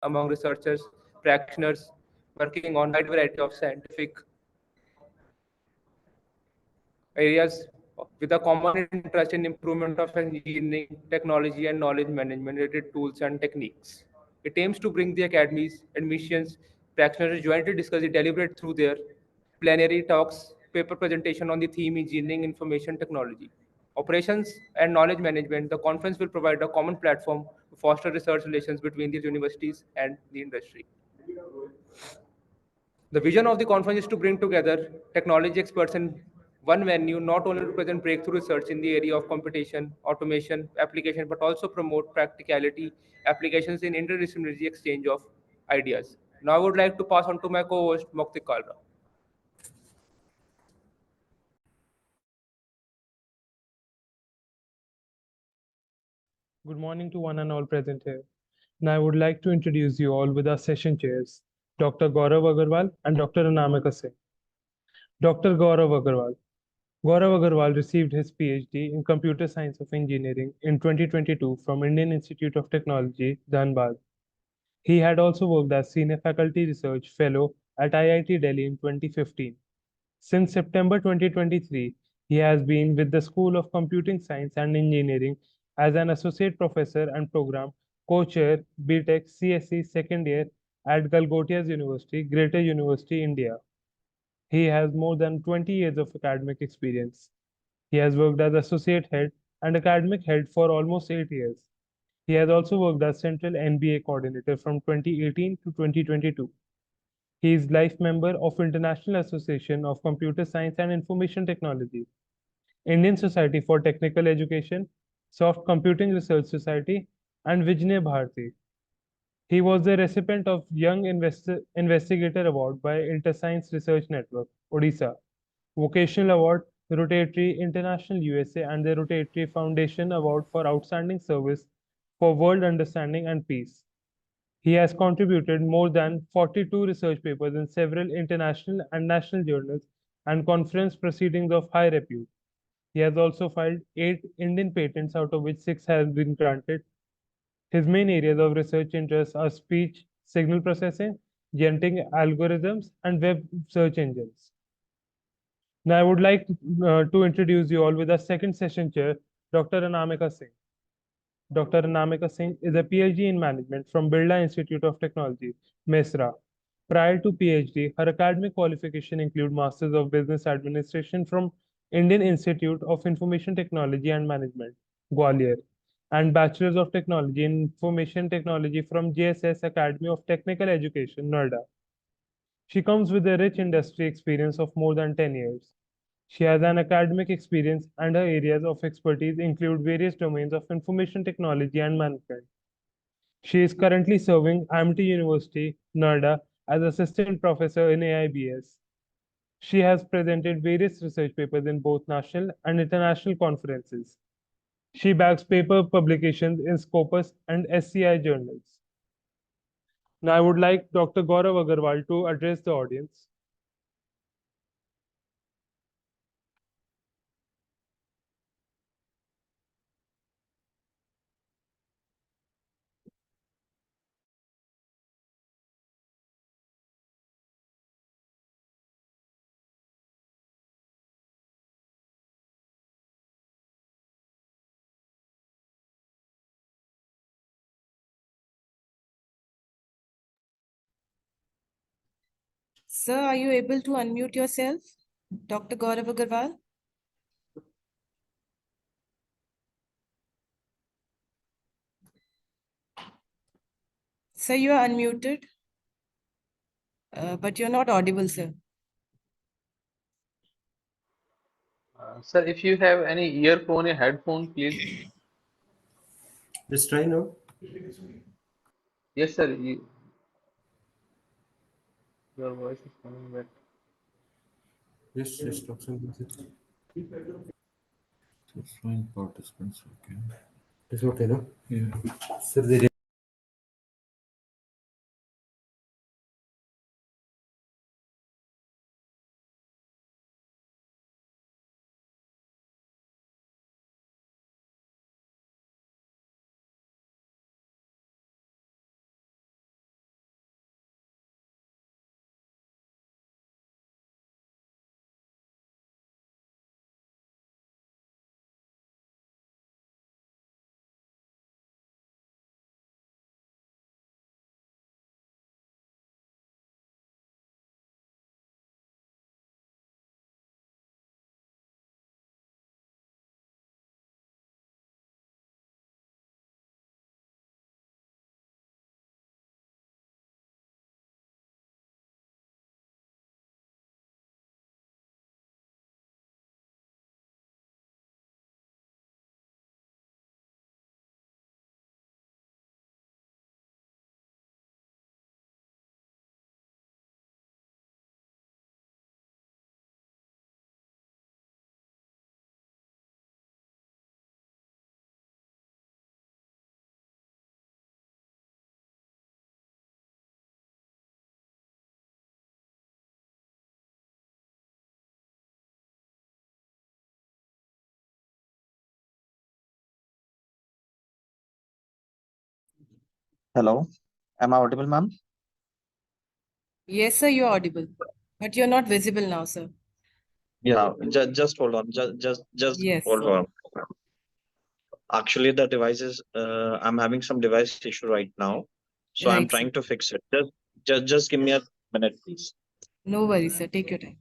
among researchers, practitioners working on wide variety of scientific areas with a common interest in improvement of engineering, technology, and knowledge management related tools and techniques. It aims to bring the academies, admissions, practitioners jointly discuss the deliberate through their plenary talks, paper presentation on the theme engineering information technology. Operations and knowledge management, the conference will provide a common platform to foster research relations between these universities and the industry. The vision of the conference is to bring together technology experts in one venue, not only to present breakthrough research in the area of computation, automation, application, but also promote practicality, applications in interdisciplinary exchange of ideas. Now I would like to pass on to my co-host, Moktik Kalra. Good morning to one and all present here. Now I would like to introduce you all with our session chairs, Dr. Gaurav Agarwal and Dr. Anamika Singh. Dr. Gaurav Agarwal. Gaurav Agarwal received his PhD in Computer Science of Engineering in 2022 from Indian Institute of Technology, Dhanbad. He had also worked as Senior Faculty Research Fellow at IIT Delhi in 2015. Since September 2023, he has been with the School of Computing Science and Engineering as an associate professor and program co-chair BTech CSE second year at Galgotias University, Greater University, India. He has more than 20 years of academic experience. He has worked as associate head and academic head for almost 8 years. He has also worked as Central NBA coordinator from 2018 to 2022. He is life member of International Association of Computer Science and Information Technology, Indian Society for Technical Education, Soft Computing Research Society, and Vijnay Bharati. He was the recipient of Young Investigator Award by InterScience Research Network, Odisha, Vocational Award, Rotary International USA, and the Rotary Foundation Award for Outstanding Service for World Understanding and Peace. He has contributed more than 42 research papers in several international and national journals and conference proceedings of high repute. He has also filed 8 Indian patents, out of which 6 have been granted. His main areas of research interest are speech, signal processing, genetic algorithms, and web search engines. Now, I would like to introduce you all with our second session chair, Dr. Anamika Singh. Dr. Anamika Singh is a PhD in management from Birla Institute of Technology, Mesra. Prior to PhD, her academic qualification include Masters of Business Administration from Indian Institute of Information Technology and Management, Gwalior, and Bachelors of Technology in Information Technology from JSS Academy of Technical Education, Noida. She comes with a rich industry experience of more than 10 years. She has an academic experience and her areas of expertise include various domains of information technology and management. She is currently serving Amity University, Noida, as assistant professor in AIBS. She has presented various research papers in both national and international conferences. She backs paper publications in Scopus and SCI journals. Now I would like Dr. Gaurav Agarwal to address the audience. Sir, are you able to unmute yourself? Dr. Gaurav Agarwal? Sir, you are unmuted, but you're not audible, sir. Sir, if you have any earphone or headphone, please. Let's try now. Yes, sir. Your voice is coming back. Yes, yes, talk something. Fine participants, okay. It's okay, no? Yeah. Sir, they Hello, am I audible, ma'am? Yes, sir, you're audible, but you're not visible now, sir. Yeah, just hold on. Just Yes. hold on. Actually, the device is, I'm having some device issue right now, so I'm Right, sir. trying to fix it. Just give me a minute, please. No worries, sir. Take your time.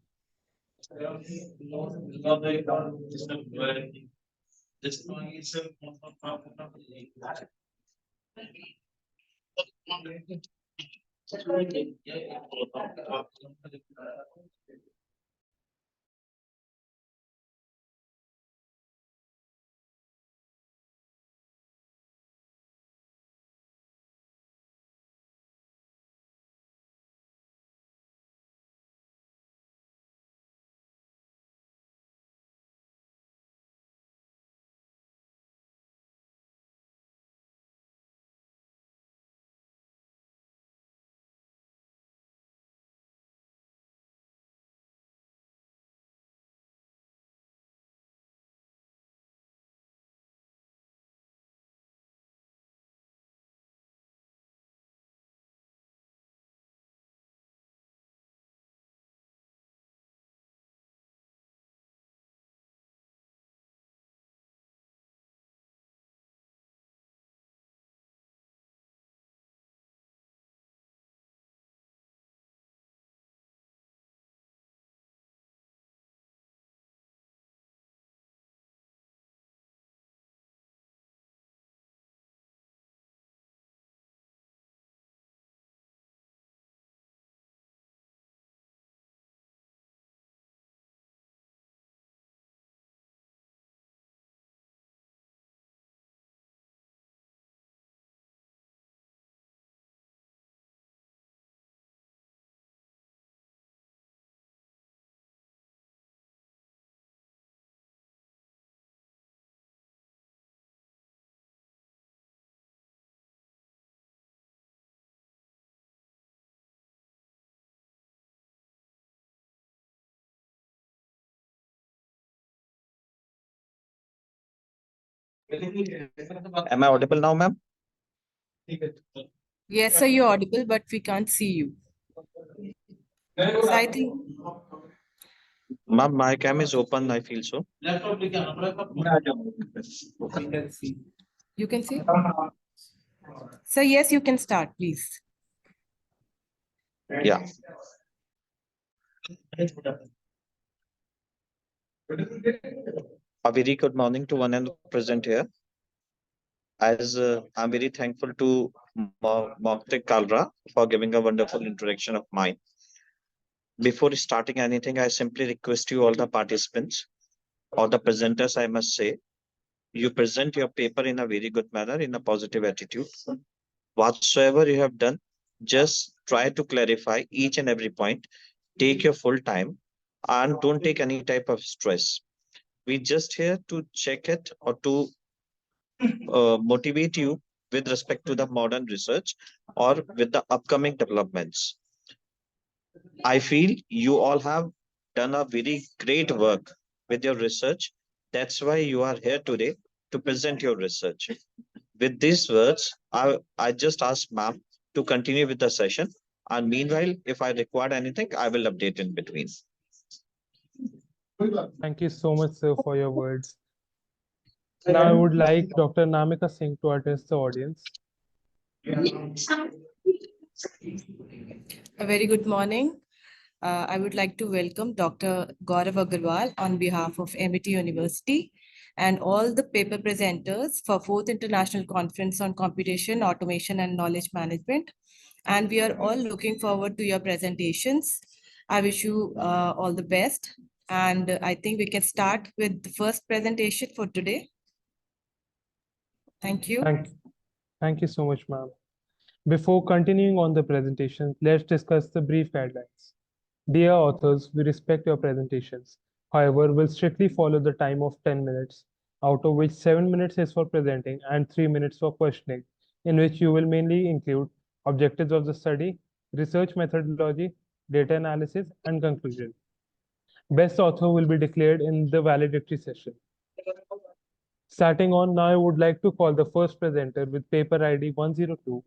Am I audible now, ma'am? Yes, sir, you're audible, but we can't see you. So I think, Ma'am, my cam is open, I feel so. you can see? Sir, yes, you can start, please. Yeah. A very good morning to one and all present here. As I'm very thankful to Moktik Kalra for giving a wonderful introduction of mine. Before starting anything, I simply request you all the participants or the presenters, I must say, you present your paper in a very good manner, in a positive attitude. Whatsoever you have done, just try to clarify each and every point. Take your full time and don't take any type of stress. We just here to check it or to motivate you with respect to the modern research or with the upcoming developments. I feel you all have done a very great work with your research. That's why you are here today to present your research. With these words, I just ask ma'am to continue with the session. And meanwhile, if I require anything, I will update in between. Thank you so much, sir, for your words. Now I would like Dr. Namika Singh to address the audience. A very good morning. I would like to welcome Dr. Gaurav Agarwal on behalf of MIT University and all the paper presenters for 4th International Conference on Computation, Automation and Knowledge Management. And we are all looking forward to your presentations. I wish you all the best. And I think we can start with the first presentation for today. Thank you. Thank you so much, ma'am. Before continuing on the presentation, let's discuss the brief guidelines. Dear authors, we respect your presentations. However, we'll strictly follow the time of 10 minutes, out of which 7 minutes is for presenting and 3 minutes for questioning, in which you will mainly include objectives of the study, research methodology, data analysis, and conclusion. Best author will be declared in the valedictory session. Starting on now, I would like to call the first presenter with paper ID 102,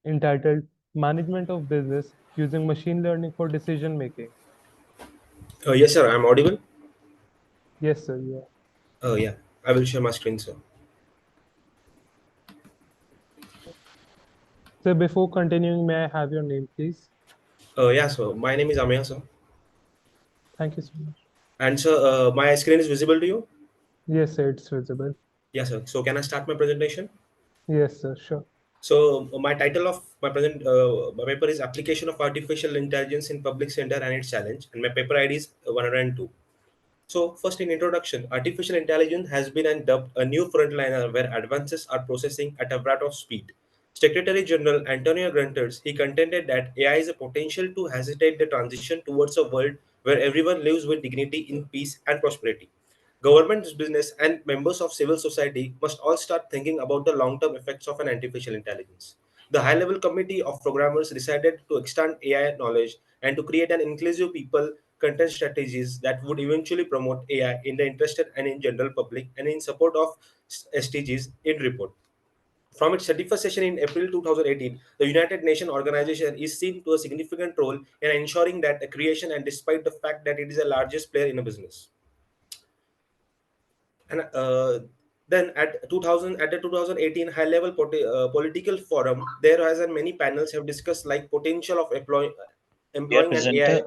entitled Management of Business Using Machine Learning for Decision Making. Yes, sir. I'm audible. Yes, sir. Yeah. Yeah. I will share my screen, sir. So before continuing, may I have your name, please? Yeah, sir. My name is Amaya, sir. Thank you so much. And sir, my screen is visible to you? Yes, sir, it's visible. Yes, sir. So can I start my presentation? Yes, sir, sure. So my title of my paper is Application of Artificial Intelligence in Public Center and its Challenge, and my paper ID is 102. So first, in introduction, artificial intelligence has been and dubbed a new frontliner where advances are processing at a rate of speed. Secretary General Antonio Guterres he contended that AI is a potential to hesitate the transition towards a world where everyone lives with dignity in peace and prosperity. Governments, business, and members of civil society must all start thinking about the long-term effects of an artificial intelligence. The high-level committee of programmers decided to extend AI knowledge and to create an inclusive people content strategies that would eventually promote AI in the interested and in general public and in support of SDGs in report. From its 31st session in April 2018, the United Nations organization is seen to a significant role in ensuring that a creation and despite the fact that it is the largest player in a business. And then at the 2018 high level political forum, there has and many panels have discussed like potential of Dear employing an AI. presenter,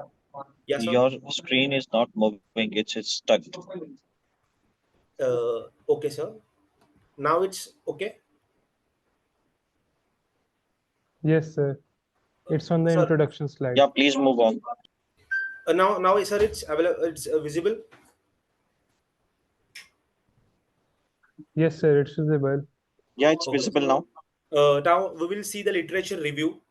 Yes, sir. your screen is not moving, it's stuck. Okay, sir. Now it's okay. Yes, sir. It's on the Sir, introduction slide. Yeah, please move on. now, sir, it's available. It's visible. Yes, sir, it's visible. Yeah, it's Okay. visible now. Now we will see the literature review.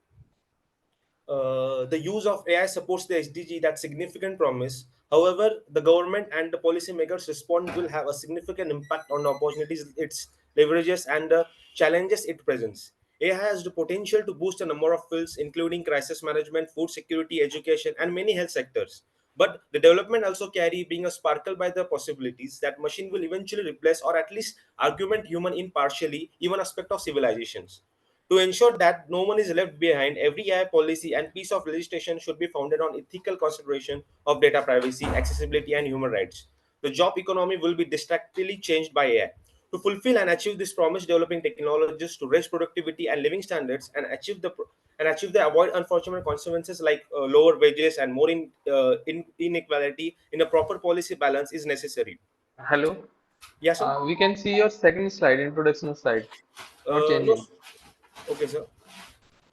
The use of AI supports the SDG that significant promise. However, the government and the policymakers' response will have a significant impact on the opportunities it leverages and the challenges it presents. AI has the potential to boost a number of fields, including crisis management, food security, education, and many health sectors. But the development also carry being a sparkle by the possibilities that machine will eventually replace or at least augment human in partially even aspect of civilizations. To ensure that no one is left behind, every AI policy and piece of legislation should be founded on ethical consideration of data privacy, accessibility, and human rights. The job economy will be distinctly changed by AI. To fulfill and achieve this promise, developing technologies to raise productivity and living standards and achieve the avoid unfortunate consequences like lower wages and more inequality in a proper policy balance is necessary. Hello. Yes, sir. We can see your second slide, introduction slide, not No. changing. Okay, sir.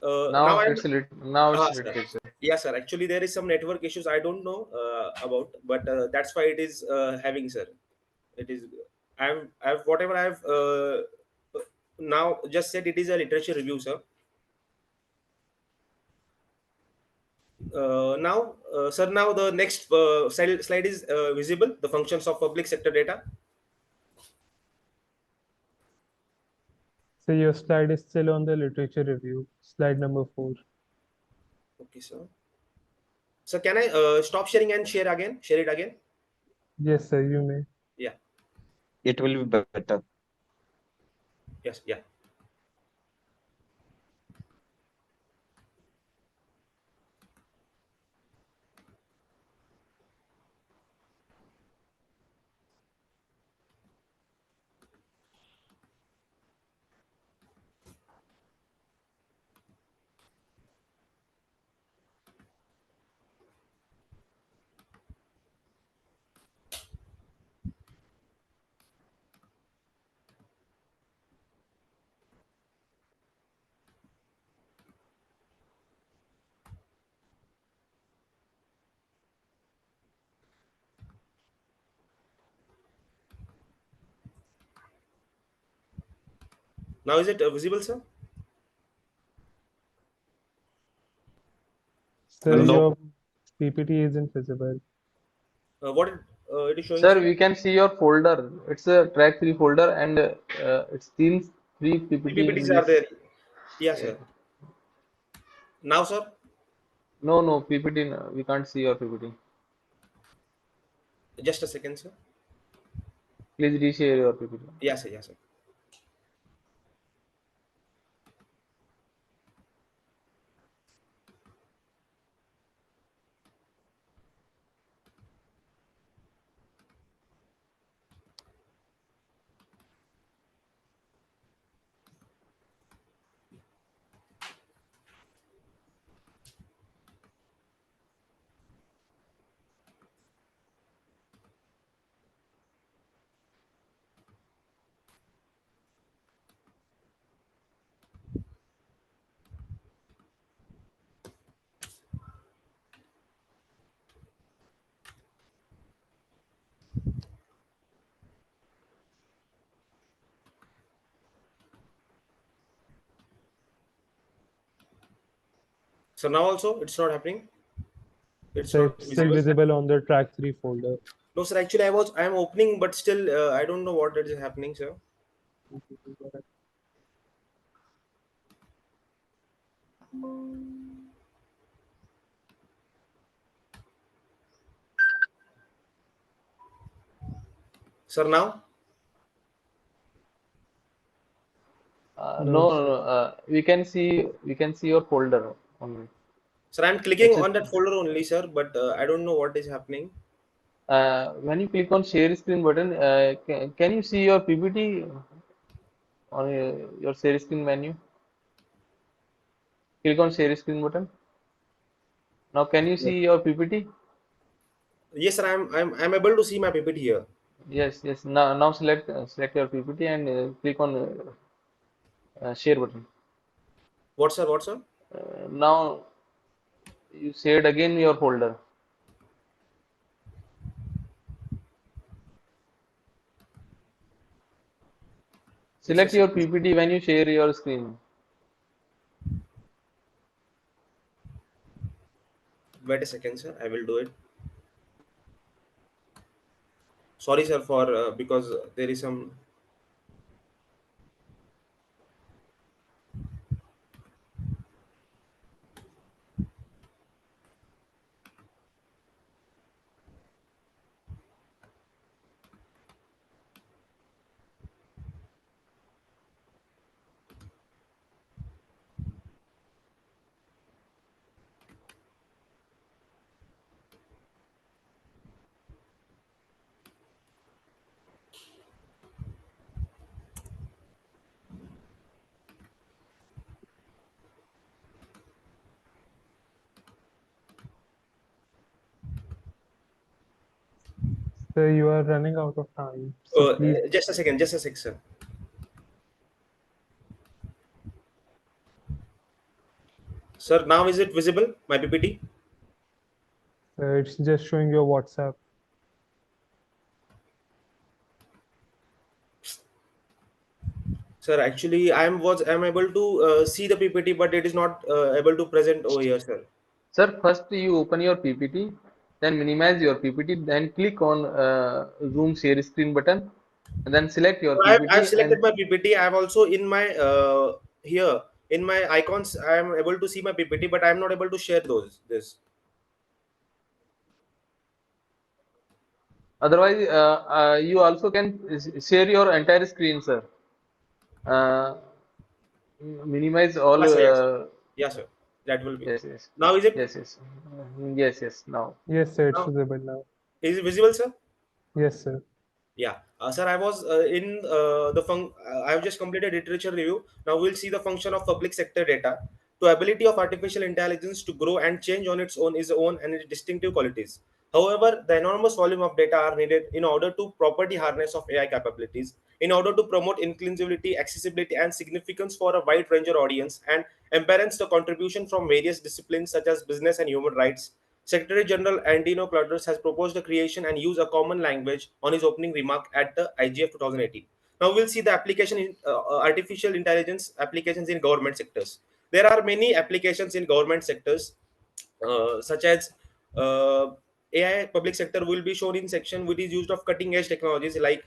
Now I am. Now it's Sir. literature. Yes, sir. Actually, there is some network issues I don't know about, but that's why it is having, sir. It is. I've whatever I've now just said. It is a literature review, sir. Sir. Now the next slide is visible. The functions of public sector data. So your slide is still on the literature review, slide number 4. Okay, sir. So can I stop sharing and share again? Share it again. Yes, sir, you may. Yeah. It will be better. Yes. Yeah. Now is it visible, sir? Sir, Hello, sir. your PPT isn't visible. What it is showing, Sir, sir? we can see your folder. It's a track 3 folder and it's still 3 PPT in PPTs are this. there. Yes, uh, sir. Now, sir. no, PPT. No, we can't see your PPT. Just a second, sir. Please reshare your PPT. Yes, sir. Yes, sir. So now also it's not happening. It's So not it's still visible. visible on the track 3 folder. No, sir. Actually, I am opening, but still I don't know what is happening, sir. Sir, now, No, No, we can see your folder only. sir, I'm clicking It's a, on that folder only, sir, but I don't know what is happening. when you click on share screen button, can you see your PPT on your share screen menu? Click on share screen button. Now can you see your PPT? Yes, sir. I'm able to see my PPT here. Yes, yes. Now select your PPT and click on share button. What, sir? What, sir? Now you shared again your folder. Just a Select your second. PPT when you share your screen. Wait a second, sir. I will do it. Sorry, sir, for because there is some. so you are running out of time. So please, Just a second. Just a sec, sir. Sir, now is it visible? My PPT. it's just showing your WhatsApp. Sir, actually, I'm able to see the PPT, but it is not able to present over here, sir. Sir, first you open your PPT, then minimize your PPT, then click on Zoom share screen button, and then select your So I've PPT selected and my PPT. I'm also in my here in my icons. I'm able to see my PPT, but I'm not able to share those. This. otherwise you also can share your entire screen, sir. Uh, Minimize all. Yes, sir. Yes, yes, sir. That will be. Yes, yes, Now is it? yes, yes, yes, yes. Now, Yes, sir, it's Now visible now. is it visible, sir? Yes, sir. Yeah, sir, I was in the I have just completed literature review. Now we'll see the function of public sector data. To ability of artificial intelligence to grow and change on its own is own and its distinctive qualities. However, the enormous volume of data are needed in order to properly harness of AI capabilities, in order to promote inclusivity, accessibility, and significance for a wide range of audience, and embrace the contribution from various disciplines such as business and human rights. Secretary General Antino Clutters has proposed the creation and use a common language on his opening remark at the IGF 2018. Now we'll see the application in artificial intelligence applications in government sectors. There are many applications in government sectors, such as AI public sector will be shown in section which is used of cutting edge technologies like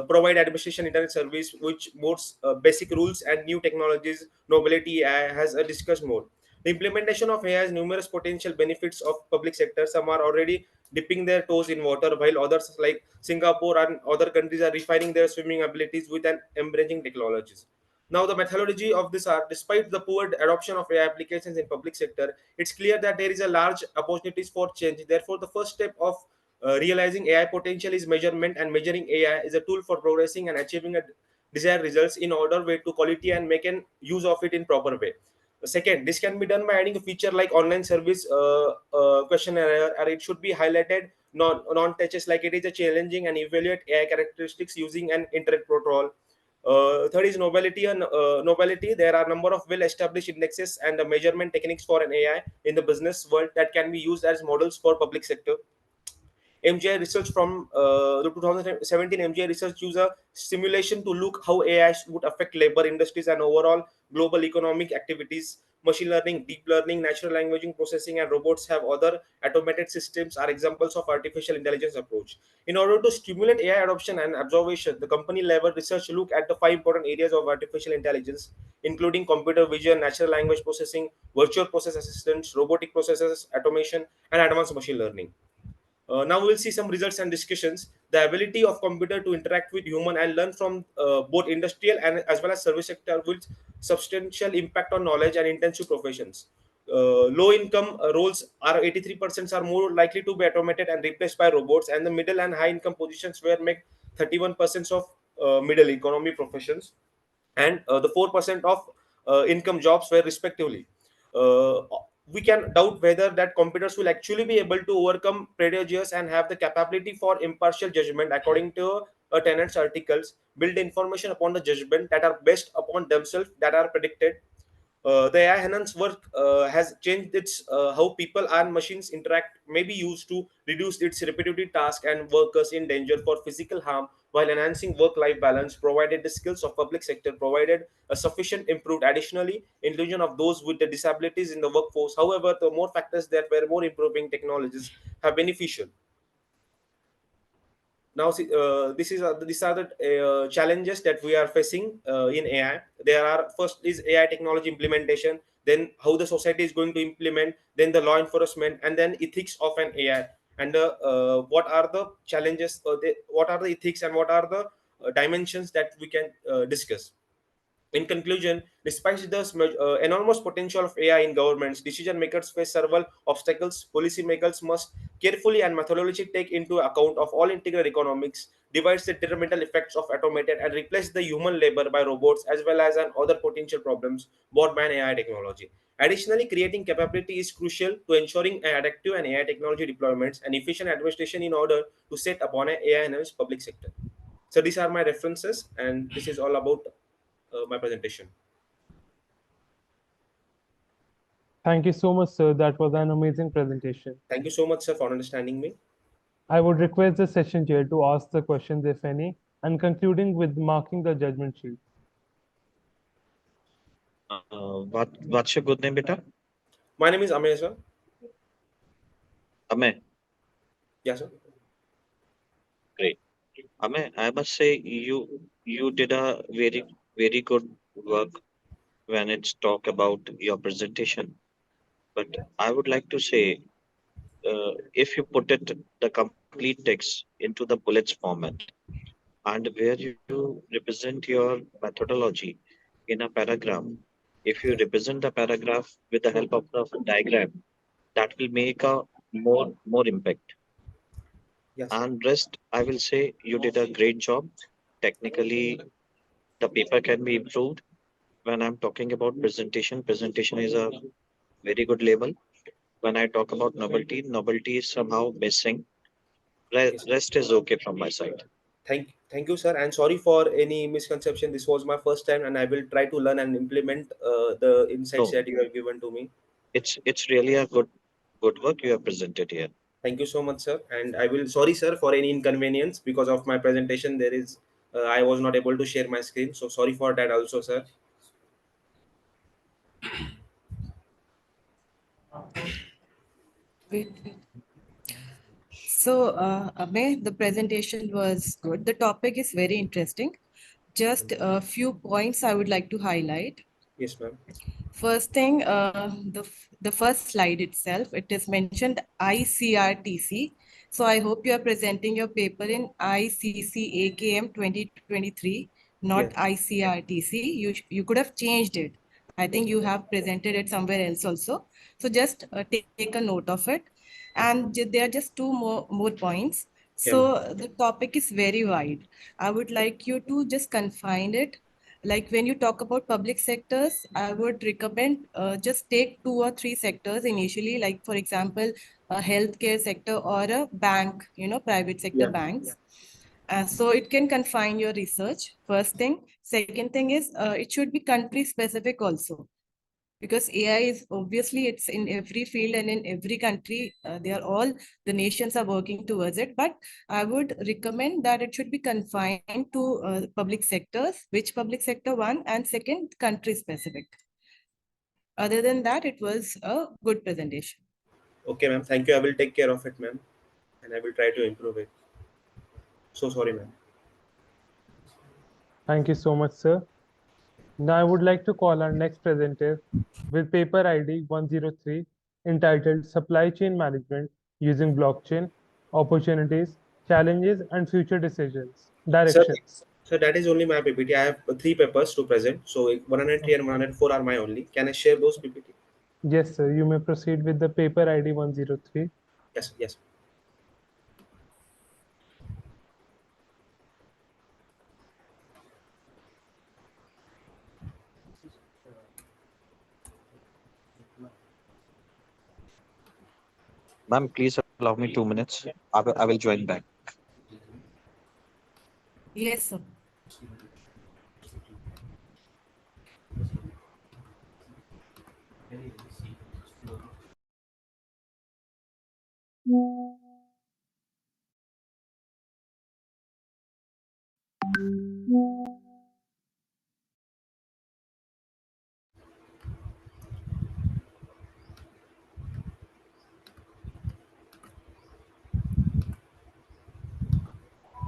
provide administration internet service which boards basic rules and new technologies. Nobility AI has a discussed mode. The implementation of AI has numerous potential benefits of public sector. Some are already dipping their toes in water, while others like Singapore and other countries are refining their swimming abilities with an embracing technologies. Now, the methodology of this are despite the poor adoption of AI applications in public sector, it's clear that there is a large opportunities for change. Therefore, the first step of realizing AI potential is measurement, and measuring AI is a tool for progressing and achieving a desired results in order way to quality and make an use of it in proper way. Second, this can be done by adding a feature like online service questionnaire, or it should be highlighted non-touches like it is a challenging and evaluate AI characteristics using an internet protocol. Third is nobility and nobility. There are a number of well-established indexes and measurement techniques for an AI in the business world that can be used as models for public sector. MGI research from the 2017 MGI research use a simulation to look how AI would affect labor industries and overall global economic activities. Machine learning, deep learning, natural language processing, and robots have other automated systems are examples of artificial intelligence approach. In order to stimulate AI adoption and observation, the company level research look at the 5 important areas of artificial intelligence, including computer vision, natural language processing, virtual process assistants, robotic processes, automation, and advanced machine learning. Now we will see some results and discussions. The ability of computer to interact with human and learn from both industrial and as well as service sector will substantial impact on knowledge and intensive professions. Low income roles are 83% are more likely to be automated and replaced by robots, and the middle and high income positions were make 31% of middle economy professions, and the 4% of income jobs were respectively. Uh, we can doubt whether that computers will actually be able to overcome predators and have the capability for impartial judgment according to tenants articles, build information upon the judgment that are based upon themselves that are predicted. The AI enhanced work has changed its how people and machines interact, may be used to reduce its repetitive task and workers in danger for physical harm while enhancing work-life balance, provided the skills of public sector provided a sufficient improved. Additionally, inclusion of those with the disabilities in the workforce. However, the more factors that were more improving technologies have beneficial. Now these are the challenges that we are facing in AI. There are, first is AI technology implementation, then how the society is going to implement, then the law enforcement, and then ethics of an AI, and what are the challenges, what are the ethics, and what are the dimensions that we can discuss. In conclusion, despite the enormous potential of AI in governments, decision makers face several obstacles. Policymakers must carefully and methodologically take into account of all integral economics, devise the detrimental effects of automated and replace the human labor by robots, as well as an other potential problems brought by an AI technology. Additionally, creating capability is crucial to ensuring an adaptive and AI technology deployments and efficient administration in order to set upon an AI-enhanced public sector. So these are my references, and this is all about my presentation. Thank you so much, sir. That was an amazing presentation. Thank you so much, sir, for understanding me. I would request the session chair to ask the questions, if any, and concluding with marking the judgment sheet. What's your good name, beta? My name is Amey, sir. Ame. Yes, sir. Great. Ame, I must say you did a very good work when it's talk about your presentation. But I would like to say, if you put it the complete text into the bullets format, and where you represent your methodology in a paragraph, if you Yeah. represent the paragraph with the help of the diagram, that will make a more impact. Yes, sir. And rest, I will say you did a great job. Technically, the paper can be improved. When I'm talking about presentation is a very good label. When I talk about novelty is somehow missing. Yes, sir. Rest is okay from my side. Thank you, sir, and sorry for any misconception. This was my first time, and I will try to learn and implement the insights No, that you have given to me. it's really a good work you have presented here. Thank you so much, sir, and I will sorry, sir, for any inconvenience because of my presentation. There is I was not able to share my screen, so sorry for that also, sir. Wait, wait. So, Abhay, the presentation was good. The topic is very interesting. Just a few points I would like to highlight. Yes, ma'am. First thing, the first slide itself, it is mentioned ICRTC. So I hope you are presenting your paper in ICCAKM 2023, not Yes. ICRTC. You could have changed it. I think you have presented it somewhere else also. So just take a note of it. And there are just two more points. Yeah, ma'am. So the topic is very wide. I would like you to just confine it. Like when you talk about public sectors, I would recommend just take two or three sectors initially, like for example, a healthcare sector or a bank, private sector Yeah. banks. So it can confine your research, first thing. Second thing is it should be country specific also. Because AI is obviously it's in every field and in every country. They are all the nations are working towards it. But I would recommend that it should be confined to public sectors. Which public sector? One, and second, country specific. Other than that, it was a good presentation. Okay, ma'am. Thank you. I will take care of it, ma'am, and I will try to improve it. So sorry, ma'am. Thank you so much, sir. Now I would like to call our next presenter with paper ID 103 entitled Supply Chain Management Using Blockchain, Opportunities, Challenges and Future Decisions, Sir, Directions. so that is only my PPT. I have three papers to present. So 103 and 104 are my only. Can I share those PPT? Yes, sir. You may proceed with the paper ID 103. Yes, yes. Ma'am, please allow me 2 minutes. I will join back. Yes, sir.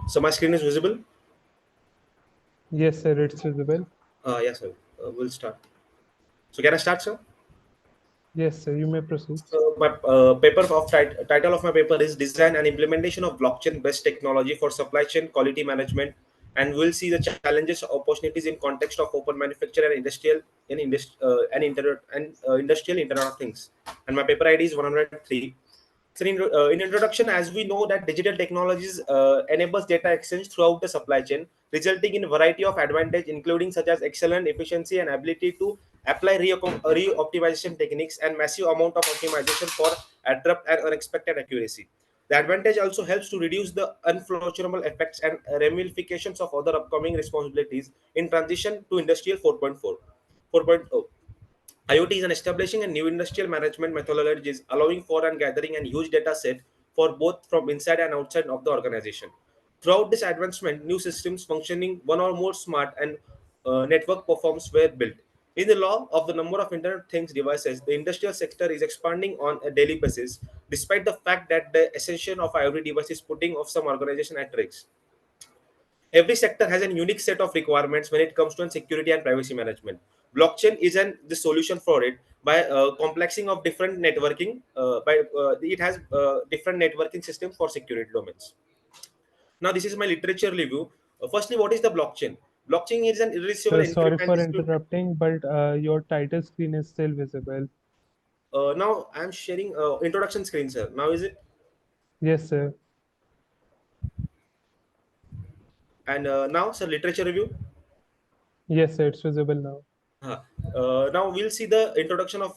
So my screen is visible. Yes, sir. It's visible. Yes, sir. We'll start. So can I start, sir? Yes, sir. You may proceed. My title of my paper is Design and Implementation of Blockchain-Based Technology for Supply Chain Quality Management, and we'll see the challenges, opportunities in context of open manufacture and industrial Internet of Things. And my paper ID is 103. So in introduction, as we know that digital technologies enables data exchange throughout the supply chain, resulting in a variety of advantage, including such as excellent efficiency and ability to apply re-optimization techniques and massive amount of optimization for abrupt and unexpected accuracy. The advantage also helps to reduce the unforeseeable effects and ramifications of other upcoming responsibilities in transition to Industrial 4.4. 4.0. IoT is an establishing a new industrial management methodologies, allowing for and gathering a huge data set for both from inside and outside of the organization. Throughout this advancement, new systems functioning one or more smart and network performs were built. In the law of the number of Internet of Things devices, the industrial sector is expanding on a daily basis, despite the fact that the ascension of IoT devices putting of some organization at risk. Every sector has a unique set of requirements when it comes to security and privacy management. Blockchain is the solution for it by complexing of different networking. It has different networking systems for security domains. Now, this is my literature review. Firstly, what is the blockchain? Blockchain is an irreducible Sir, encrypt sorry and for distributed. interrupting, but your title screen is still visible. Now, I am sharing introduction screen, sir. Now, is it? Yes, sir. And now, sir, literature review. Yes, sir. It's visible now. Now we'll see the introduction of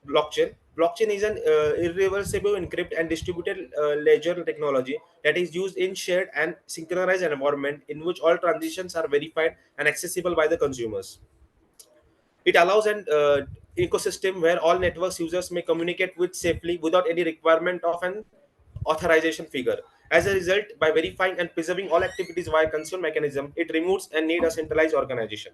blockchain. Blockchain is an irreversible, encrypted, and distributed ledger technology that is used in shared and synchronized environment in which all transitions are verified and accessible by the consumers. It allows an ecosystem where all networks users may communicate with safely without any requirement of an authorization figure. As a result, by verifying and preserving all activities via console mechanism, it removes and need a centralized organization.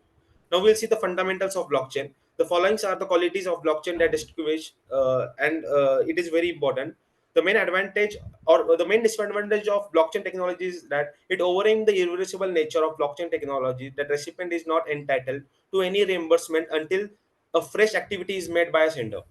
Now we'll see the fundamentals of blockchain. The following are the qualities of blockchain that distinguish, and it is very important. The main advantage or the main disadvantage of blockchain technology is that it overaims the irreversible nature of blockchain technology. That recipient is not entitled to any reimbursement until a fresh activity is made by a sender.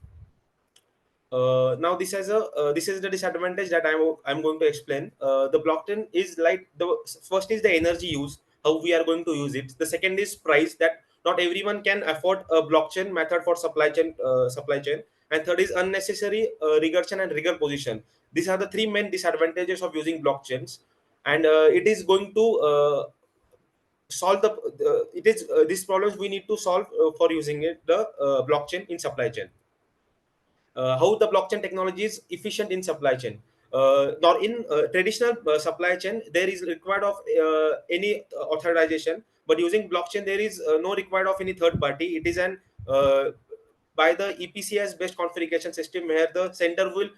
Now this is the disadvantage that I'm going to explain. The blockchain is like the first is the energy use, how we are going to use it. The second is price, that not everyone can afford a blockchain method for supply chain. And third is unnecessary regression and rigor position. These are the three main disadvantages of using blockchains, and it is going to solve it is these problems we need to solve for using the blockchain in supply chain. How the blockchain technology is efficient in supply chain. Nor in traditional supply chain, there is required of any authorization, but using blockchain, there is no required of any third party. It is an by the EPCS based configuration system, where the sender will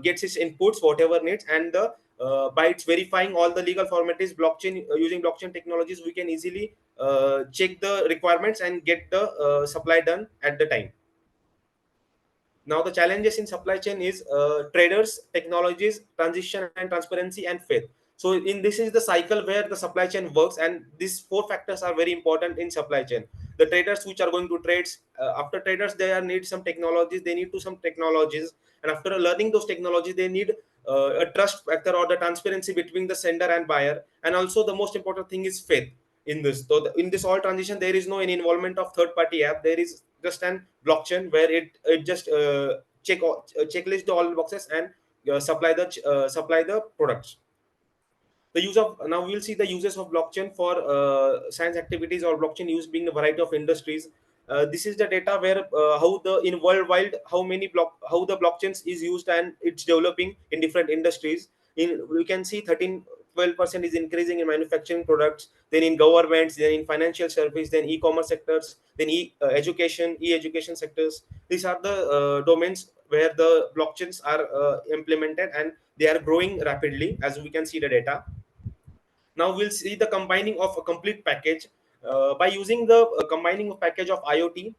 gets its inputs whatever needs, and the by its verifying all the legal formalities, blockchain using blockchain technologies, we can easily check the requirements and get the supply done at the time. Now the challenges in supply chain is traders, technologies, transition and transparency, and faith. So in this is the cycle where the supply chain works, and these four factors are very important in supply chain. The traders which are going to trades, after traders they are need some technologies, they need to some technologies, and after learning those technologies they need a trust factor or the transparency between the sender and buyer, and also the most important thing is faith in this. So in this all transition there is no any involvement of third party app, there is just an blockchain where it just checklist all boxes and supply the products. The use of, now we'll see the uses of blockchain for science activities, or blockchain use being a variety of industries. This is the data where how the in worldwide how many how the blockchains is used and it's developing in different industries. In we can see 12% is increasing in manufacturing products, then in governments, then in financial service, then e-commerce sectors, then e-education sectors. These are the domains where the blockchains are implemented, and they are growing rapidly as we can see the data. Now we'll see the combining of a complete package. By using the combining of package of IoT,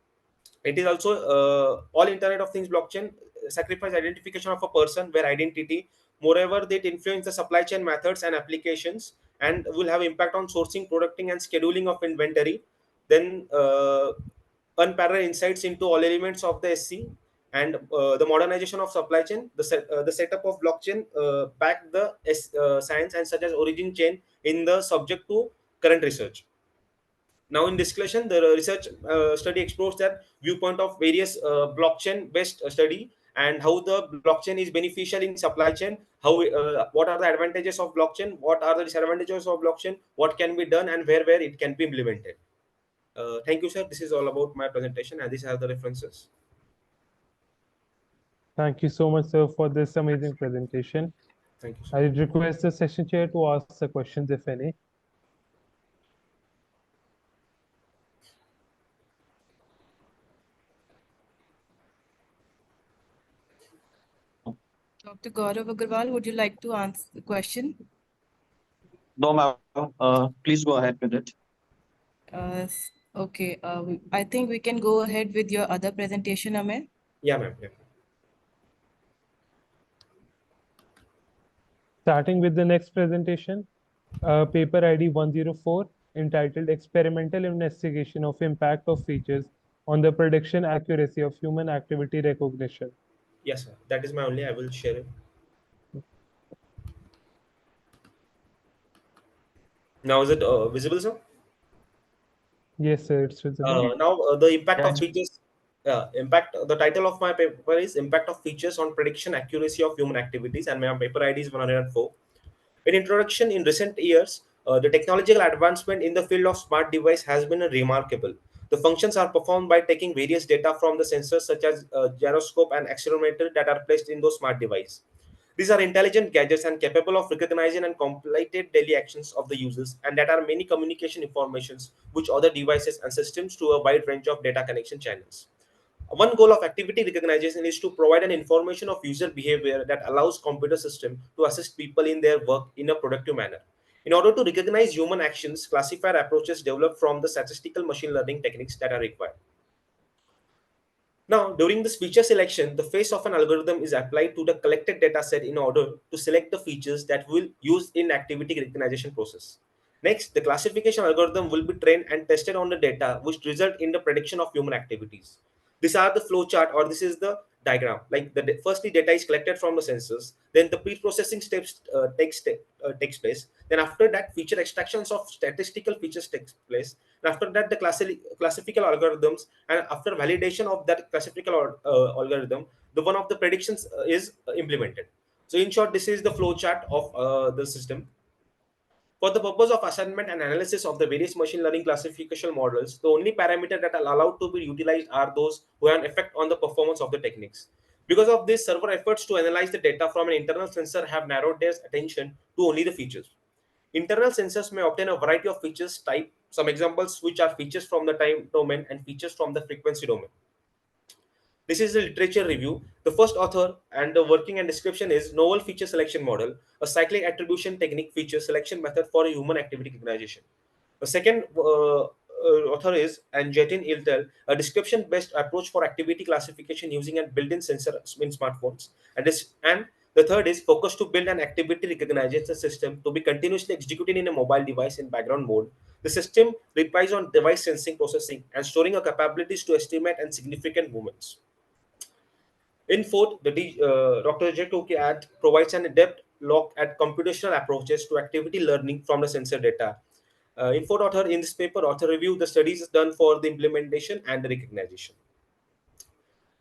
it is also all Internet of Things blockchain sacrifice identification of a person where identity. Moreover, they influence the supply chain methods and applications, and will have impact on sourcing, producting, and scheduling of inventory. Then unparalleled insights into all elements of the SC, and the modernization of supply chain. The setup of blockchain back the science and such as origin chain in the subject to current research. Now in discussion, the research study explores that viewpoint of various blockchain based study, and how the blockchain is beneficial in supply chain, how what are the advantages of blockchain, what are the disadvantages of blockchain, what can be done, and where it can be implemented. Thank you, sir. This is all about my presentation, and these are the references. Thank you so much, sir, for this amazing presentation. Thank you, sir. I would request the session chair to ask the questions, if any. Dr. Gaurav Agarwal, would you like to answer the question? No, ma'am. Please go ahead with it. Okay, I think we can go ahead with your other presentation, Amir. Yeah, ma'am. Yeah. Starting with the next presentation, paper ID 104, entitled Experimental Investigation of Impact of Features on the Prediction Accuracy of Human Activity Recognition. Yes, sir. That is my only. I will share it. Now is it visible, sir? Yes, sir, it's visible. Now the impact of features. Impact. The title of my paper is Impact of Features on Prediction Accuracy of Human Activities, and my paper ID is 104. In introduction, in recent years, the technological advancement in the field of smart device has been remarkable. The functions are performed by taking various data from the sensors such as gyroscope and accelerometer that are placed in those smart devices. These are intelligent gadgets and capable of recognizing and completing daily actions of the users, and that are many communication informations which other devices and systems to a wide range of data connection channels. One goal of activity recognition is to provide an information of user behavior that allows computer system to assist people in their work in a productive manner. In order to recognize human actions, classifier approaches developed from the statistical machine learning techniques that are required. Now, during this feature selection, the face of an algorithm is applied to the collected data set in order to select the features that will use in activity recognition process. Next, the classification algorithm will be trained and tested on the data which result in the prediction of human activities. These are the flow chart, or this is the diagram. Like firstly, data is collected from the sensors, then the pre-processing steps takes place. Then after that, feature extractions of statistical features takes place. And after that, the classifical algorithms, and after validation of that classifical algorithm, the one of the predictions is implemented. So in short, this is the flow chart of the system. For the purpose of assignment and analysis of the various machine learning classification models, the only parameter that are allowed to be utilized are those who have an effect on the performance of the techniques. Because of this, server efforts to analyze the data from an internal sensor have narrowed their attention to only the features. Internal sensors may obtain a variety of features type, some examples which are features from the time domain and features from the frequency domain. This is the literature review. The first author and the working and description is novel feature selection model, a cyclic attribution technique feature selection method for human activity recognition. The second author is Anjetin Iltel, a description-based approach for activity classification using a built-in sensor in smartphones. And the third is focus to build an activity recognition system to be continuously executed in a mobile device in background mode. The system relies on device sensing, processing, and storing of capabilities to estimate and significant movements. In fourth, Dr. J2K Act provides an in-depth look at computational approaches to activity learning from the sensor data. In fourth author, in this paper, author review the studies done for the implementation and the recognition.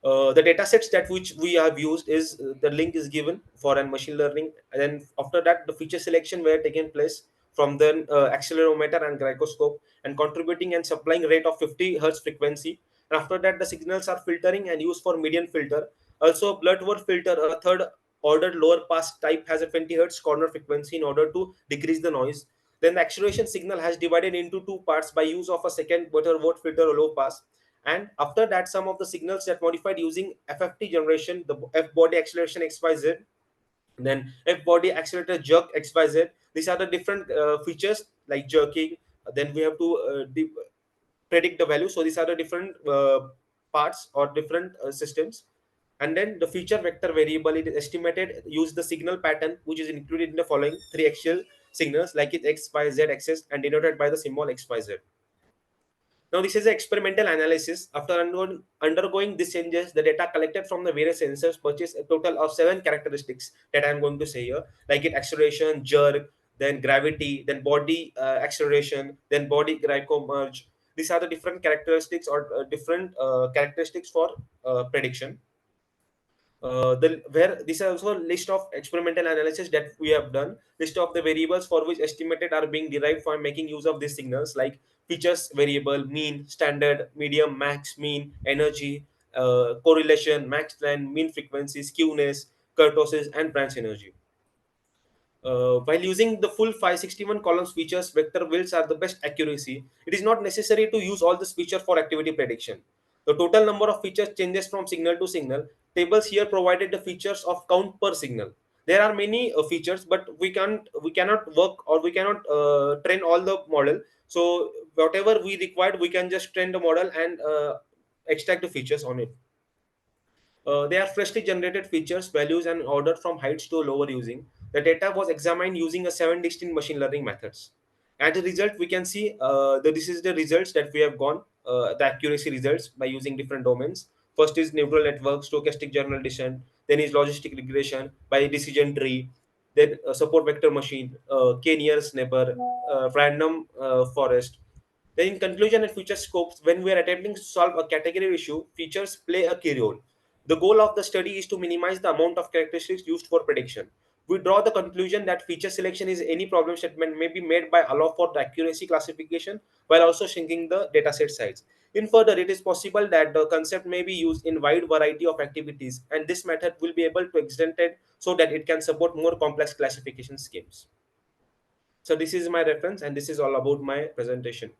The data sets that which we have used is the link is given for an machine learning, and then after that the feature selection were taken place from the accelerometer and gyroscope and contributing and supplying rate of 50 hertz frequency, and after that the signals are filtering and used for median filter. Also Bloodworth filter, a third ordered lower pass type, has a 20 hertz corner frequency in order to decrease the noise. Then the acceleration signal has divided into two parts by use of a second Butterworth filter low pass, and after that some of the signals that modified using FFT generation, the F body acceleration XYZ, then F body accelerator jerk XYZ. These are the different features like jerking. Then we have to predict the value. So these are the different parts or different systems. And then the feature vector variable, it is estimated use the signal pattern which is included in the following three axial signals like it X, Y, Z axis and denoted by the symbol XYZ. Now, this is an experimental analysis. After undergoing these changes, the data collected from the various sensors purchase a total of 7 characteristics that I'm going to say here, like it acceleration, jerk, then gravity, then body acceleration, then body gyro merge. These are the different characteristics or different characteristics for prediction. The where this is also a list of experimental analysis that we have done, list of the variables for which estimated are being derived for making use of these signals like features variable, mean, standard, medium, max, mean, energy, correlation, max length, mean frequency, skewness, kurtosis, and branch energy. While using the full 561 columns features, vector wheels are the best accuracy. It is not necessary to use all this feature for activity prediction. The total number of features changes from signal to signal. Tables here provided the features of count per signal. There are many features, but we cannot work or we cannot train all the model. So whatever we required, we can just train the model and extract the features on it. They are freshly generated features, values, and ordered from heights to lower using. The data was examined using a 7 distinct machine learning methods. As a result, we can see that this is the results that we have gone, the accuracy results by using different domains. First is neural network, stochastic general descent, then is logistic regression by decision tree, then support vector machine, k-nearest neighbor, random forest. Then in conclusion and future scopes, when we are attempting to solve a category issue, features play a key role. The goal of the study is to minimize the amount of characteristics used for prediction. We draw the conclusion that feature selection is any problem statement may be made by allow for the accuracy classification while also shrinking the dataset size. In further, it is possible that the concept may be used in wide variety of activities, and this method will be able to extend it so that it can support more complex classification schemes. So this is my reference, and this is all about my presentation.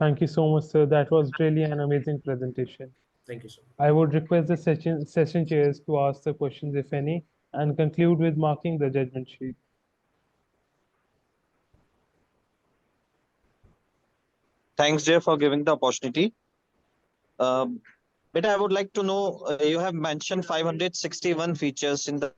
Thank you so much, sir. That was really an amazing presentation. Thank you so much. I would request the session chairs to ask the questions, if any, and conclude with marking the judgment sheet. Thanks, Jay, for giving the opportunity. But I would like to know, you have mentioned 561 features in the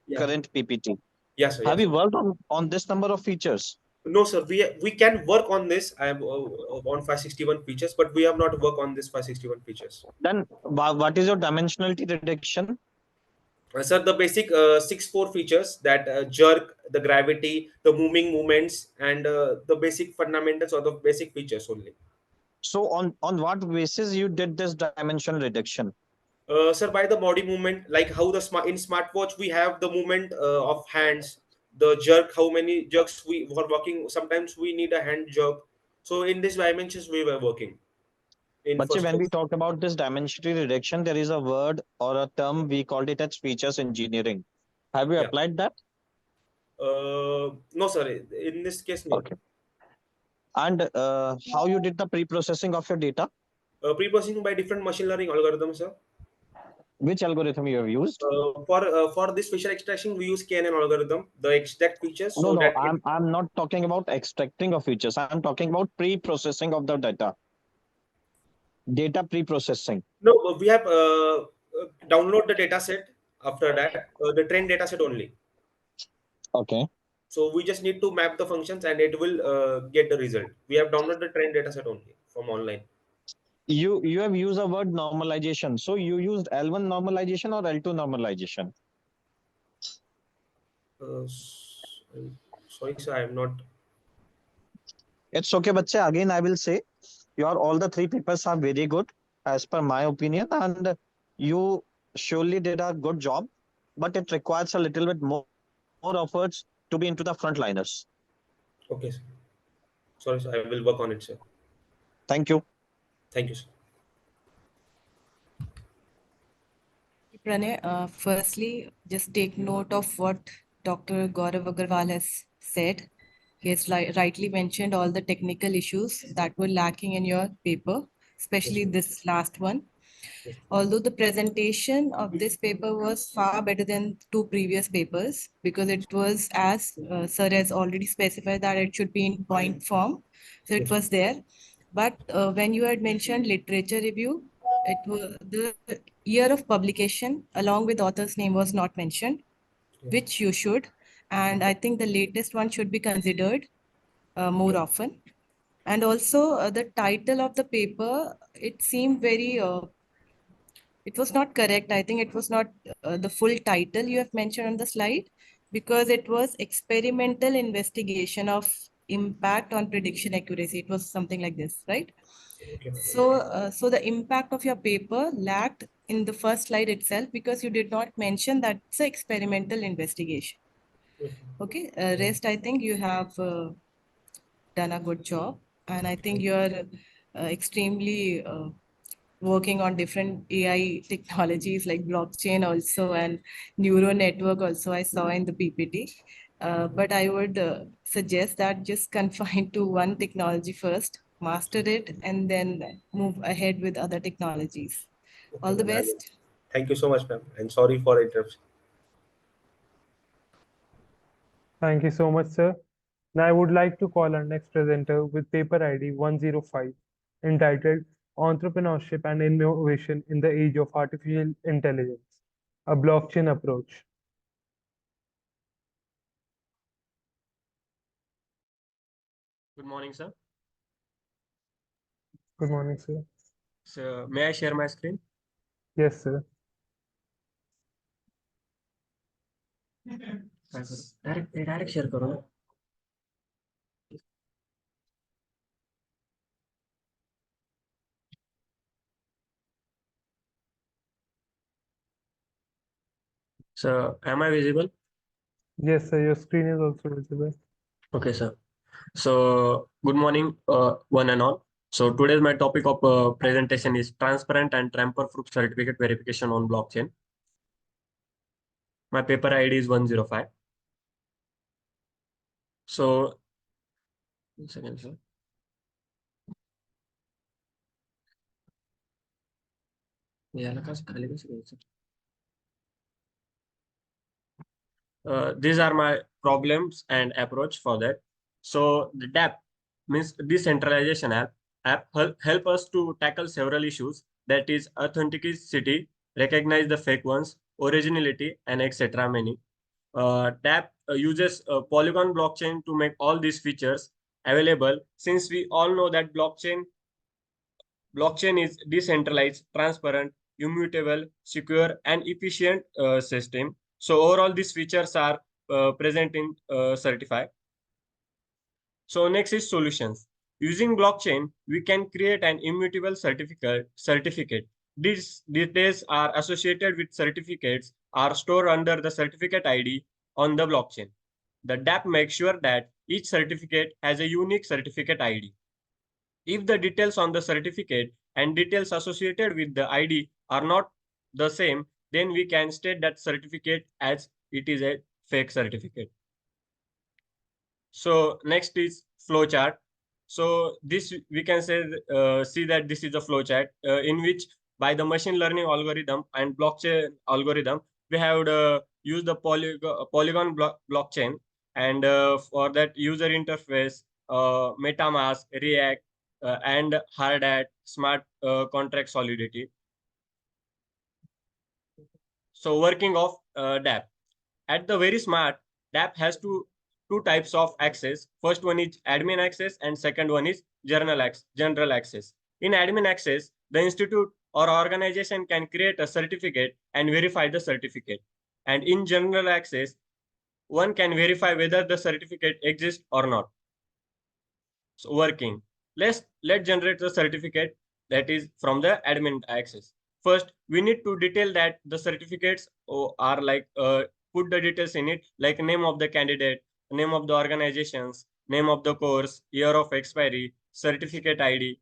Yeah. current PPT. Yes, sir. Have Yes, you worked on this number of features? no, sir. We can work on this. I am on 561 features, but we have not worked on this 561 features. Then what is your dimensionality reduction? Sir, the basic 6 4 features that jerk, the gravity, the moving movements, and the basic fundamentals or the basic features only. So on what basis you did this dimensional reduction? Sir, by the body movement, like how the in smartwatch we have the movement of hands, the jerk, how many jerks we were working. Sometimes we need a hand jerk. So in these dimensions we were working. But see, when we talk about this dimensional reduction, there is a word or a term, we called it as features engineering. Have you applied that? No, sir. In this case, no. Okay. And how you did the pre-processing of your data? Pre-processing by different machine learning algorithms, sir. Which algorithm you have used? For this facial extraction, we use KNN algorithm, the exact features, No, so no, that I'm not talking about extracting of features. I'm talking about pre-processing of the data pre-processing. no, we have download the data set. After that, the train data set only. Okay. So we just need to map the functions and it will get the result. We have downloaded the train data set only from online. You have used a word normalization. So you used L1 normalization or L2 normalization? Sorry, sir, I am not. It's okay, bache. Again, I will say your all the three papers are very good as per my opinion, and you surely did a good job, but it requires a little bit more efforts to be into the frontliners. Okay, sir. Sorry, sir, I will work on it, sir. Thank you. Thank you, sir. Pranay, firstly, just take note of what Dr. Gaurav Agarwal has said. He has rightly mentioned all the technical issues that were lacking in your paper, especially this last one. Yes. Although the presentation of this paper was far better than two previous papers because it was, as sir has already specified, that it should be in point form. So it Yes. was there. But when you had mentioned literature review, it was the year of publication along with author's name was not mentioned, Yeah. which you should. And I think the latest one should be considered more often. And also the title of the paper, it seemed very it was not correct. I think it was not the full title you have mentioned on the slide because it was experimental investigation of impact on prediction accuracy. It was something like this, right? Okay. So the impact of your paper lacked in the first slide itself because you did not mention that it's an experimental investigation. Okay. Okay, rest I think you have done a good job, and I think you're extremely working on different AI technologies like blockchain also and neural network also I saw in the PPT. But I would suggest that just confine to one technology first, master it, and then move ahead with other technologies. Okay, All the ma'am, I will. best. Thank you so much, ma'am, and sorry for interruption. Thank you so much, sir. Now I would like to call our next presenter with paper ID 105, entitled Entrepreneurship and Innovation in the Age of Artificial Intelligence, a Blockchain Approach. Good morning, sir. Good morning, sir. So, may I share my screen? Yes, sir. Direct share करो ना. So, am I visible? Yes, sir. Your screen is also visible. Okay, sir. So, good morning, one and all. So, today's my topic of presentation is transparent and tamper-proof certificate verification on blockchain. My paper ID is 105. So, 1 second, sir. याला कसं खाली कसं घ्यायचं? These are my problems and approach for that. So the DApp means decentralization app help us to tackle several issues, that is authenticity, recognize the fake ones, originality, and etc. Many. DApp uses Polygon blockchain to make all these features available. Since we all know that blockchain is decentralized, transparent, immutable, secure, and efficient system. So overall, these features are present in Certify. So next is solutions. Using blockchain, we can create an immutable certificate. These details are associated with certificates are stored under the certificate ID on the blockchain. The DApp makes sure that each certificate has a unique certificate ID. If the details on the certificate and details associated with the ID are not the same, then we can state that certificate as it is a fake certificate. So next is flowchart. So this we can say see that this is a flowchart in which by the machine learning algorithm and blockchain algorithm we have used the polygon blockchain, and for that user interface, MetaMask, React, and hard hat smart contract solidity. So working of DApp. At the very smart, DApp has two types of access. First one is admin access and second one is general access. In admin access, the institute or organization can create a certificate and verify the certificate. And in general access, one can verify whether the certificate exists or not. So working. Let's generate the certificate that is from the admin access. First, we need to detail that the certificates are like put the details in it, like name of the candidate, name of the organizations, name of the course, year of expiry, certificate ID,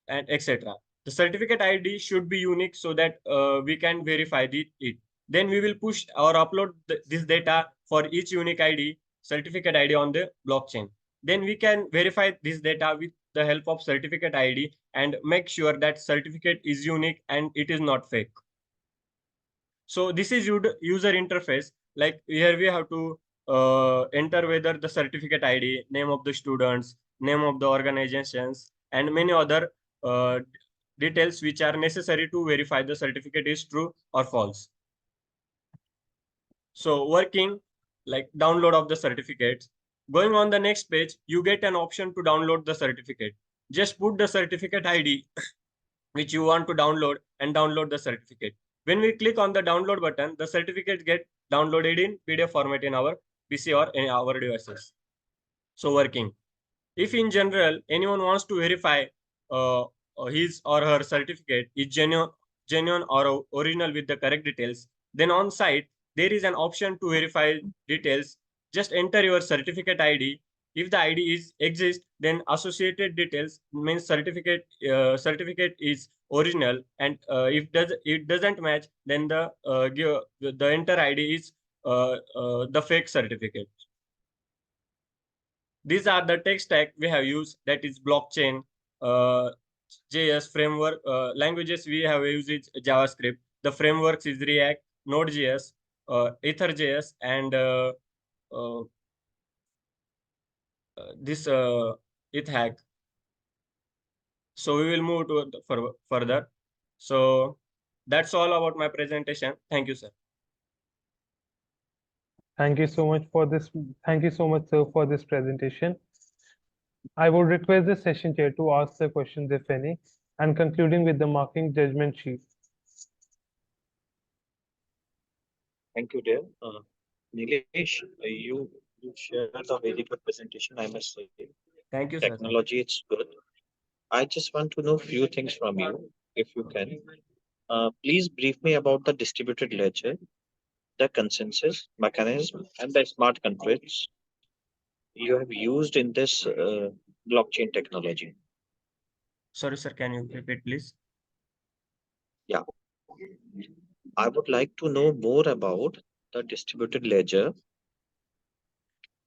and etc. The certificate ID should be unique so that we can verify it. Then we will push or upload this data for each unique ID, certificate ID on the blockchain. Then we can verify this data with the help of certificate ID and make sure that certificate is unique and it is not fake. So this is user interface. Like here we have to enter whether the certificate ID, name of the students, name of the organizations, and many other uh, details which are necessary to verify the certificate is true or false. So working like download of the certificates. Going on the next page, you get an option to download the certificate. Just put the certificate ID which you want to download and download the certificate. When we click on the download button, the certificate get downloaded in PDF format in our PC or in our devices. So working. If in general anyone wants to verify uh, his or her certificate is genuine or original with the correct details, then on site there is an option to verify details. Just enter your certificate ID. If the ID is exist, then associated details means certificate is original, and if it doesn't match, then the enter ID is the fake certificate. These are the tech stack we have used, that is blockchain, JS framework. Languages we have used is JavaScript. The frameworks is React, Node.js, EtherJS, and this ICCAKM. So we will move to further. So that's all about my presentation. Thank you, sir. Thank you so much for this. Thank you so much, sir, for this presentation. I would request the session chair to ask the questions, if any, and concluding with the marking judgment sheet. Thank you, dear. Nilesh, you shared a very good presentation, I must say. Thank you, sir. Technology, it's good. I just want to know few things from you, if you can. Please brief me about the distributed ledger, the consensus mechanism, and the smart contracts you have used in this blockchain technology. Sorry, sir. Can you repeat, please? Yeah. I would like to know more about the distributed ledger,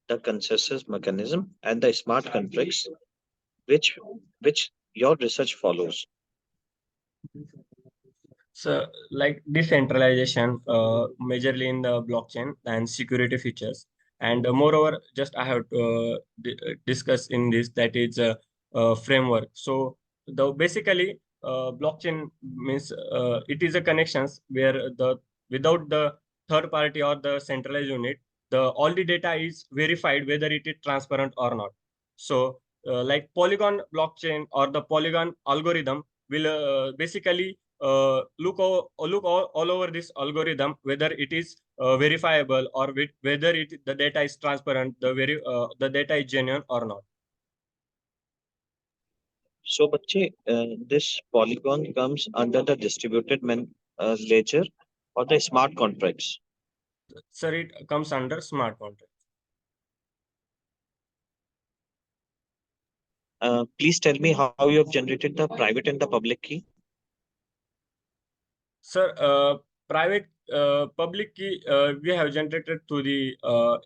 the consensus mechanism, and the smart contracts which your research follows. So, like decentralization, majorly in the blockchain and security features, and moreover, just I have to discuss in this, that is a framework. So, the basically blockchain means it is a connections where the without the third party or the centralized unit, the all the data is verified whether it is transparent or not. So, like Polygon blockchain or the Polygon algorithm will basically look all over this algorithm whether it is verifiable or whether the data is transparent, the data is genuine or not. So, Bache, this polygon comes under the distributed ledger or the smart contracts. Sir, it comes under smart contract. Please tell me how you have generated the private and the public key. Sir, private public key we have generated through the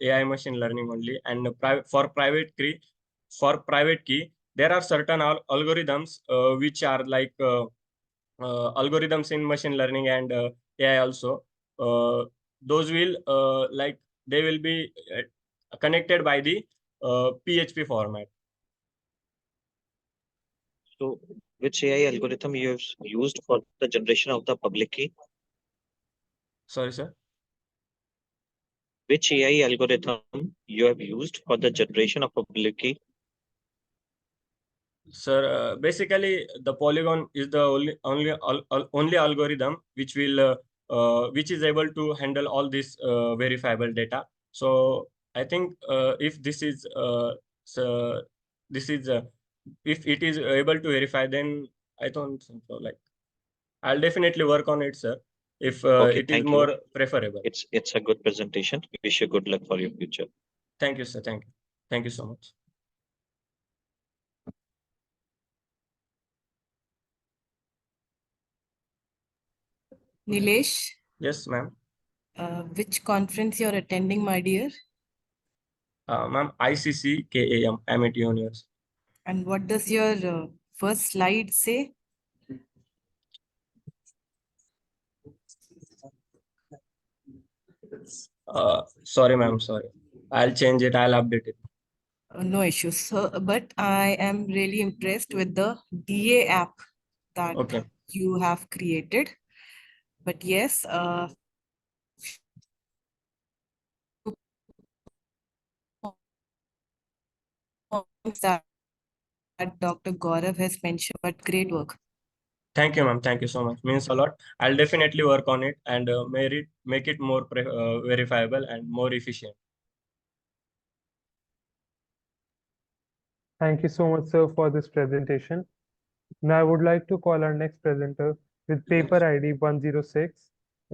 AI machine learning only, and for private key there are certain algorithms which are like algorithms in machine learning and AI also. Those will like they will be connected by the PHP format. So, which AI algorithm you have used for the generation of the public key? Sorry, sir. Which AI algorithm you have used for the generation of public key? Sir, basically the polygon is the only algorithm which will which is able to handle all this verifiable data. So I think if this is so this is if it is able to verify, then I don't think so. Like I'll definitely work on it, sir. If Okay, it is thank you. more preferable. It's a good presentation. Wish you good luck for your future. Thank you, sir. Thank you so much. Nilesh, Yes, ma'am. which conference you're attending, my dear? Ma'am, ICCKAM, Amity University. And what does your first slide say? Sorry, ma'am. Sorry. I'll change it. I'll update it. No issues. So, but I am really impressed with the DA app that Okay. you have created. But yes, points that Dr. Gaurav has mentioned, but great work. Thank you, ma'am. Thank you so much. Means a lot. I'll definitely work on it and make it more verifiable and more efficient. Thank you so much, sir, for this presentation. Now, I would like to call our next presenter with paper ID 106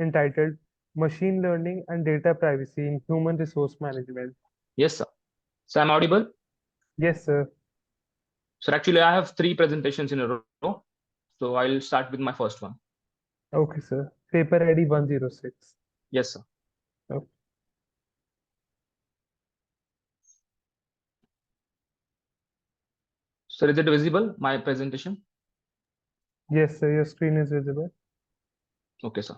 entitled Machine Learning and Data Privacy in Human Resource Management. Yes, sir. So I'm audible? Yes, sir. So actually, I have 3 presentations in a row. So I'll start with my first one. Okay, sir. Paper ID 106. Yes, sir. Okay. So is it visible, my presentation? Yes, sir. Your screen is visible. Okay, sir.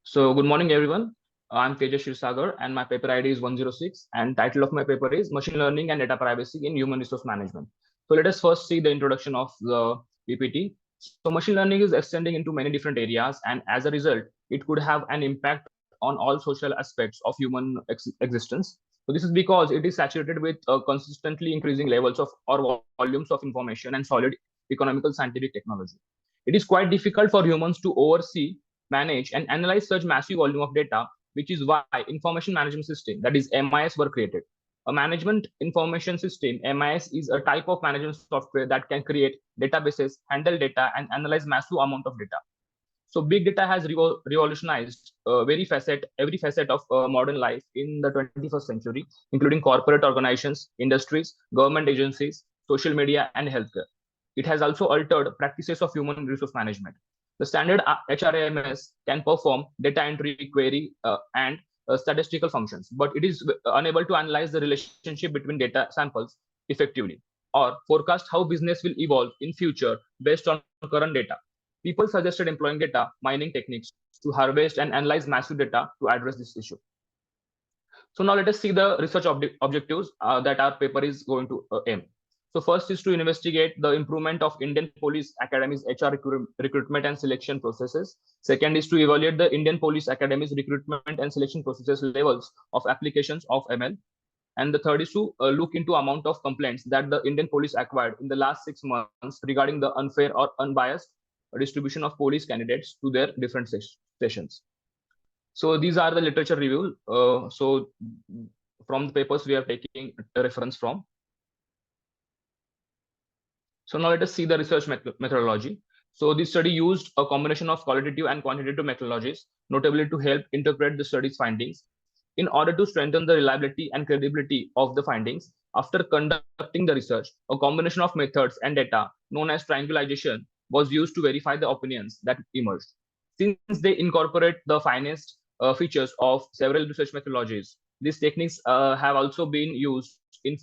So good morning, everyone. I'm Tejas Shirsagar, and my paper ID is 106. And title of my paper is Machine Learning and Data Privacy in Human Resource Management. So let us first see the introduction of the PPT. So machine learning is extending into many different areas, and as a result, it could have an impact on all social aspects of human existence. So this is because it is saturated with consistently increasing levels of or volumes of information and solid economical scientific technology. It is quite difficult for humans to oversee, manage, and analyze such massive volume of data, which is why information management system, that is MIS, were created. A management information system, MIS, is a type of management software that can create databases, handle data, and analyze massive amount of data. So big data has revolutionized every facet of modern life in the 21st century, including corporate organizations, industries, government agencies, social media, and healthcare. It has also altered practices of human resource management. The standard HRMS can perform data entry, query, and statistical functions, but it is unable to analyze the relationship between data samples effectively or forecast how business will evolve in future based on current data. People suggested employing data mining techniques to harvest and analyze massive data to address this issue. So now let us see the research objectives that our paper is going to aim. So first is to investigate the improvement of Indian Police Academy's HR recruitment and selection processes. Second is to evaluate the Indian Police Academy's recruitment and selection processes levels of applications of ML. And the third is to look into amount of complaints that the Indian police acquired in the last 6 months regarding the unfair or unbiased distribution of police candidates to their different sessions. So these are the literature review. So from the papers we are taking a reference from. So now let us see the research methodology. So this study used a combination of qualitative and quantitative methodologies, notably to help interpret the study's findings. In order to strengthen the reliability and credibility of the findings, after conducting the research, a combination of methods and data known as triangulation was used to verify the opinions that emerged. Since they incorporate the finest features of several research methodologies, these techniques have also been used in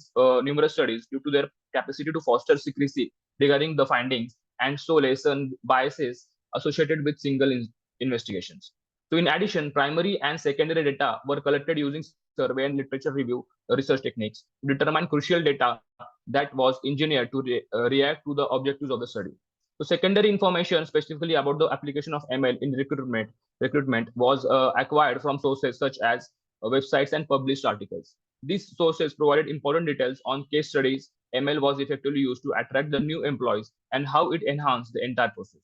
numerous studies due to their capacity to foster secrecy regarding the findings and so lessen biases associated with single investigations. So in addition, primary and secondary data were collected using survey and literature review research techniques to determine crucial data that was engineered to react to the objectives of the study. So secondary information specifically about the application of ML in recruitment was acquired from sources such as websites and published articles. These sources provided important details on case studies ML was effectively used to attract the new employees and how it enhanced the entire process.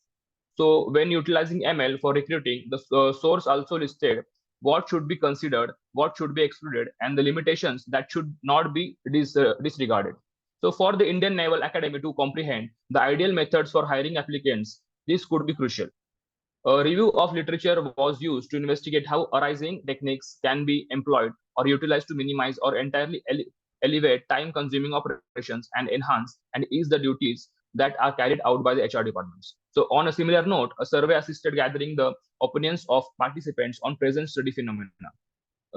So when utilizing ML for recruiting, the source also listed what should be considered, what should be excluded, and the limitations that should not be disregarded. So for the Indian Naval Academy to comprehend the ideal methods for hiring applicants, this could be crucial. A review of literature was used to investigate how arising techniques can be employed or utilized to minimize or entirely elevate time-consuming operations and enhance and ease the duties that are carried out by the HR departments. So on a similar note, a survey assisted gathering the opinions of participants on present study phenomena.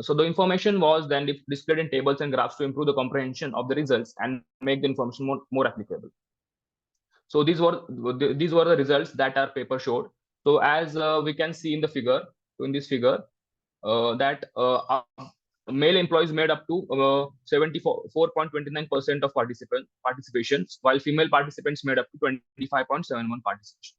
So the information was then displayed in tables and graphs to improve the comprehension of the results and make the information more applicable. So these were the results that our paper showed. So as we can see in the figure, in this figure, that male employees made up to 74.29% of participations, while female participants made up to 25.71% participation.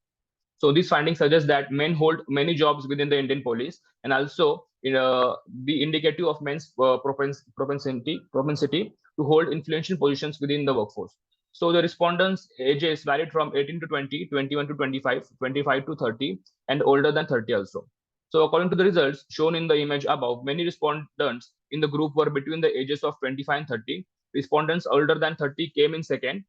So these findings suggest that men hold many jobs within the Indian police and also be indicative of men's propensity to hold influential positions within the workforce. So the respondents' ages varied from 18 to 20, 21 to 25, 25 to 30, and older than 30 also. So according to the results shown in the image above, many respondents in the group were between the ages of 25 and 30. Respondents older than 30 came in second.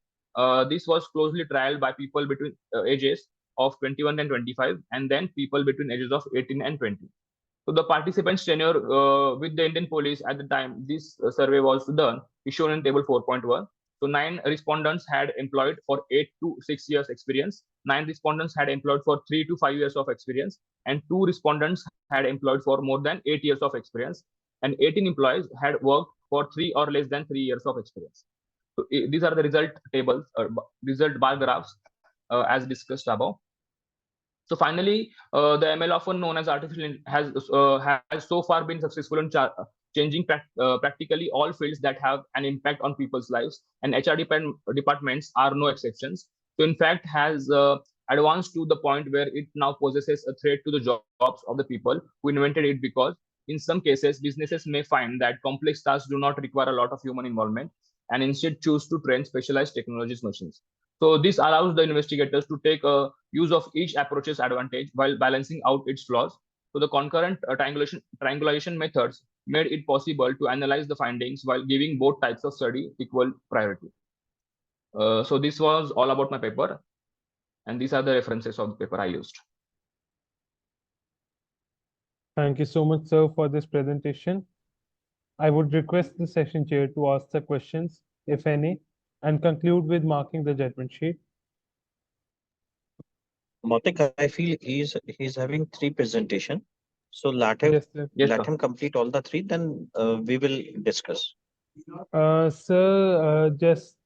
This was closely trailed by people between ages of 21 and 25, and then people between ages of 18 and 20. So the participants' tenure with the Indian police at the time this survey was done is shown in table 4.1. So 9 respondents had employed for 8 to 6 years experience. 9 respondents had employed for 3 to 5 years of experience, and 2 respondents had employed for more than 8 years of experience, and 18 employees had worked for 3 or less than 3 years of experience. So these are the result tables, result bar graphs as discussed above. So finally, the ML, often known as artificial, has so far been successful in changing practically all fields that have an impact on people's lives, and HR departments are no exceptions. So in fact, has advanced to the point where it now possesses a threat to the jobs of the people who invented it, because in some cases, businesses may find that complex tasks do not require a lot of human involvement and instead choose to train specialized technologies machines. So this allows the investigators to take use of each approach's advantage while balancing out its flaws. So the concurrent triangulation methods made it possible to analyze the findings while giving both types of study equal priority. So this was all about my paper, and these are the references of the paper I used. Thank you so much, sir, for this presentation. I would request the session chair to ask the questions, if any, and conclude with marking the judgment sheet. Mautik, I feel he's having 3 presentation. So let him Yes, sir. Yes, let sir. him complete all the 3, then we will discuss. Sir, just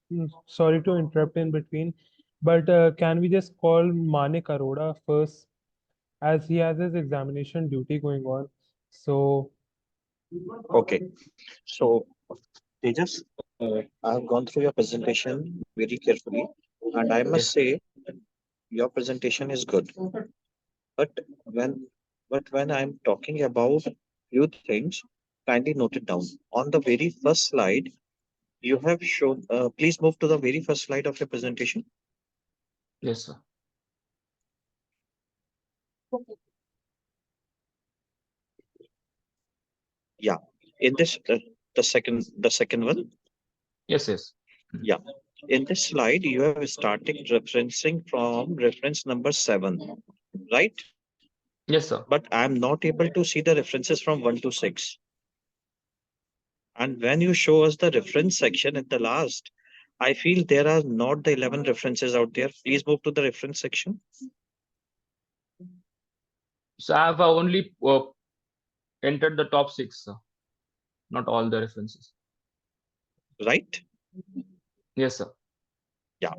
sorry to interrupt in between, but can we just call Manik Arora first, as he has his examination duty going on? So, Okay. So Tejas, I have gone through your presentation very carefully, and I must say your presentation is good. But when when I'm talking about few things, kindly note it down. On the very first slide, you have shown. Please move to the very first slide of your presentation. Yes, sir. Yeah. In this, the second one. Yes, yes. Yeah. In this slide, you have started referencing from reference number 7, right? Yes, sir. But I'm not able to see the references from 1 to 6. And when you show us the reference section at the last, I feel there are not the 11 references out there. Please move to the reference section. So I have only entered the top 6, sir. not all the references. right? Yes, sir. Yeah.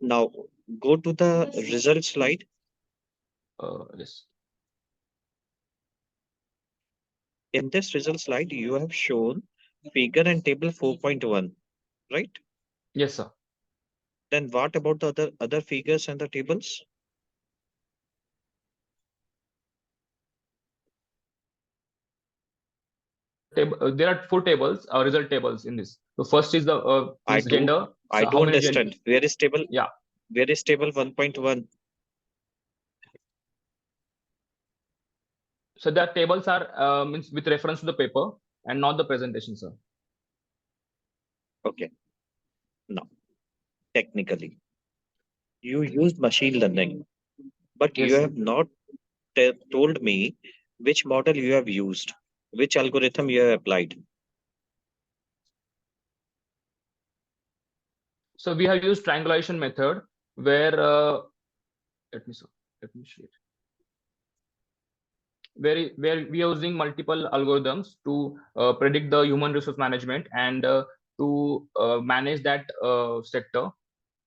Now go to the result slide. Yes. In this result slide, you have shown figure and table 4.1, right? Yes, sir. Then what about the other figures and the tables? There are 4 tables, result tables in this. So first is the gender. I So do how many understand. Where is table? Yeah. Where is table 1.1? So the tables are means with reference to the paper and not the presentation, sir. Okay. Now, technically, you used machine learning, but Yes, you sir. have not told me which model you have used, which algorithm you have applied. So we have used triangulation method where let me show it. Where we are using multiple algorithms to predict the human resource management and to manage that sector.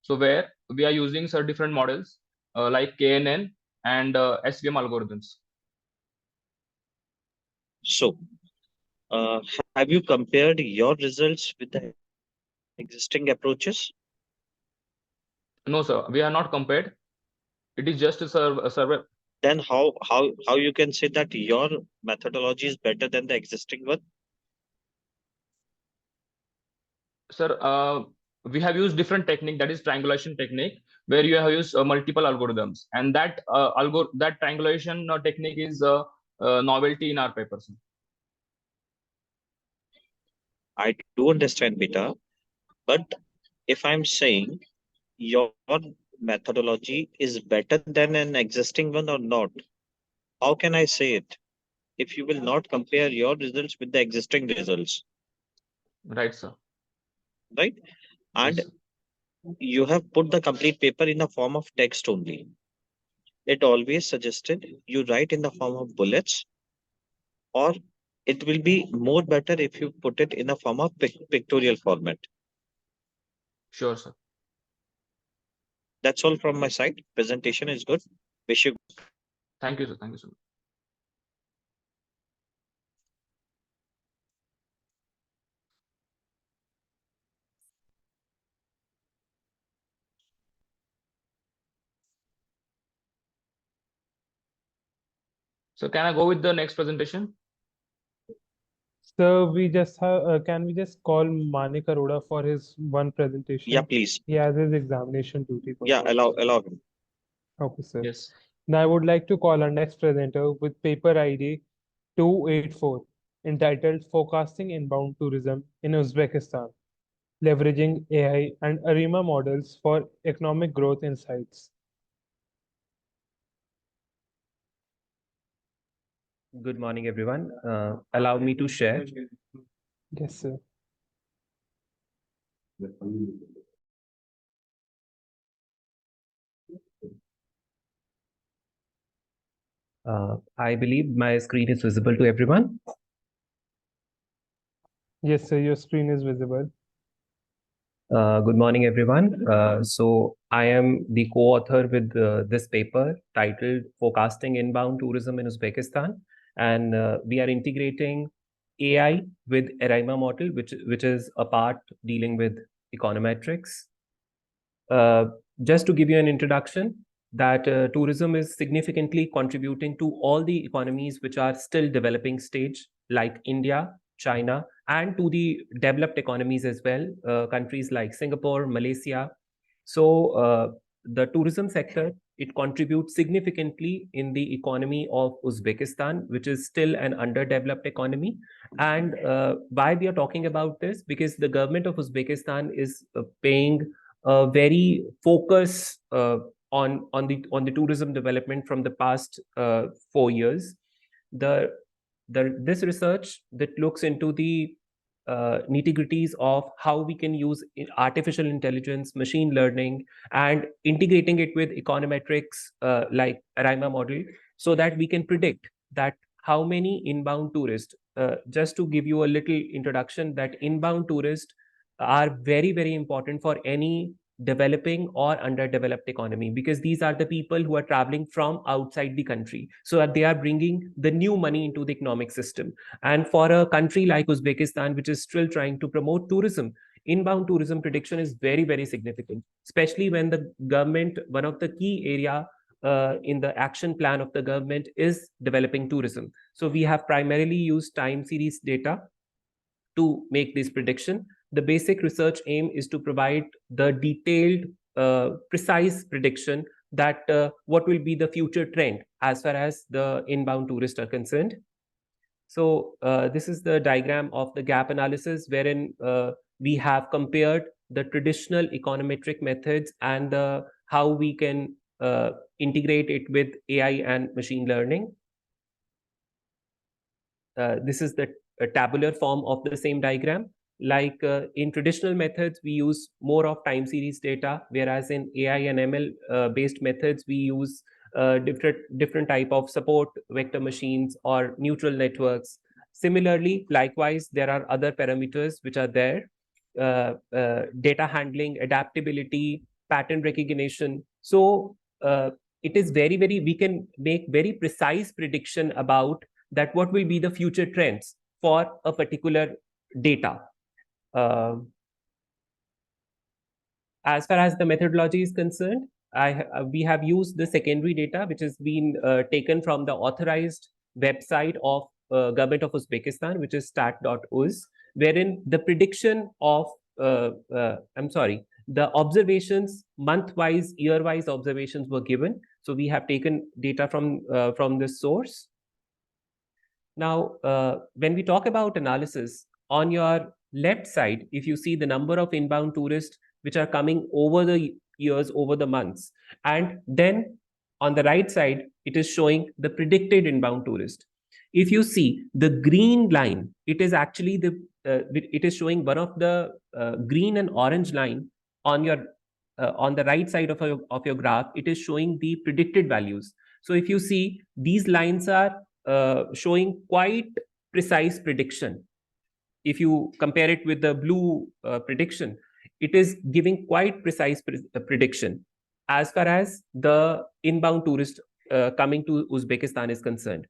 So where we are using some different models like KNN and SVM algorithms. So, have you compared your results with the existing approaches? No, sir, we are not compared. It is just a survey. Then how you can say that your methodology is better than the existing one? Sir, we have used different technique, that is triangulation technique, where you have used multiple algorithms, and that that triangulation technique is novelty in our papers. I do understand, beta, but if I'm saying your methodology is better than an existing one or not, how can I say it if you will not compare your results with the existing results? Right, sir. Right? And Yes. you have put the complete paper in the form of text only. It always suggested you write in the form of bullets, or it will be more better if you put it in the form of pictorial format. Sure, sir. That's all from my side. Presentation is good. Wish you. Thank you, sir. Thank you so much. So can I go with the next presentation? So we just have, can we just call Manik Arora for his one presentation? Yeah, please. He has his examination duty. Yeah, allow him. Okay, sir. Yes. Now I would like to call our next presenter with paper ID 284, entitled Forecasting Inbound Tourism in Uzbekistan, Leveraging AI and ARIMA Models for Economic Growth Insights. Good morning, everyone. Allow me to share. Yes, sir. I believe my screen is visible to everyone. Yes, sir, your screen is visible. Good morning, everyone. So I am the co-author with this paper titled Forecasting Inbound Tourism in Uzbekistan. And we are integrating AI with ARIMA model, which is a part dealing with econometrics. Just to give you an introduction, that tourism is significantly contributing to all the economies which are still developing stage, like India, China, and to the developed economies as well, countries like Singapore, Malaysia. So the tourism sector, it contributes significantly in the economy of Uzbekistan, which is still an underdeveloped economy. And why we are talking about this? Because the government of Uzbekistan is paying a very focus on the tourism development from the past 4 years. This research that looks into the nitty-gritties of how we can use artificial intelligence, machine learning, and integrating it with econometrics like ARIMA model, so that we can predict that how many inbound tourists just to give you a little introduction, that inbound tourists are very, very important for any developing or underdeveloped economy, because these are the people who are traveling from outside the country, so that they are bringing the new money into the economic system. And for a country like Uzbekistan, which is still trying to promote tourism, inbound tourism prediction is very, very significant, especially when the government, one of the key area in the action plan of the government is developing tourism. So we have primarily used time series data to make this prediction. The basic research aim is to provide the detailed, precise prediction that what will be the future trend as far as the inbound tourists are concerned. So this is the diagram of the gap analysis, wherein we have compared the traditional econometric methods and how we can integrate it with AI and machine learning. This is the tabular form of the same diagram. Like in traditional methods, we use more of time series data, whereas in AI and ML based methods, we use different type of support vector machines or neutral networks. Similarly, likewise, there are other parameters which are there: data handling, adaptability, pattern recognition. So it is very, very, we can make very precise prediction about that what will be the future trends for a particular data. As far as the methodology is concerned, we have used the secondary data, which has been taken from the authorized website of government of Uzbekistan, which is stat.uz, wherein the prediction of, the observations, month-wise, year-wise observations were given. So we have taken data from this source. Now, when we talk about analysis, on your left side, if you see the number of inbound tourists which are coming over the years, over the months, and then on the right side, it is showing the predicted inbound tourist. If you see the green line, it is actually it is showing one of the green and orange line on your on the right side of your graph. It is showing the predicted values. So if you see, these lines are showing quite precise prediction. If you compare it with the blue prediction, it is giving quite precise prediction as far as the inbound tourist coming to Uzbekistan is concerned.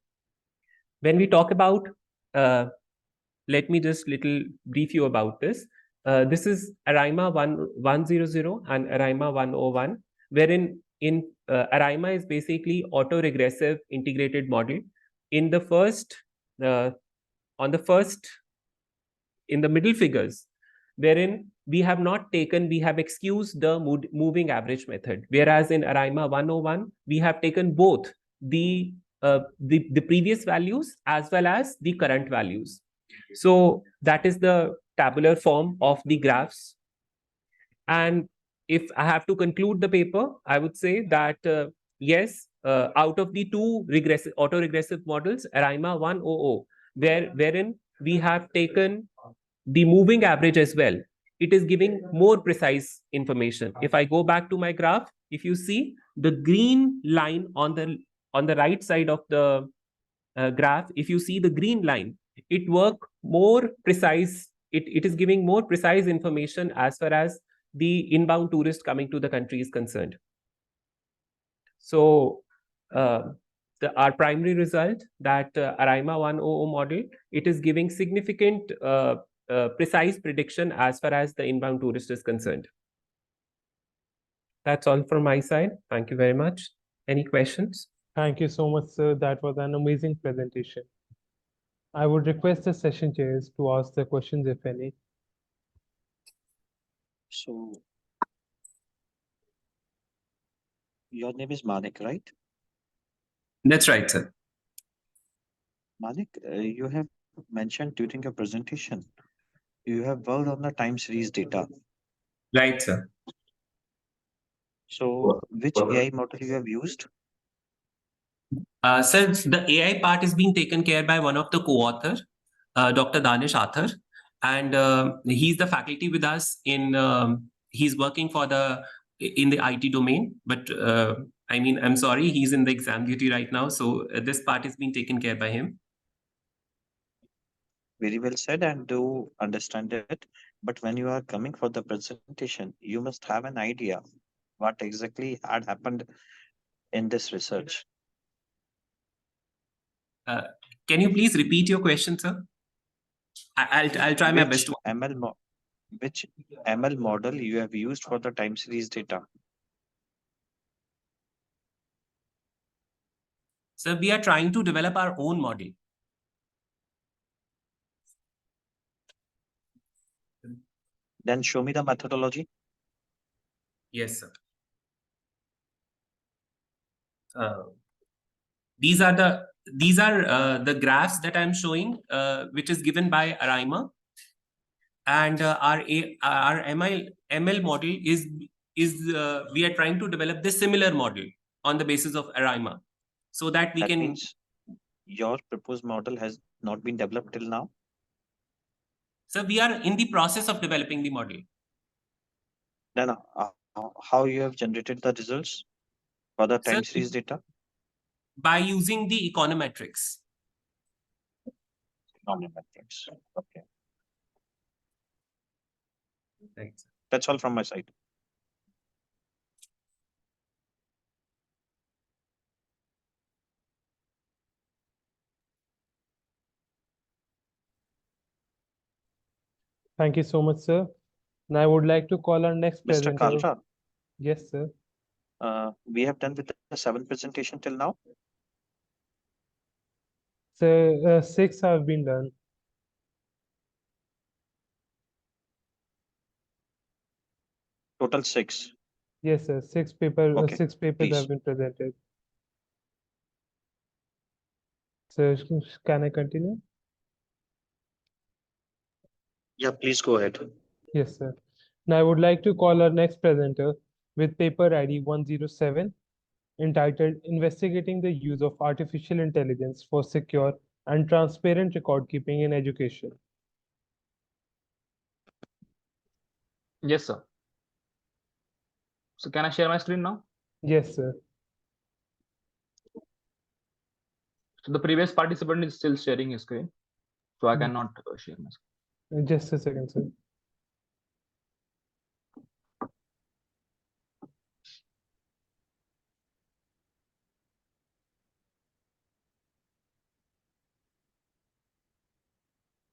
When we talk about, let me just little brief you about this. This is ARIMA 100 and ARIMA 101, wherein in ARIMA is basically auto-regressive integrated model. In the first, in the middle figures, wherein we have excused the moving average method, whereas in ARIMA 101, we have taken both the previous values as well as the current values. So that is the tabular form of the graphs. And if I have to conclude the paper, I would say that yes, out of the two auto-regressive models, ARIMA 100, wherein we have taken the moving average as well, it is giving more precise information. If I go back to my graph, if you see the green line on the right side of the graph, if you see the green line, it work more precise. It is giving more precise information as far as the inbound tourist coming to the country is concerned. So our primary result, that ARIMA 100 model, it is giving significant precise prediction as far as the inbound tourist is concerned. That's all from my side. Thank you very much. Any questions? Thank you so much, sir. That was an amazing presentation. I would request the session chairs to ask the questions, if any. So, your name is Manik, right? That's right, sir. Manik, you have mentioned during your presentation, you have worked on the time series data. Right, sir. So, which AI model you have used? Sir, the AI part is being taken care by one of the co-author, Dr. Danish Athar, and he's the faculty with us in. He's working in the IT domain, but I mean, I'm sorry, he's in the exam duty right now, so this part is being taken care by him. Very well said, and do understand it. But when you are coming for the presentation, you must have an idea what exactly had happened in this research. Uh, can you please repeat your question, sir? I'll try my best Which to. which ML model you have used for the time series data? Sir, we are trying to develop our own model. Then show me the methodology. Yes, sir. These are the graphs that I'm showing, which is given by Arima, and our ML model is we are trying to develop this similar model on the basis of Arima, so that we That can. means your proposed model has not been developed till now. So we are in the process of developing the model. Then how you have generated the results for the time Sir, series data? by using the econometrics. Econometrics. Okay. Thanks. That's all from my side. Thank you so much, sir. Now I would like to call our next Mr. presenter. Kalra, Yes, sir. we have done with the 7 presentation till now. So 6 have been done. Total 6. Yes, sir. Okay, 6 papers please. have been presented. So can I continue? Yeah, please go ahead. Yes, sir. Now I would like to call our next presenter with paper ID 107, entitled Investigating the Use of Artificial Intelligence for Secure and Transparent Record Keeping in Education. Yes, sir. So can I share my screen now? Yes, sir. So the previous participant is still sharing his screen, so I cannot share my screen. Just a second, sir.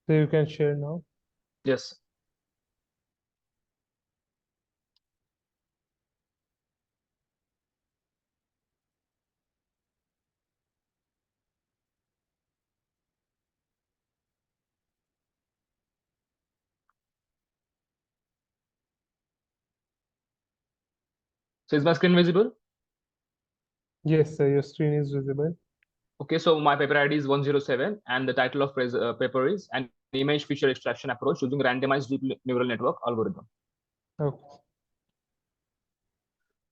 So you can share now. Yes. So is my screen visible? Yes, sir. Your screen is visible. Okay, so my paper ID is 107, and the title of paper is An Image Feature Extraction Approach Using Randomized Deep Neural Network Algorithm. Okay.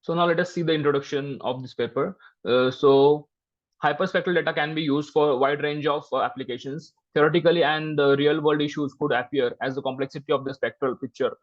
So now let us see the introduction of this paper. So hyperspectral data can be used for a wide range of applications. Theoretically, and real world issues could appear as the complexity of the spectral picture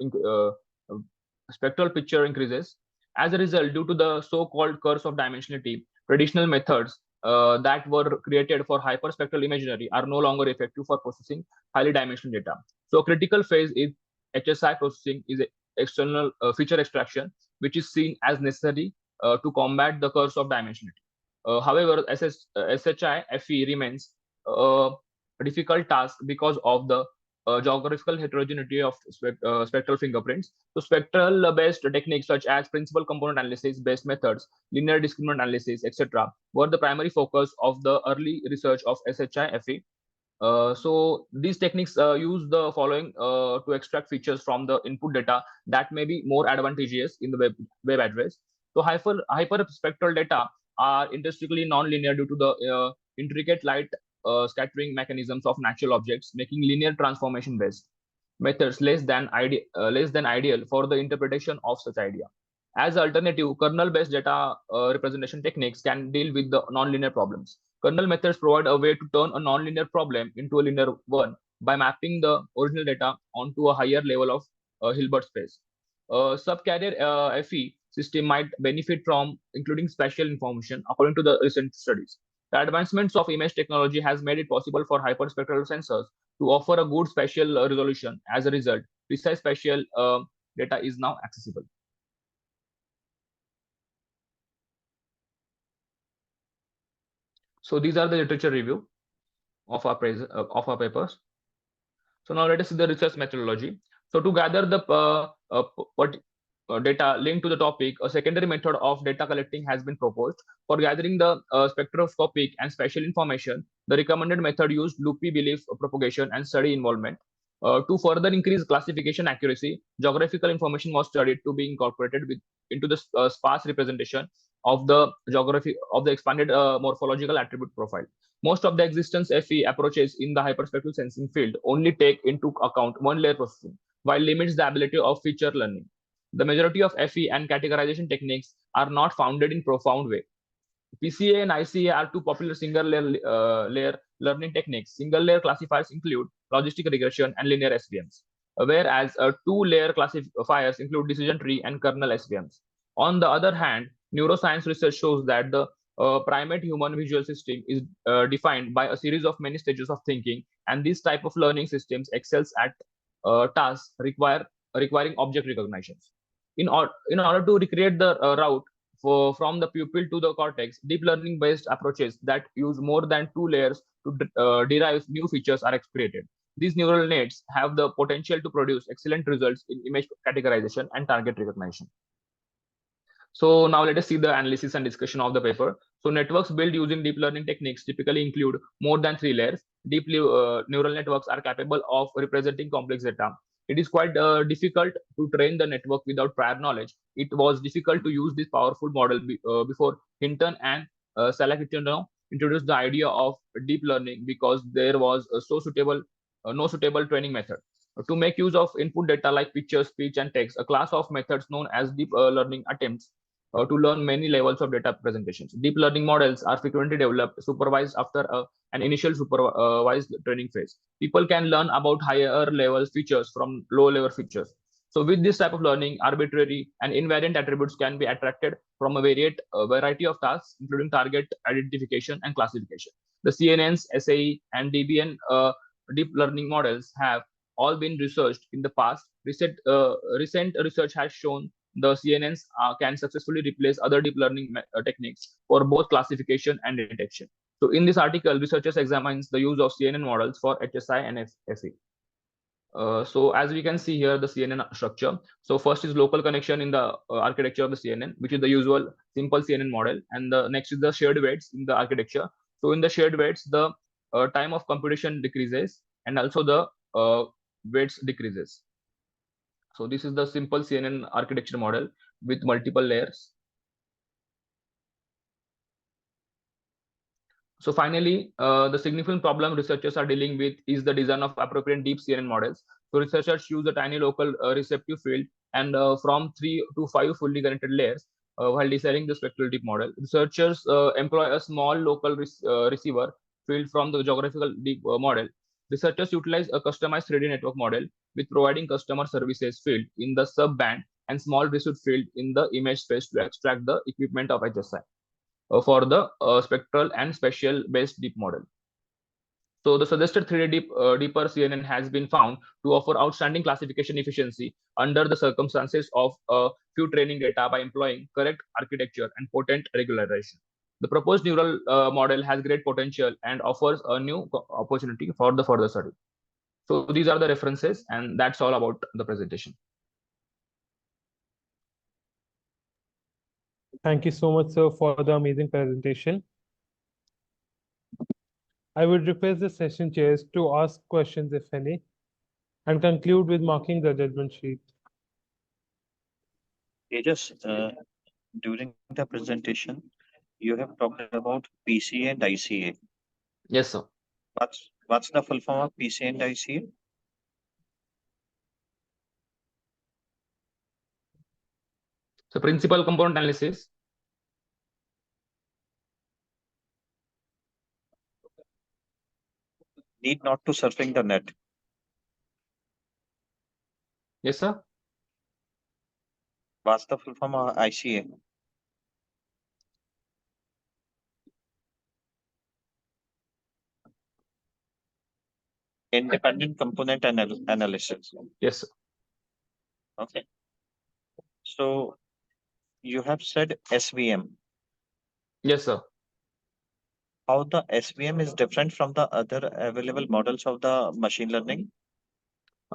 increases. As a result, due to the so-called curse of dimensionality, traditional methods that were created for hyperspectral imagery are no longer effective for processing highly dimensional data. So critical phase is HSI processing, is external feature extraction, which is seen as necessary to combat the curse of dimensionality. However, SHI-FE remains a difficult task because of the geographical heterogeneity of spectral fingerprints. So spectral-based techniques such as principal component analysis-based methods, linear discriminant analysis, etc., were the primary focus of the early research of SHI-FE. So these techniques use the following to extract features from the input data that may be more advantageous in the web address. So hyperspectral data are intrinsically nonlinear due to the intricate light scattering mechanisms of natural objects, making linear transformation based methods less than ideal for the interpretation of such idea. As alternative, kernel-based data representation techniques can deal with the nonlinear problems. Kernel methods provide a way to turn a nonlinear problem into a linear one by mapping the original data onto a higher level of Hilbert space. Subcarrier FE system might benefit from including spatial information according to the recent studies. The advancements of image technology has made it possible for hyperspectral sensors to offer a good spatial resolution. As a result, precise spatial data is now accessible. So these are the literature review of our papers. So now let us see the research methodology. So to gather the data linked to the topic, a secondary method of data collecting has been proposed. For gathering the spectroscopic and spatial information, the recommended method used loopy belief propagation and study involvement. To further increase classification accuracy, geographical information was studied to be incorporated into the sparse representation of the geography of the expanded morphological attribute profile. Most of the existence FE approaches in the hyperspectral sensing field only take into account one layer processing, while limits the ability of feature learning. The majority of FE and categorization techniques are not founded in profound way. PCA and ICA are two popular single layer learning techniques. Single layer classifiers include logistic regression and linear SVMs, whereas two-layer classifiers include decision tree and kernel SVMs. On the other hand, neuroscience research shows that the primate human visual system is defined by a series of many stages of thinking, and this type of learning systems excels at tasks requiring object recognitions. In order to recreate the route from the pupil to the cortex, deep learning based approaches that use more than two layers to derive new features are created. These neural nets have the potential to produce excellent results in image categorization and target recognition. So now let us see the analysis and discussion of the paper. So networks built using deep learning techniques typically include more than 3 layers. Deep neural networks are capable of representing complex data. It is quite difficult to train the network without prior knowledge. It was difficult to use this powerful model before Hinton and Salakitano introduced the idea of deep learning because there was no suitable training method. To make use of input data like pictures, speech, and text, a class of methods known as deep learning attempts to learn many levels of data presentations. Deep learning models are frequently developed supervised after an initial supervised training phase. People can learn about higher level features from low level features. So with this type of learning, arbitrary and invariant attributes can be attracted from a variety of tasks, including target identification and classification. The CNNs, SAE, and DBN deep learning models have all been researched in the past. Recent research has shown the CNNs can successfully replace other deep learning techniques for both classification and detection. So in this article, researchers examines the use of CNN models for HSI and FE. So as we can see here, the CNN structure. So first is local connection in the architecture of the CNN, which is the usual simple CNN model. And the next is the shared weights in the architecture. So in the shared weights, the time of computation decreases and also the weights decreases. So this is the simple CNN architecture model with multiple layers. So finally, the significant problem researchers are dealing with is the design of appropriate deep CNN models. So researchers use a tiny local receptive field and from 3 to 5 fully connected layers while designing the spectral deep model. Researchers employ a small local receiver field from the geographical deep model. Researchers utilize a customized 3D network model with providing customer services field in the sub-band and small receipt field in the image space to extract the equipment of HSI for the spectral and spatial based deep model. So the suggested 3D deeper CNN has been found to offer outstanding classification efficiency under the circumstances of few training data by employing correct architecture and potent regularization. The proposed neural model has great potential and offers a new opportunity for the further study. So these are the references, and that's all about the presentation. Thank you so much, sir, for the amazing presentation. I would request the session chairs to ask questions, if any, and conclude with marking the judgment sheet. During the presentation, you have talked about PCA and ICA. Yes, sir. What's the full form of PCA and ICA? So principal component analysis. Need not to surfing the net. Yes, sir. What's the full form of ICA? Independent component analysis. Yes, sir. Okay. So you have said SVM. Yes, sir. How the SVM is different from the other available models of the machine learning?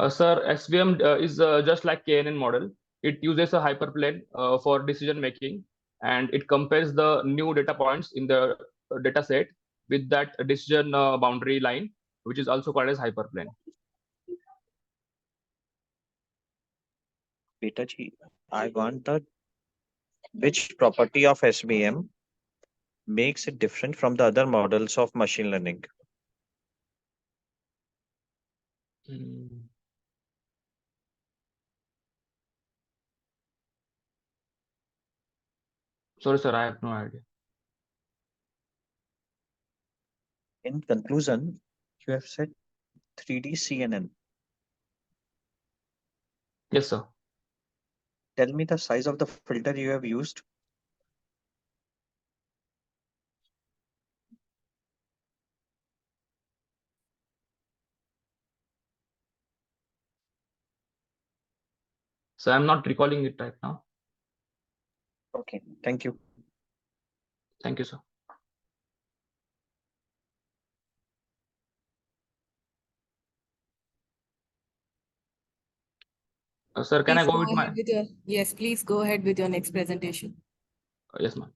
Sir, SVM is just like KNN model. It uses a hyperplane for decision making, and it compares the new data points in the data set with that decision boundary line, which is also called as hyperplane. Beta ji, I want the which property of SVM makes it different from the other models of machine learning. Hmm. Sorry, sir, I have no idea. In conclusion, you have said 3D CNN. Yes, sir. Tell me the size of the filter you have used. So I'm not recalling it right now. Okay, thank you. Thank you, sir. Sir, can I Please go go with my? ahead with your, yes, please go ahead with your next presentation. Yes, ma'am.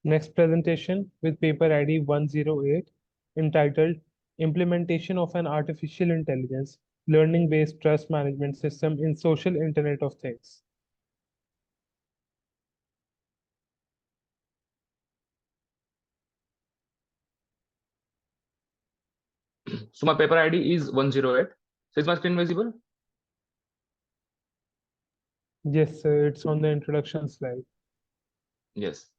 Next presentation with paper ID 108 entitled Implementation of an Artificial Intelligence Learning-Based Trust Management System in Social Internet of Things. So my paper ID is 108. So is my screen visible? Yes, sir, it's on the introduction slide. Yes.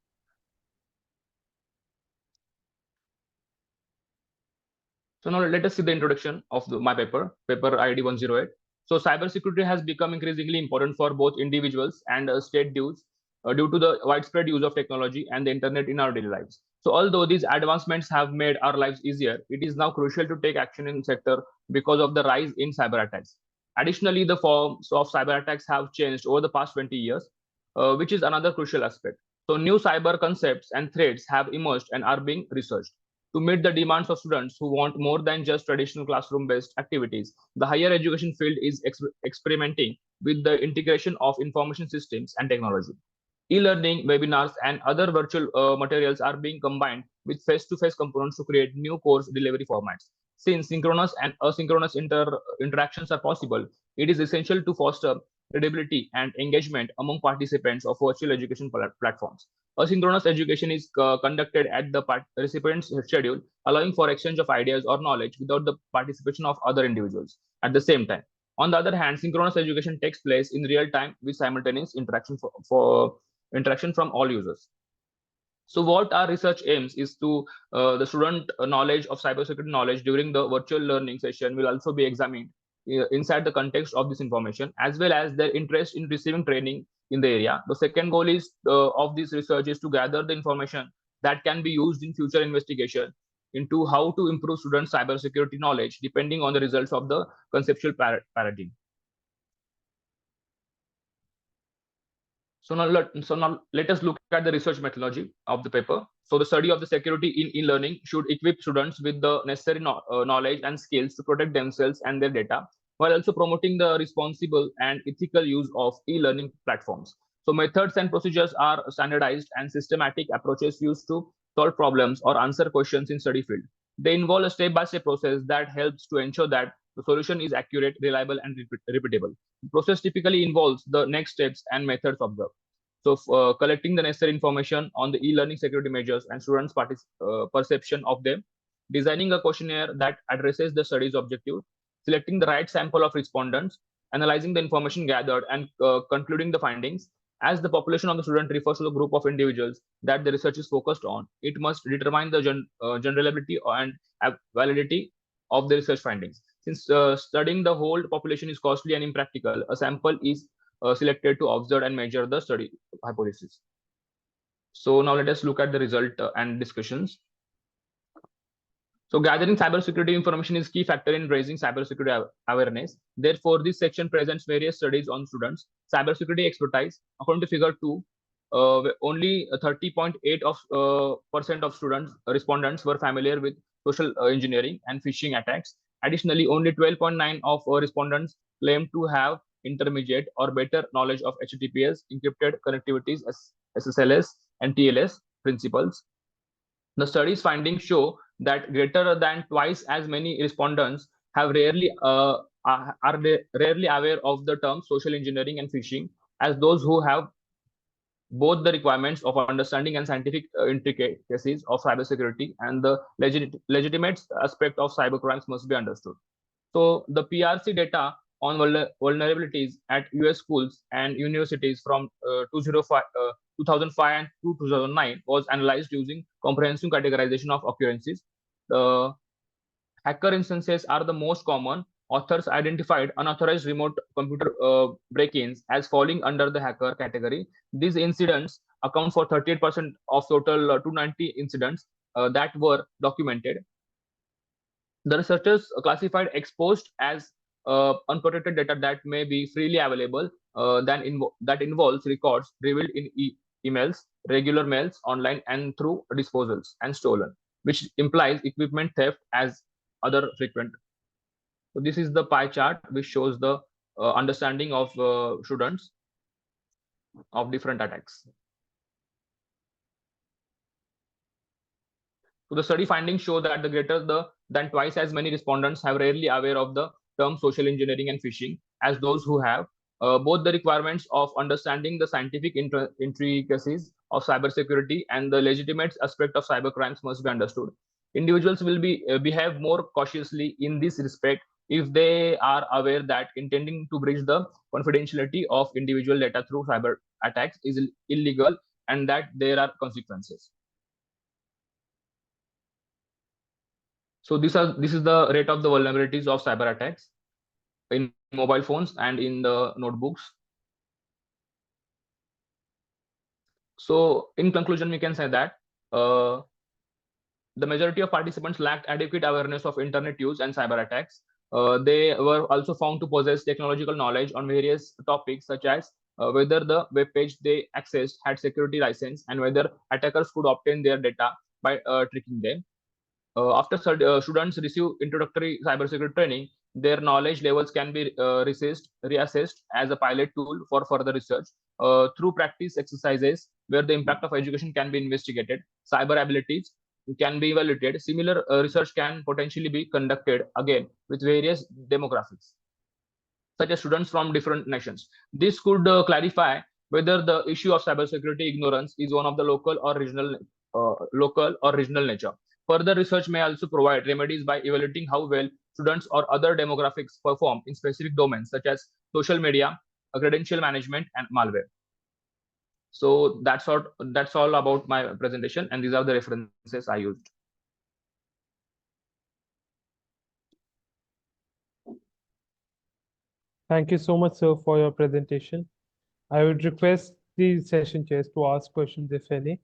So now let us see the introduction of my paper ID 108. So cybersecurity has become increasingly important for both individuals and state due to the widespread use of technology and the internet in our daily lives. So although these advancements have made our lives easier, it is now crucial to take action in the sector because of the rise in cyber attacks. Additionally, the forms of cyber attacks have changed over the past 20 years, which is another crucial aspect. So new cyber concepts and threats have emerged and are being researched. To meet the demands of students who want more than just traditional classroom-based activities, the higher education field is experimenting with the integration of information systems and technology. E-learning, webinars, and other virtual materials are being combined with face-to-face components to create new course delivery formats. Since synchronous and asynchronous interactions are possible, it is essential to foster credibility and engagement among participants of virtual education platforms. Asynchronous education is conducted at the recipient's schedule, allowing for exchange of ideas or knowledge without the participation of other individuals at the same time. On the other hand, synchronous education takes place in real time with simultaneous interaction for interaction from all users. So what our research aims is to the student knowledge of cybersecurity knowledge during the virtual learning session will also be examined inside the context of this information, as well as their interest in receiving training in the area. The second goal is of this research is to gather the information that can be used in future investigation into how to improve students' cybersecurity knowledge depending on the results of the conceptual paradigm. So now let us look at the research methodology of the paper. So the study of the security in e-learning should equip students with the necessary knowledge and skills to protect themselves and their data, while also promoting the responsible and ethical use of e-learning platforms. So methods and procedures are standardized and systematic approaches used to solve problems or answer questions in study field. They involve a step-by-step process that helps to ensure that the solution is accurate, reliable, and repeatable. The process typically involves the next steps and methods observed. So collecting the necessary information on the e-learning security measures and students' perception of them, designing a questionnaire that addresses the study's objective, selecting the right sample of respondents, analyzing the information gathered, and concluding the findings. As the population of the student refers to the group of individuals that the research is focused on, it must determine the generalizability and validity of the research findings. Since studying the whole population is costly and impractical, a sample is selected to observe and measure the study hypothesis. So now let us look at the result and discussions. So gathering cybersecurity information is key factor in raising cybersecurity awareness. Therefore, this section presents various studies on students' cybersecurity expertise. According to figure 2, only 30.8% of students respondents were familiar with social engineering and phishing attacks. Additionally, only 12.9% of respondents claimed to have intermediate or better knowledge of HTTPS, encrypted connectivities, SSLS, and TLS principles. The study's findings show that greater than twice as many respondents have rarely aware of the terms social engineering and phishing as those who have both the requirements of understanding and scientific intricacies of cybersecurity and the legitimate aspect of cybercrimes must be understood. So the PRC data on vulnerabilities at US schools and universities from 2005 and 2009 was analyzed using comprehensive categorization of occurrences. The hacker instances are the most common. Authors identified unauthorized remote computer break-ins as falling under the hacker category. These incidents account for 38% of total 290 incidents that were documented. The researchers classified exposed as unprotected data that may be freely available that involves records revealed in emails, regular mails, online, and through disposals and stolen, which implies equipment theft as other frequent. So this is the pie chart which shows the understanding of students of different attacks. So the study findings show that the greater than twice as many respondents have rarely aware of the term social engineering and phishing as those who have. Both the requirements of understanding the scientific intricacies of cybersecurity and the legitimate aspect of cybercrimes must be understood. Individuals will behave more cautiously in this respect if they are aware that intending to breach the confidentiality of individual data through cyber attacks is illegal and that there are consequences. So this is the rate of the vulnerabilities of cyber attacks in mobile phones and in the notebooks. So in conclusion, we can say that the majority of participants lacked adequate awareness of internet use and cyber attacks. They were also found to possess technological knowledge on various topics such as whether the web page they accessed had security license and whether attackers could obtain their data by tricking them. After students receive introductory cybersecurity training, their knowledge levels can be reassessed as a pilot tool for further research. Through practice exercises where the impact of education can be investigated, cyber abilities can be evaluated. Similar research can potentially be conducted again with various demographics, such as students from different nations. This could clarify whether the issue of cybersecurity ignorance is one of the local or regional nature. Further research may also provide remedies by evaluating how well students or other demographics perform in specific domains such as social media, credential management, and malware. So that's all about my presentation, and these are the references I used. Thank you so much, sir, for your presentation. I would request the session chairs to ask questions, if any.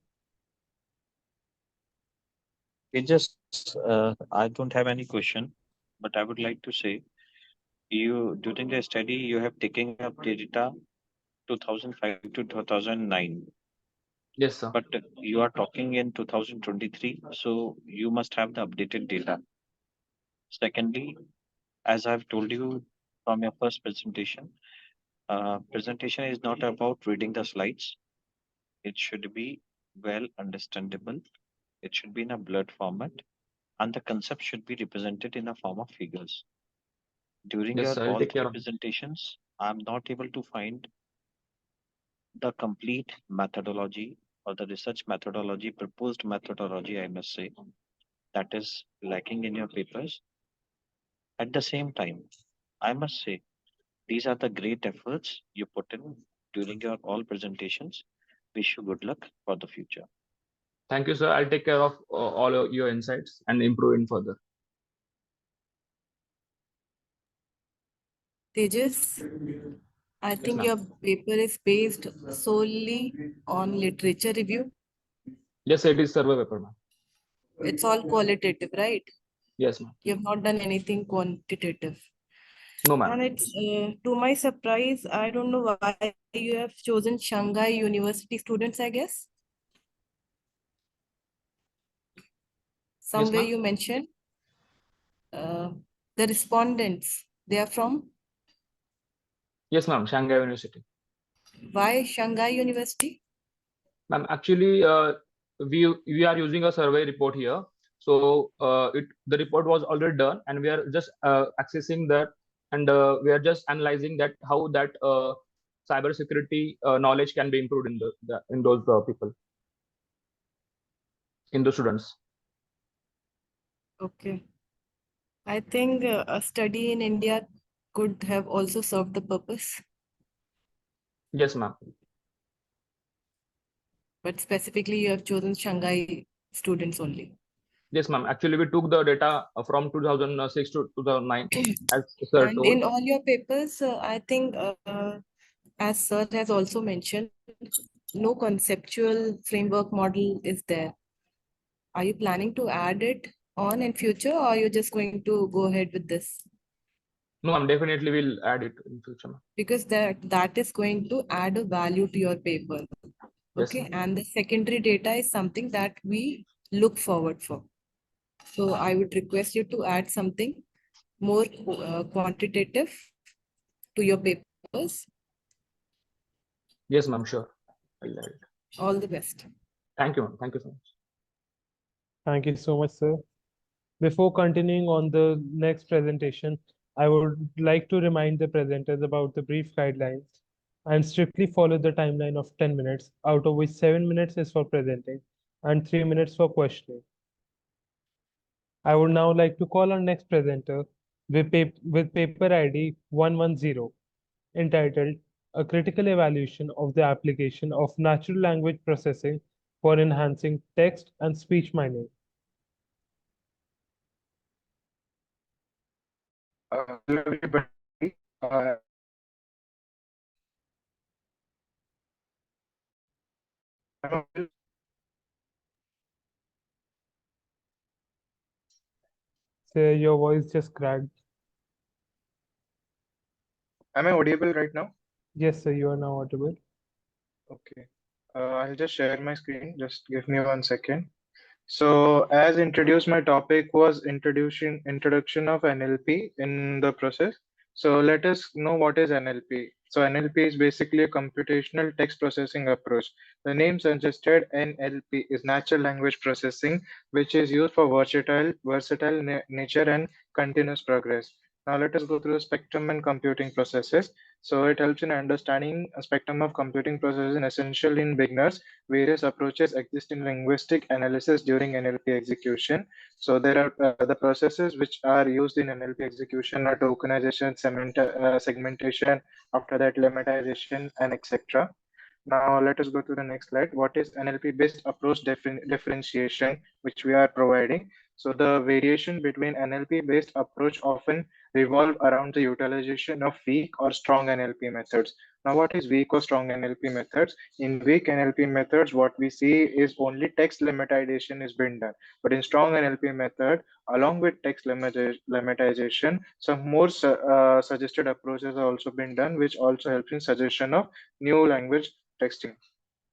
I don't have any question, but I would like to say, during the study, you have taken up data 2005 to 2009. Yes, sir. But you are talking in 2023, so you must have the updated data. Secondly, as I've told you from your first presentation, presentation is not about reading the slides. It should be well understandable. It should be in a blurred format, and the concept should be represented in a form of figures. During Yes, your sir, I'll all take three care of it. presentations, I'm not able to find the complete methodology or the research methodology, proposed methodology, I must say, that is lacking in your papers. At the same time, I must say, these are the great efforts you put in during your all presentations. Wish you good luck for the future. Thank you, sir. I'll take care of all of your insights and improve in further. Tejas, I think ma'am. your paper is based solely on literature review. Yes, it is survey paper, ma'am. It's all qualitative, right? Yes, ma'am. You have not done anything quantitative. No, ma'am. And it's to my surprise, I don't know why you have chosen Shanghai University students, I guess. Somewhere ma'am. you mentioned the respondents, they are from Yes, ma'am. Shanghai University. why Shanghai University? Ma'am, actually, we are using a survey report here. So the report was already done, and we are just accessing that, and we are just analyzing that how that cybersecurity knowledge can be improved in in those people, in the students. Okay. I think a study in India could have also served the purpose, Yes, ma'am. but specifically you have chosen Shanghai students only. Yes, ma'am. Actually, we took the data from 2006 to 2009, as sir And told. in all your papers, I think, as sir has also mentioned, no conceptual framework model is there. Are you planning to add it on in future, or are you just going to go ahead with this? No, ma'am. Definitely, we'll add it in future, ma'am. Because that is going to add a value to your paper. Yes, Okay, ma'am. and the secondary data is something that we look forward for. So I would request you to add something more quantitative to your papers. Yes, ma'am. Sure. I'll add it. All the best. Thank you, ma'am. Thank you so much. Thank you so much, sir. Before continuing on the next presentation, I would like to remind the presenters about the brief guidelines and strictly follow the timeline of 10 minutes, out of which 7 minutes is for presenting and 3 minutes for questioning. I would now like to call our next presenter with paper ID 110, entitled A Critical Evaluation of the Application of Natural Language Processing for Enhancing Text and Speech Mining. Hello everybody. Am I Sir, your voice just cracked. audible right now? Yes, sir, you are now audible. Okay. I'll just share my screen. Just give me 1 second. So, as introduced, my topic was introduction of NLP in the process. So, let us know what is NLP. So, NLP is basically a computational text processing approach. The name suggested, NLP is natural language processing, which is used for versatile nature and continuous progress. Now, let us go through the spectrum and computing processes. So, it helps in understanding a spectrum of computing processes and essential in beginners. Various approaches exist in linguistic analysis during NLP execution. So there are the processes which are used in NLP execution are tokenization, segmentation, after that lemmatization, and etc. Now let us go to the next slide. What is NLP-based approach differentiation, which we are providing? So the variation between NLP-based approach often revolve around the utilization of weak or strong NLP methods. Now, what is weak or strong NLP methods? In weak NLP methods, what we see is only text lemmatization is being done. But in strong NLP method, along with text lemmatization, some more suggested approaches are also been done, which also helps in suggestion of new language texting.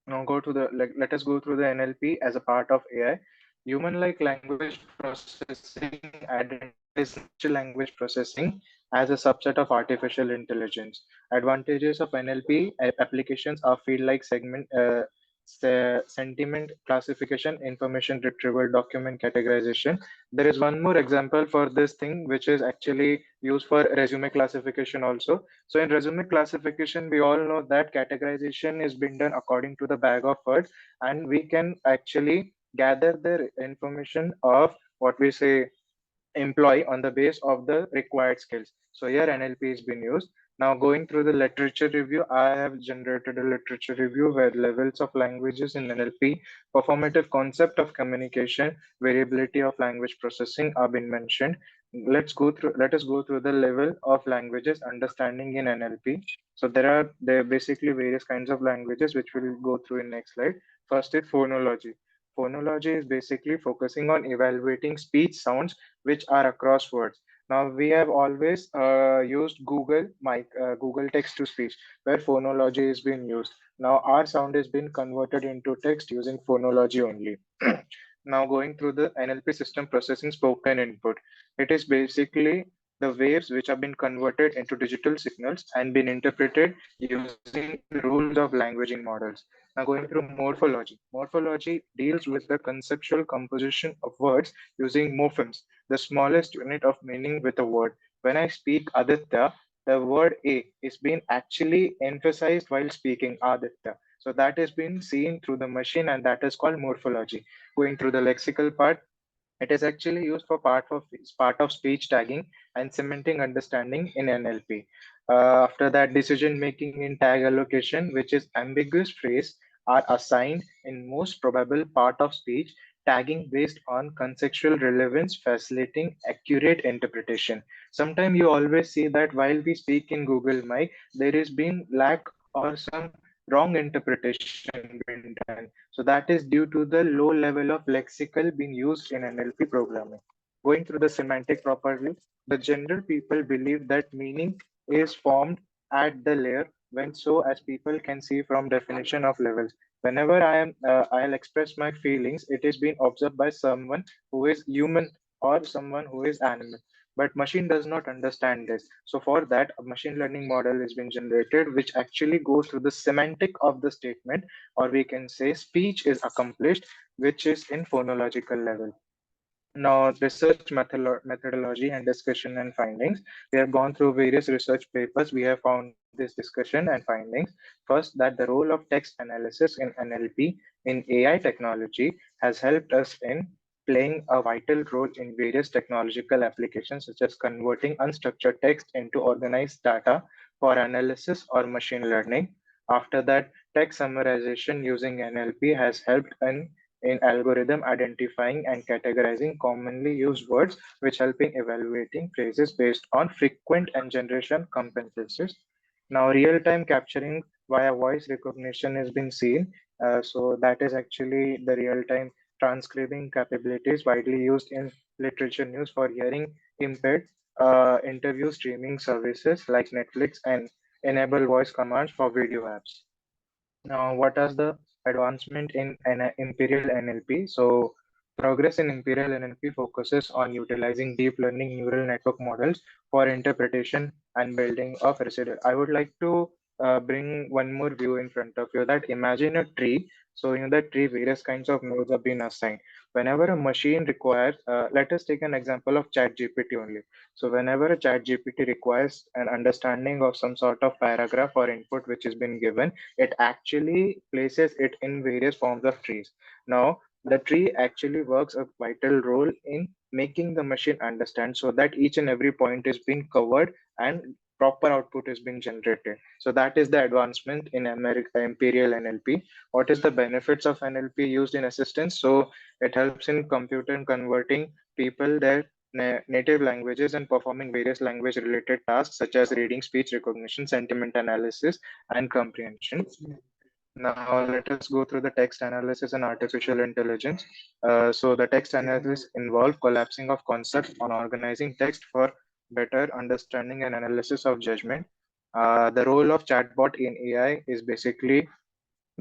Now let us go through the NLP as a part of AI. Human-like language processing identifies natural language processing as a subset of artificial intelligence. Advantages of NLP applications are field-like sentiment classification, information retrieval, document categorization. There is one more example for this thing, which is actually used for resume classification also. So in resume classification, we all know that categorization is being done according to the bag of words, and we can actually gather the information of what we say employee on the base of the required skills. So here NLP has been used. Now going through the literature review, I have generated a literature review where levels of languages in NLP, performative concept of communication, variability of language processing are been mentioned. Let us go through the level of languages understanding in NLP. So there are basically various kinds of languages which we'll go through in next slide. First is phonology. Phonology is basically focusing on evaluating speech sounds which are across words. Now we have always used Google text to speech, where phonology is being used. Now our sound is being converted into text using phonology only. Now going through the NLP system processing spoken input, it is basically the waves which have been converted into digital signals and been interpreted using the rules of languaging models. Now going through morphology. Morphology deals with the conceptual composition of words using morphemes, the smallest unit of meaning with a word. When I speak Aditya, the word A is being actually emphasized while speaking Aditya. So that is being seen through the machine, and that is called morphology. Going through the lexical part, it is actually used for part of speech tagging and cementing understanding in NLP. After that, decision making in tag allocation, which is ambiguous phrase, are assigned in most probable part of speech tagging based on contextual relevance, facilitating accurate interpretation. Sometimes you always see that while we speak in Google Mic, there is been lack or some wrong interpretation being done. So that is due to the low level of lexical being used in NLP programming. Going through the semantic properly, the general people believe that meaning is formed at the layer when so as people can see from definition of levels. Whenever I'll express my feelings, it is being observed by someone who is human or someone who is animal. But machine does not understand this. So for that, a machine learning model has been generated, which actually goes through the semantic of the statement, or we can say speech is accomplished, which is in phonological level. Now, research methodology and discussion and findings. We have gone through various research papers. We have found this discussion and findings. First, that the role of text analysis in NLP in AI technology has helped us in playing a vital role in various technological applications, such as converting unstructured text into organized data for analysis or machine learning. After that, text summarization using NLP has helped in algorithm identifying and categorizing commonly used words, which helping evaluating phrases based on frequent and generation competencies. Now, real-time capturing via voice recognition has been seen. So that is actually the real-time transcribing capabilities widely used in literature news for hearing impaired interview streaming services like Netflix and enable voice commands for video apps. Now, what is the advancement in Imperial NLP? So, progress in Imperial NLP focuses on utilizing deep learning neural network models for interpretation and building of residual. I would like to bring one more view in front of you, that imagine a tree. So, in that tree, various kinds of nodes have been assigned. Whenever a machine requires, let us take an example of ChatGPT only. So, whenever a ChatGPT requires an understanding of some sort of paragraph or input which has been given, it actually places it in various forms of trees. Now, the tree actually works a vital role in making the machine understand, so that each and every point is being covered and proper output is being generated. So that is the advancement in Imperial NLP. What is the benefits of NLP used in assistance? So it helps in computer and converting people their native languages and performing various language related tasks such as reading, speech recognition, sentiment analysis, and comprehension. Now let us go through the text analysis and artificial intelligence. So the text analysis involve collapsing of concepts on organizing text for better understanding and analysis of judgment. The role of chatbot in AI is basically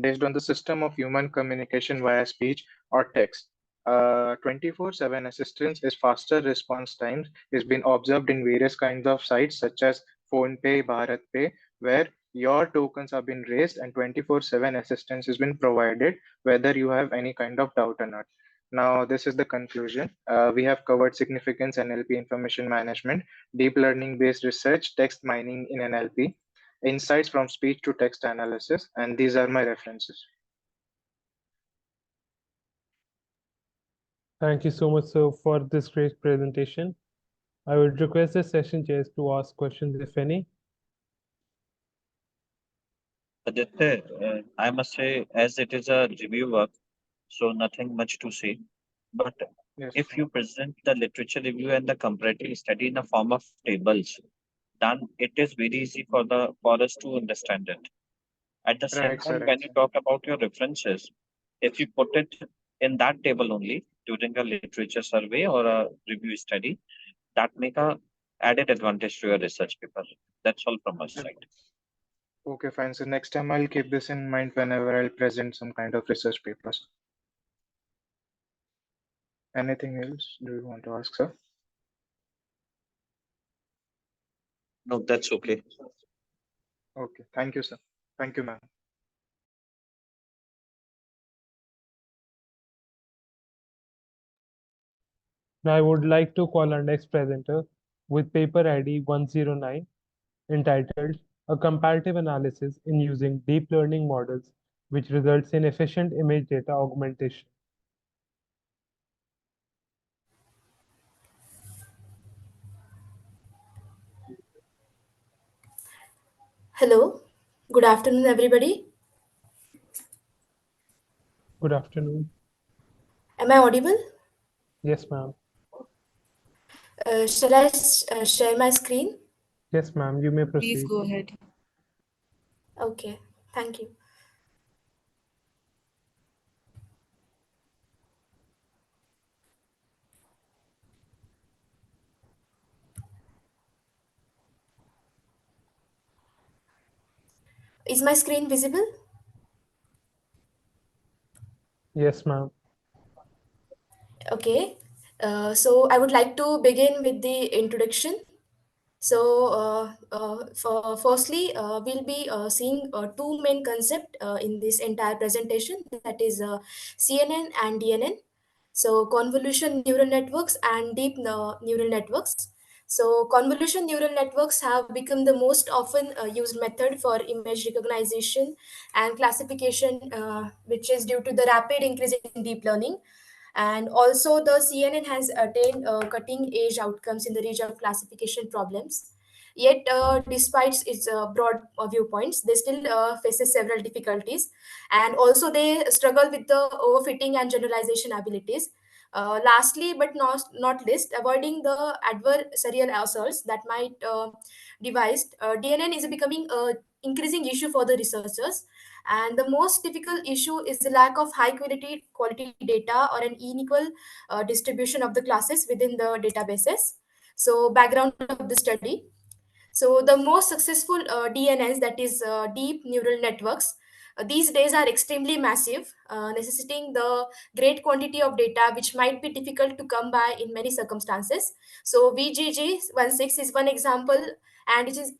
based on the system of human communication via speech or text. 24/7 assistance is faster response times is been observed in various kinds of sites such as PhonePe, BharatPe, where your tokens have been raised and 24/7 assistance has been provided, whether you have any kind of doubt or not. Now, this is the conclusion. We have covered significance NLP information management, deep learning based research, text mining in NLP, insights from speech to text analysis, and these are my references. Thank you so much, sir, for this great presentation. I would request the session chairs to ask questions, if any. Aditya, I must say, as it is a review work, so nothing much to say. But Yes. if you present the literature review and the comparative study in a form of tables, then it is very easy for us to understand it. At the same Right, sir. time, Right, when you sir. talk about your references, if you put it in that table only during a literature survey or a review study that make a added advantage to your research paper. That's all from my side. Okay, fine. So next time I'll keep this in mind whenever I'll present some kind of research papers. Anything else do you want to ask, sir? No, that's okay. Okay, thank you, sir. Thank you, ma'am. Now I would like to call our next presenter with paper ID 109 entitled A Comparative Analysis in Using Deep Learning Models which results in efficient image data augmentation. Hello, good afternoon, everybody. Good afternoon. Am I audible? Yes, ma'am. Shall I share my screen? Yes, ma'am. You may Please proceed. go ahead. Okay, thank you. Is my screen visible? Yes, ma'am. Okay, so I would like to begin with the introduction. So, firstly, we'll be seeing two main concepts in this entire presentation, that is CNN and DNN. So, convolution neural networks and deep neural networks. So, convolution neural networks have become the most often used method for image recognition and classification, which is due to the rapid increase in deep learning. And also, the CNN has attained cutting edge outcomes in the region of classification problems. Yet, despite its broad viewpoints, they still faces several difficulties, and also they struggle with the overfitting and generalization abilities. Lastly, but not least, avoiding the adversarial assaults that might devised, DNN is becoming a increasing issue for the researchers. And the most difficult issue is the lack of high quality data or an unequal distribution of the classes within the databases. So, background of the study. So the most successful DNNs, that is deep neural networks, these days are extremely massive, necessitating the great quantity of data, which might be difficult to come by in many circumstances. So VGG16 is one example, and it is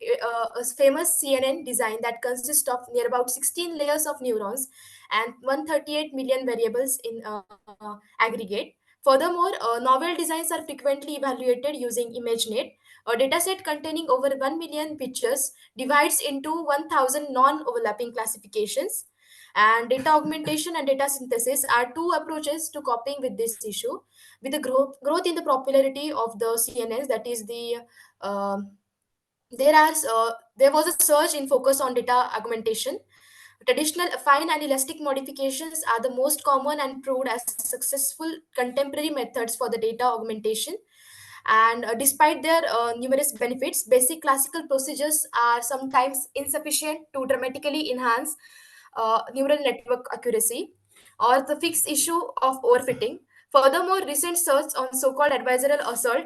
a famous CNN design that consists of near about 16 layers of neurons and 138 million variables in aggregate. Furthermore, novel designs are frequently evaluated using ImageNet, a dataset containing over 1 million pictures divides into 1,000 non-overlapping classifications. And data augmentation and data synthesis are two approaches to coping with this issue. With the growth in the popularity of the CNNs, that is um there was a surge in focus on data augmentation. Traditional affine and elastic modifications are the most common and proved as successful contemporary methods for the data augmentation. And despite their numerous benefits, basic classical procedures are sometimes insufficient to dramatically enhance neural network accuracy or the fixed issue of overfitting. Furthermore, recent search on so-called adversarial assault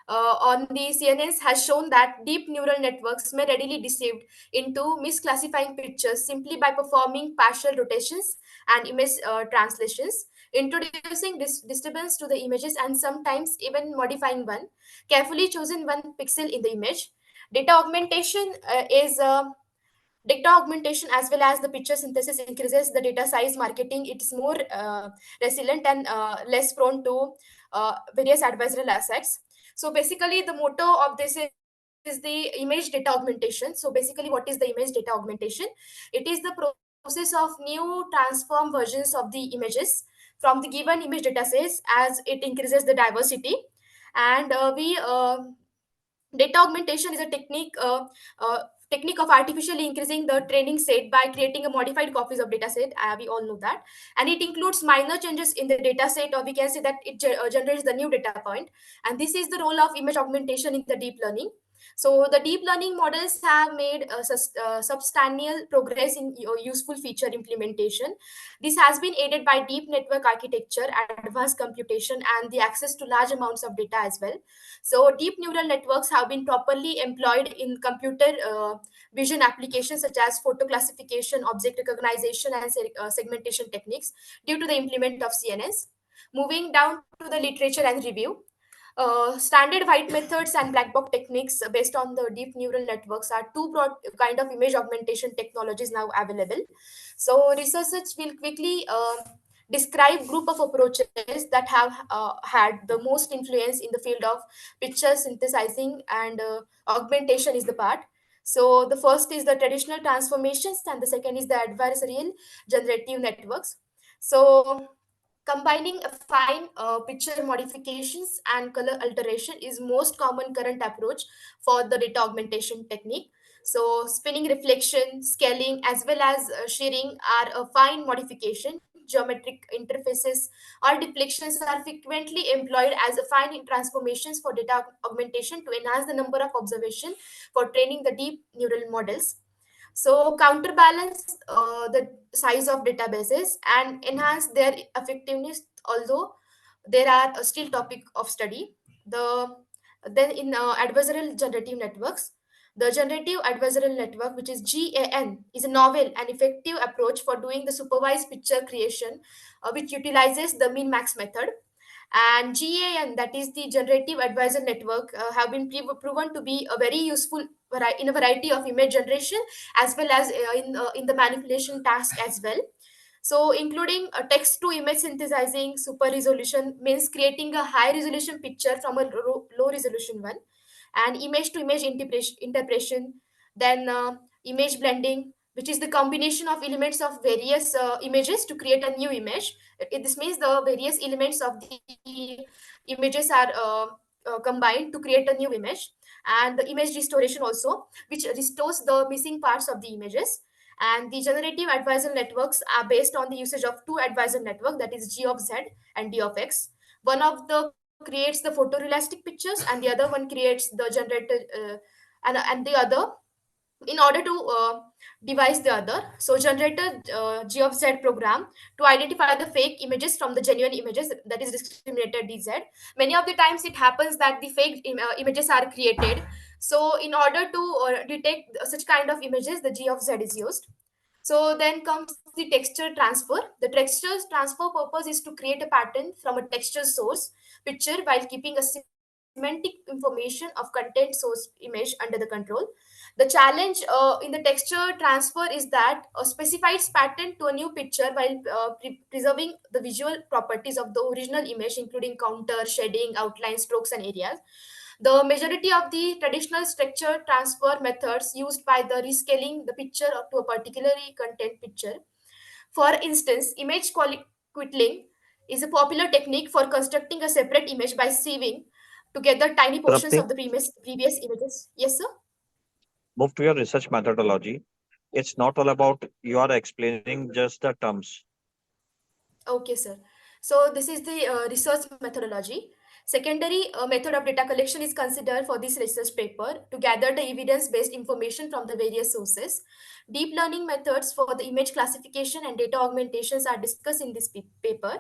on the CNNs has shown that deep neural networks may readily deceived into misclassifying pictures simply by performing partial rotations and image translations, introducing disturbance to the images and sometimes even modifying one carefully chosen one pixel in the image. Data augmentation is Data augmentation as well as the picture synthesis increases the data size marketing. It is more resilient and less prone to various adversarial assets. So basically, the motto of this is the image data augmentation. So basically, what is the image data augmentation? It is the process of new transform versions of the images from the given image data sets as it increases the diversity. And we data augmentation is a technique of artificially increasing the training set by creating a modified copies of data set. We all know that, and it includes minor changes in the data set, or we can say that it generates the new data point. And this is the role of image augmentation in the deep learning. So the deep learning models have made substantial progress in useful feature implementation. This has been aided by deep network architecture, advanced computation, and the access to large amounts of data as well. So deep neural networks have been properly employed in computer vision applications such as photo classification, object recognition, and segmentation techniques due to the implement of CNNs. Moving down to the literature and review. Standard white methods and black box techniques based on the deep neural networks are two broad kind of image augmentation technologies now available. So researchers will quickly describe group of approaches that have had the most influence in the field of picture synthesizing, and augmentation is the part. So the first is the traditional transformations and the second is the adversarial generative networks. So combining a fine picture modifications and color alteration is most common current approach for the data augmentation technique. So spinning reflection, scaling, as well as shearing are a fine modification. Geometric interfaces or deflections are frequently employed as a fine transformations for data augmentation to enhance the number of observation for training the deep neural models. So counterbalance the size of databases and enhance their effectiveness, although there are still topic of study. The then in adversarial generative networks, the generative adversarial network, which is GAN, is a novel and effective approach for doing the supervised picture creation, which utilizes the min max method. And GAN, that is the generative advisor network, have been proven to be a very useful in a variety of image generation as well as in the manipulation task as well. So including a text to image synthesizing, super resolution means creating a high resolution picture from a low resolution one, and image to image interpretation, then image blending, which is the combination of elements of various images to create a new image. This means the various elements of the images are combined to create a new image. And the image restoration also, which restores the missing parts of the images. And the generative advisor networks are based on the usage of two advisor network, that is G of Z and D of X. One of the creates the photorealistic pictures and the other one creates the generated and the other in order to devise the other. So generator G of Z program to identify the fake images from the genuine images, that is discriminated DZ. Many of the times it happens that the fake images are created. So in order to detect such kind of images, the G of Z is used. So then comes the texture transfer. The texture transfer purpose is to create a pattern from a texture source picture while keeping a semantic information of content source image under the control. The challenge in the texture transfer is that a specifies pattern to a new picture while preserving the visual properties of the original image, including counter, shading, outline, strokes, and areas. The majority of the traditional structure transfer methods used by the rescaling the picture to a particularly content picture. For instance, image quittling is a popular technique for constructing a separate image by sieving together tiny portions of Trapti, the previous images. Yes, sir. move to your research methodology. It's not all about you are explaining just the terms. Okay, sir. So this is the research methodology. Secondary method of data collection is considered for this research paper to gather the evidence-based information from the various sources. Deep learning methods for the image classification and data augmentations are discussed in this paper,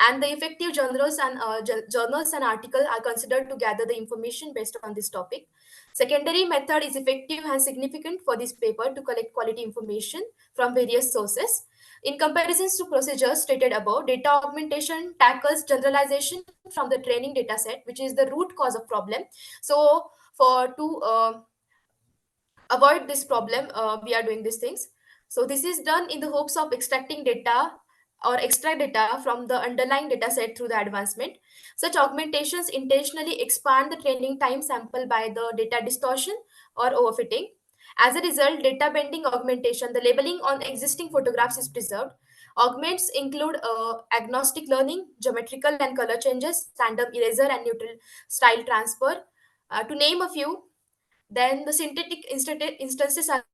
and the effective journals and articles are considered to gather the information based on this topic. Secondary method is effective and significant for this paper to collect quality information from various sources. In comparison to procedures stated above, data augmentation tackles generalization from the training data set, which is the root cause of problem. So, for to avoid this problem, we are doing these things. So, this is done in the hopes of extracting data or extract data from the underlying data set through the advancement. Such augmentations intentionally expand the training time sample by the data distortion or overfitting. As a result, data bending augmentation, the labeling on existing photographs is preserved. Augments include agnostic learning, geometrical and color changes, random eraser, and neutral style transfer. To name a few, then the synthetic instances are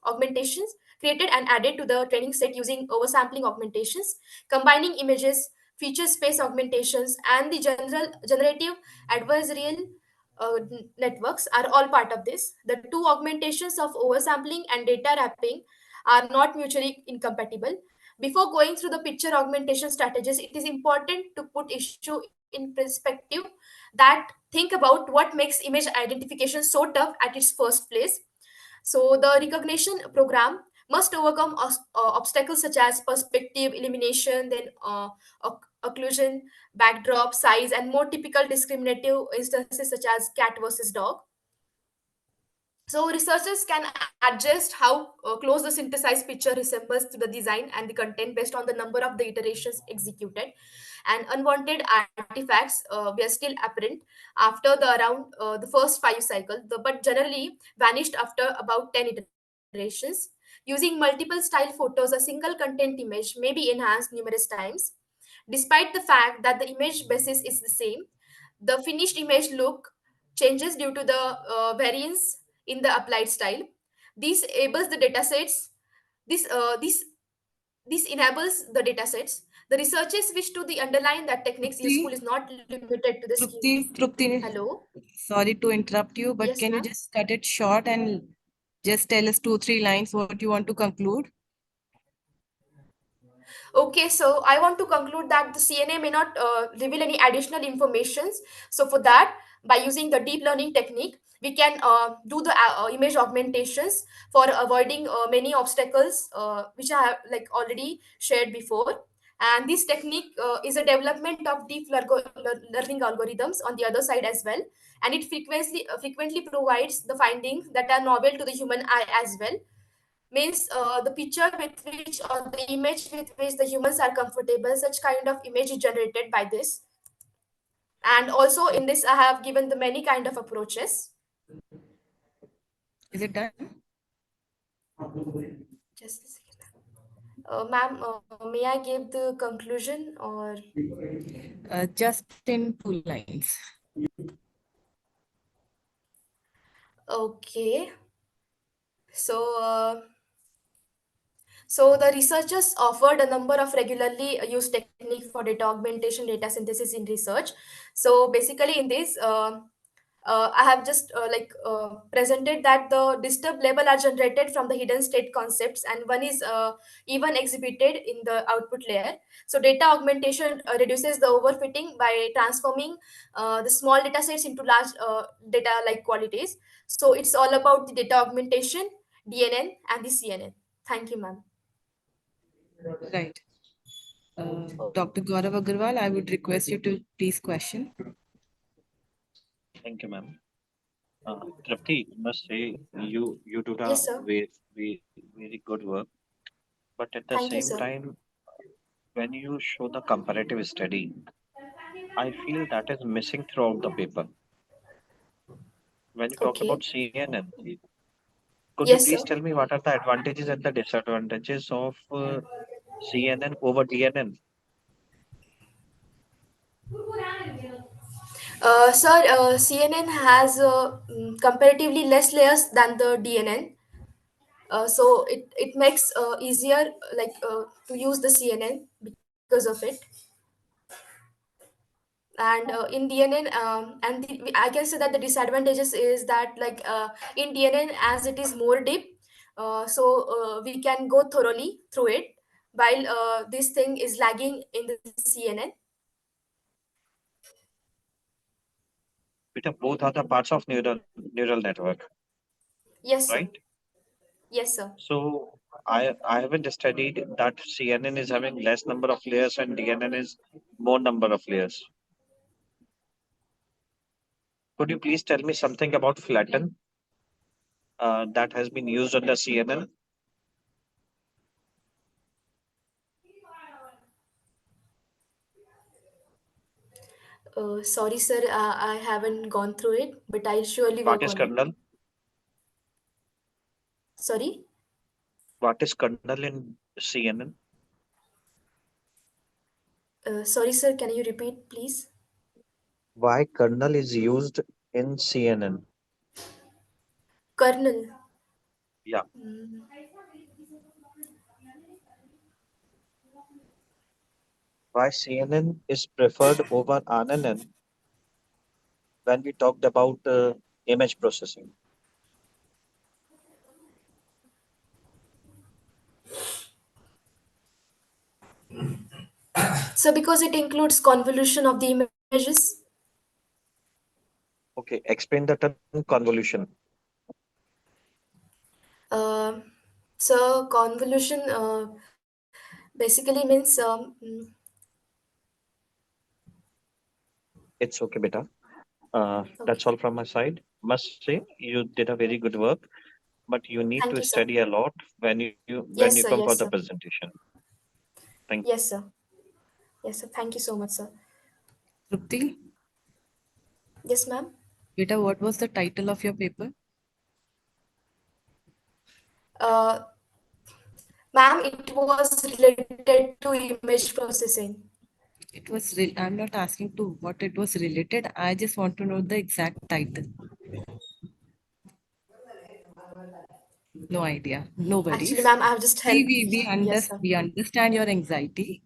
augmentations created and added to the training set using oversampling augmentations, combining images, feature space augmentations, and the general generative adversarial networks are all part of this. The two augmentations of oversampling and data wrapping are not mutually incompatible. Before going through the picture augmentation strategies, it is important to put issue in perspective, that think about what makes image identification so tough at its first place. So the recognition program must overcome obstacles such as perspective elimination, then occlusion, backdrop, size, and more typical discriminative instances such as cat versus dog. So researchers can adjust how close the synthesized picture resembles to the design and the content based on the number of the iterations executed. And unwanted artifacts were still apparent after the first five cycles, but generally vanished after about 10 iterations. Using multiple style photos, a single content image may be enhanced numerous times. Despite the fact that the image basis is the same, the finished image look changes due to the variance in the applied style. This enables the datasets. This uh, this this enables the datasets. The researchers wish to the underline that techniques useful is not limited to the scheme. Trupti, Hello. sorry to interrupt you, but Yes, can you ma'am. just cut it short and just tell us 2, 3 lines what you want to conclude? Okay, so I want to conclude that the CNA may not reveal any additional informations. So for that, by using the deep learning technique, we can do the image augmentations for avoiding many obstacles, which I have like already shared before. And this technique is a development of learning algorithms on the other side as well. And it frequently provides the findings that are novel to the human eye as well. Means the picture with which or the image with which the humans are comfortable, such kind of image is generated by this. And also in this I have given the many kind of approaches. Is it done? Just a second. Ma'am, may I give the conclusion or? Just in 2 lines. Okay. So, so the researchers offered a number of regularly used technique for data augmentation, data synthesis in research. So basically in this, I have just presented that the disturb label are generated from the hidden state concepts, and one is even exhibited in the output layer. So data augmentation reduces the overfitting by transforming the small data sets into large data like qualities. So it's all about the data augmentation, DNN, and the CNN. Thank you, ma'am. Right. Dr. Gaurav Agarwal, I would request you to please question. Thank you, ma'am. Tripti, must say you do Yes, a sir. very good work, but at the Thank you, same sir. time, when you show the comparative study, I feel that is missing throughout the paper. When you talk Okay. about CNN, could you Yes, please sir. tell me what are the advantages and the disadvantages of CNN over DNN? Sir, CNN has comparatively less layers than the DNN. So it makes easier to use the CNN because of it. And in DNN, I can say that the disadvantages is that in DNN, as it is more deep, we can go thoroughly through it, while this thing is lagging in the CNN. Both are the parts of neural network, Yes, sir. right? Yes, sir. So I haven't studied that CNN is having less number of layers and DNN is more number of layers. Could you please tell me something about flatten that has been used on the CNN? Sorry, sir, I haven't gone through it, but I'll surely What work is on it. kernel? Sorry. What is kernel in CNN? Sorry, sir, can you repeat, please? Why kernel is used in CNN? Kernel. Yeah. Mm. Why CNN is preferred over RNN when we talked about image processing. So because it includes convolution of the images. Okay, explain the term convolution. Uh, so convolution basically means It's okay, beta. That's okay. all from my side. Must say you did a very good work, but you need Thank to you, sir. study a lot when you Yes, sir. come for the Yes, sir. presentation. Thank you. Yes, sir. Yes, sir. Thank you so much, sir. Trupti, Yes, ma'am. beta, what was the title of your paper? Uh, Ma'am, it was related to image processing. I'm not asking to what it was related. I just want to know the exact title. No idea. No Actually, worries. ma'am, I have just See, helped. Yes, sir. we understand your anxiety,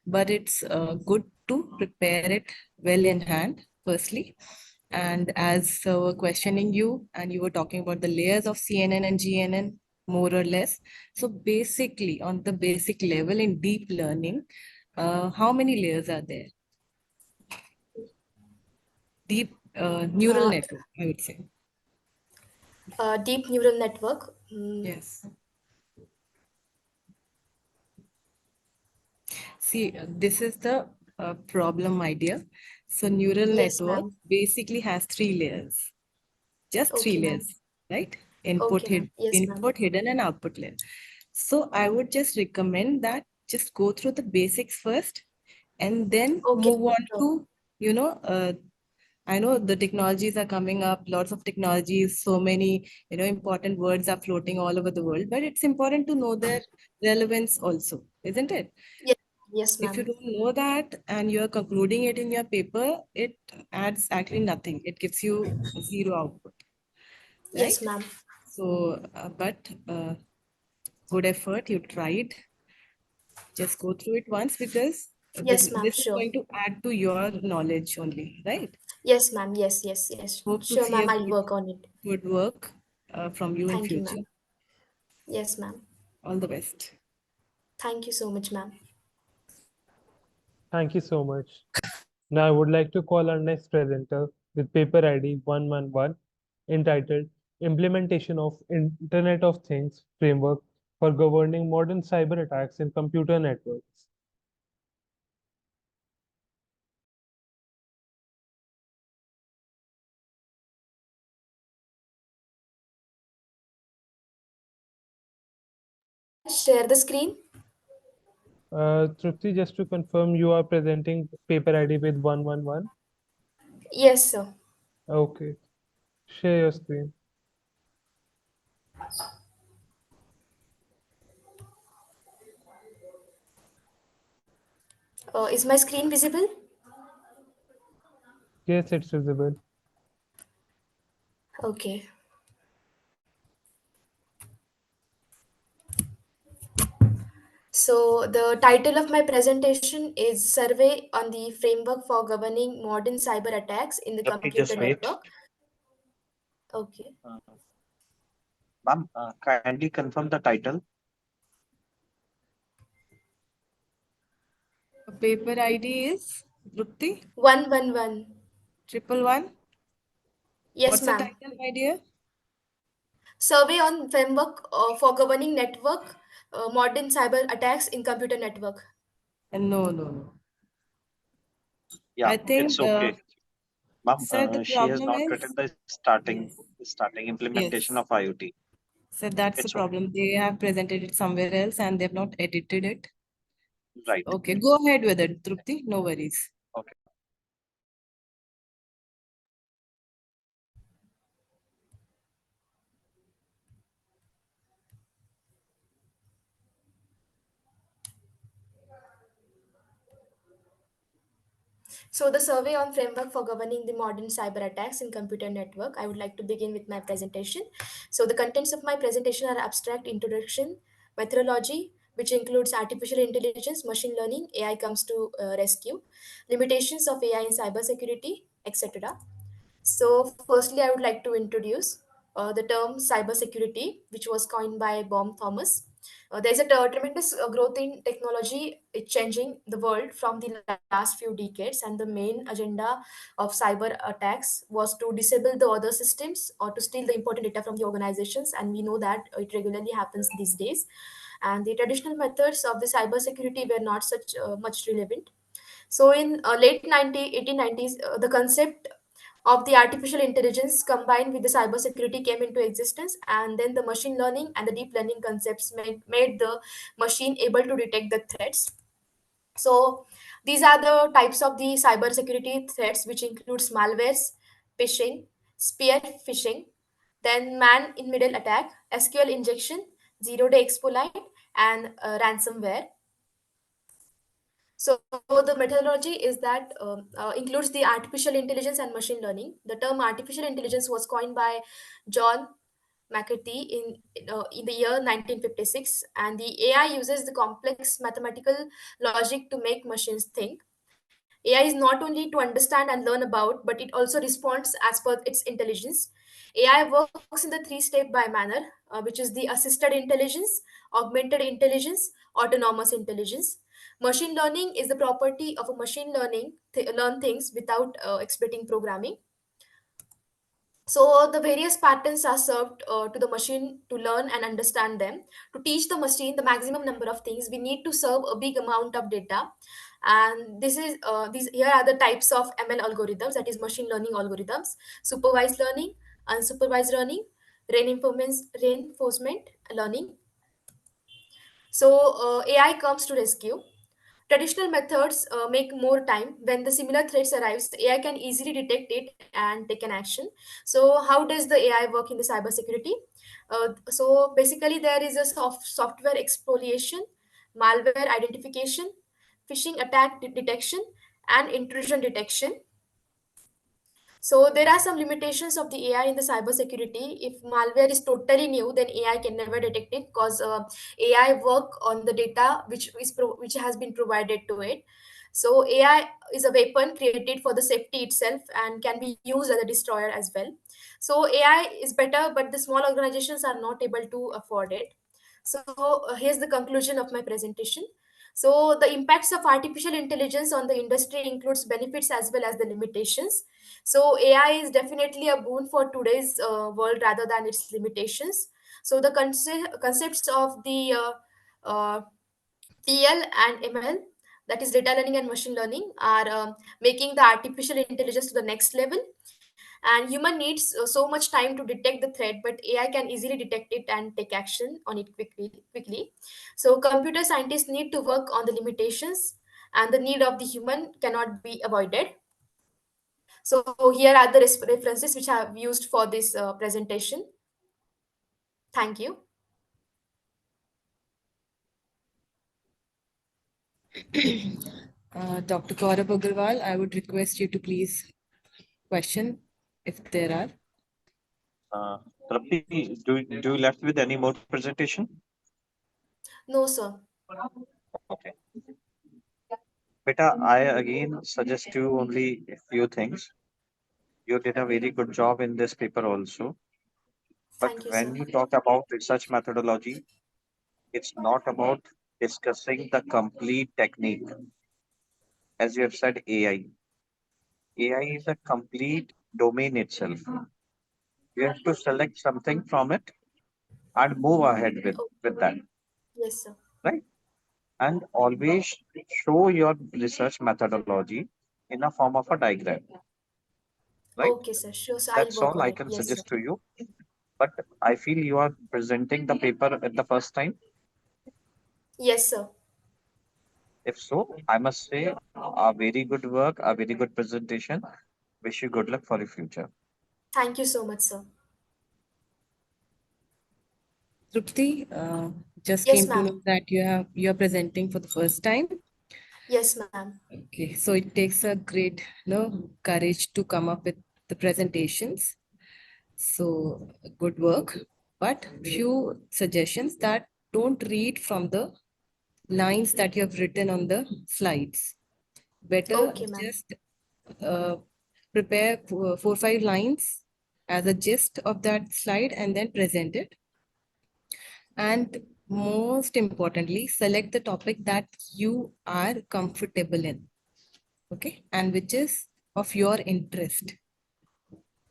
but it's good to prepare it well in hand, firstly. And as we're questioning you, and you were talking about the layers of CNN and GNN, more or less. So basically, on the basic level in deep learning, how many layers are there? Deep neural Uh, network, I would say. Deep neural network. Yes. See, this is the problem idea. So neural Yes, network ma'am. basically has three layers, just three Okay, ma'am. layers, right? Okay, ma'am. Yes, ma'am. Input, hidden, and output layer. So I would just recommend that just go through the basics first and then Okay, move on sure. to, I know the technologies are coming up, lots of technologies, so many, important words are floating all over the world, but it's important to know their relevance also, isn't it? Yes, yes, If you ma'am. don't know that and you're concluding it in your paper, it adds actually nothing. It gives you zero output, Yes, right? ma'am. So, good effort. You tried. Just go through it once because Yes, ma'am. this is Sure. going to add to your knowledge only, right? Yes, ma'am. Yes, yes, yes. Hope to Sure, see a ma'am. I'll work on it. good work from you in Thank you, future. ma'am. Yes, ma'am. All the best. Thank you so much, ma'am. Thank you so much. Now I would like to call our next presenter with paper ID 111 entitled Implementation of Internet of Things Framework for Governing Modern Cyber Attacks in Computer Networks. Share the screen. Trupti, just to confirm, you are presenting paper ID with 111. Yes, sir. Okay, share your screen. Is my screen visible? Yes, it's visible. Okay. So the title of my presentation is Survey on the Framework for Governing Modern Cyber Attacks in the Trupti, Computer just wait. Network. Okay. Ma'am, kindly confirm the title. Paper ID is Drupti 111. 111. Yes, What's the ma'am. title, my dear? Survey on Framework for Governing Network Modern Cyber Attacks in Computer Network. No, no, no. Yeah, I it's think, okay. Ma'am, sir, the she has problem not is, written the yes, starting implementation yes. of IoT. So that's the It's okay. problem. They have presented it somewhere else and they've not edited it. Right. Okay, go ahead with it, Trupti. No worries. Okay. So the survey on framework for governing the modern cyber attacks in computer network. I would like to begin with my presentation. So the contents of my presentation are abstract introduction, methodology, which includes artificial intelligence, machine learning, AI comes to rescue, limitations of AI in cybersecurity, etc. So, firstly, I would like to introduce the term cybersecurity, which was coined by Baum Thomas. There's a tremendous growth in technology, it changing the world from the last few decades, and the main agenda of cyber attacks was to disable the other systems or to steal the important data from the organizations. And we know that it regularly happens these days. And the traditional methods of the cybersecurity were not such much relevant. So in late 1890s, the concept of the artificial intelligence combined with the cybersecurity came into existence, and then the machine learning and the deep learning concepts made the machine able to detect the threats. So these are the types of the cybersecurity threats, which includes malwares, phishing, spear phishing, then man-in-middle attack, SQL injection, zero-day exploit, and ransomware. So the methodology is that includes the artificial intelligence and machine learning. The term artificial intelligence was coined by John McCarthy in the year 1956, and the AI uses the complex mathematical logic to make machines think. AI is not only to understand and learn about, but it also responds as per its intelligence. AI works in the three-step by manner, which is the assisted intelligence, augmented intelligence, autonomous intelligence. Machine learning is the property of a machine learning learn things without expecting programming. So the various patterns are served to the machine to learn and understand them. To teach the machine the maximum number of things, we need to serve a big amount of data. And this is these here are the types of ML algorithms, that is machine learning algorithms: supervised learning, unsupervised learning, reinforcement learning. So AI comes to rescue. Traditional methods make more time. When the similar threats arrives, AI can easily detect it and take an action. So how does the AI work in the cybersecurity? So basically, there is a software exploitation, malware identification, phishing attack detection, and intrusion detection. So there are some limitations of the AI in the cybersecurity. If malware is totally new, then AI can never detect it, because AI work on the data which has been provided to it. So AI is a weapon created for the safety itself and can be used as a destroyer as well. So AI is better, but the small organizations are not able to afford it. So here's the conclusion of my presentation. So the impacts of artificial intelligence on the industry includes benefits as well as the limitations. So AI is definitely a boon for today's world rather than its limitations. So the concepts of the TL and ML, that is data learning and machine learning, are making the artificial intelligence to the next level. And human needs so much time to detect the threat, but AI can easily detect it and take action on it quickly. So computer scientists need to work on the limitations, and the need of the human cannot be avoided. So here are the references which I have used for this presentation. Thank you. Dr. Gaurav Agarwal, I would request you to please question if there are. Trapti, do you left with any more presentation? No, sir. Okay. Beta, I again suggest you only a few things. You did a very good job in this paper also. But Thank you, when sir. you talk about research methodology, it's not about discussing the complete technique. As you have said, AI. AI is a complete domain itself. You have to select something from it and move ahead with that, Yes, sir. right? And always show your research methodology in a form of a diagram, right? Okay, sir. Sure, sir. I'll That's work all on I it. can Yes, sir. suggest to you. But I feel you are presenting the paper at the first time. Yes, sir. If so, I must say a very good work, a very good presentation. Wish you good luck for your future. Thank you so much, sir. Trupti, just Yes, came to ma'am. know that you are presenting for the first time. Yes, ma'am. Okay, so it takes a great, courage to come up with the presentations. So good work, but few suggestions that don't read from the lines that you have written on the slides. Better Okay, ma'am. just uh, prepare 4-5 lines as a gist of that slide and then present it. And most importantly, select the topic that you are comfortable in, okay, and which is of your interest,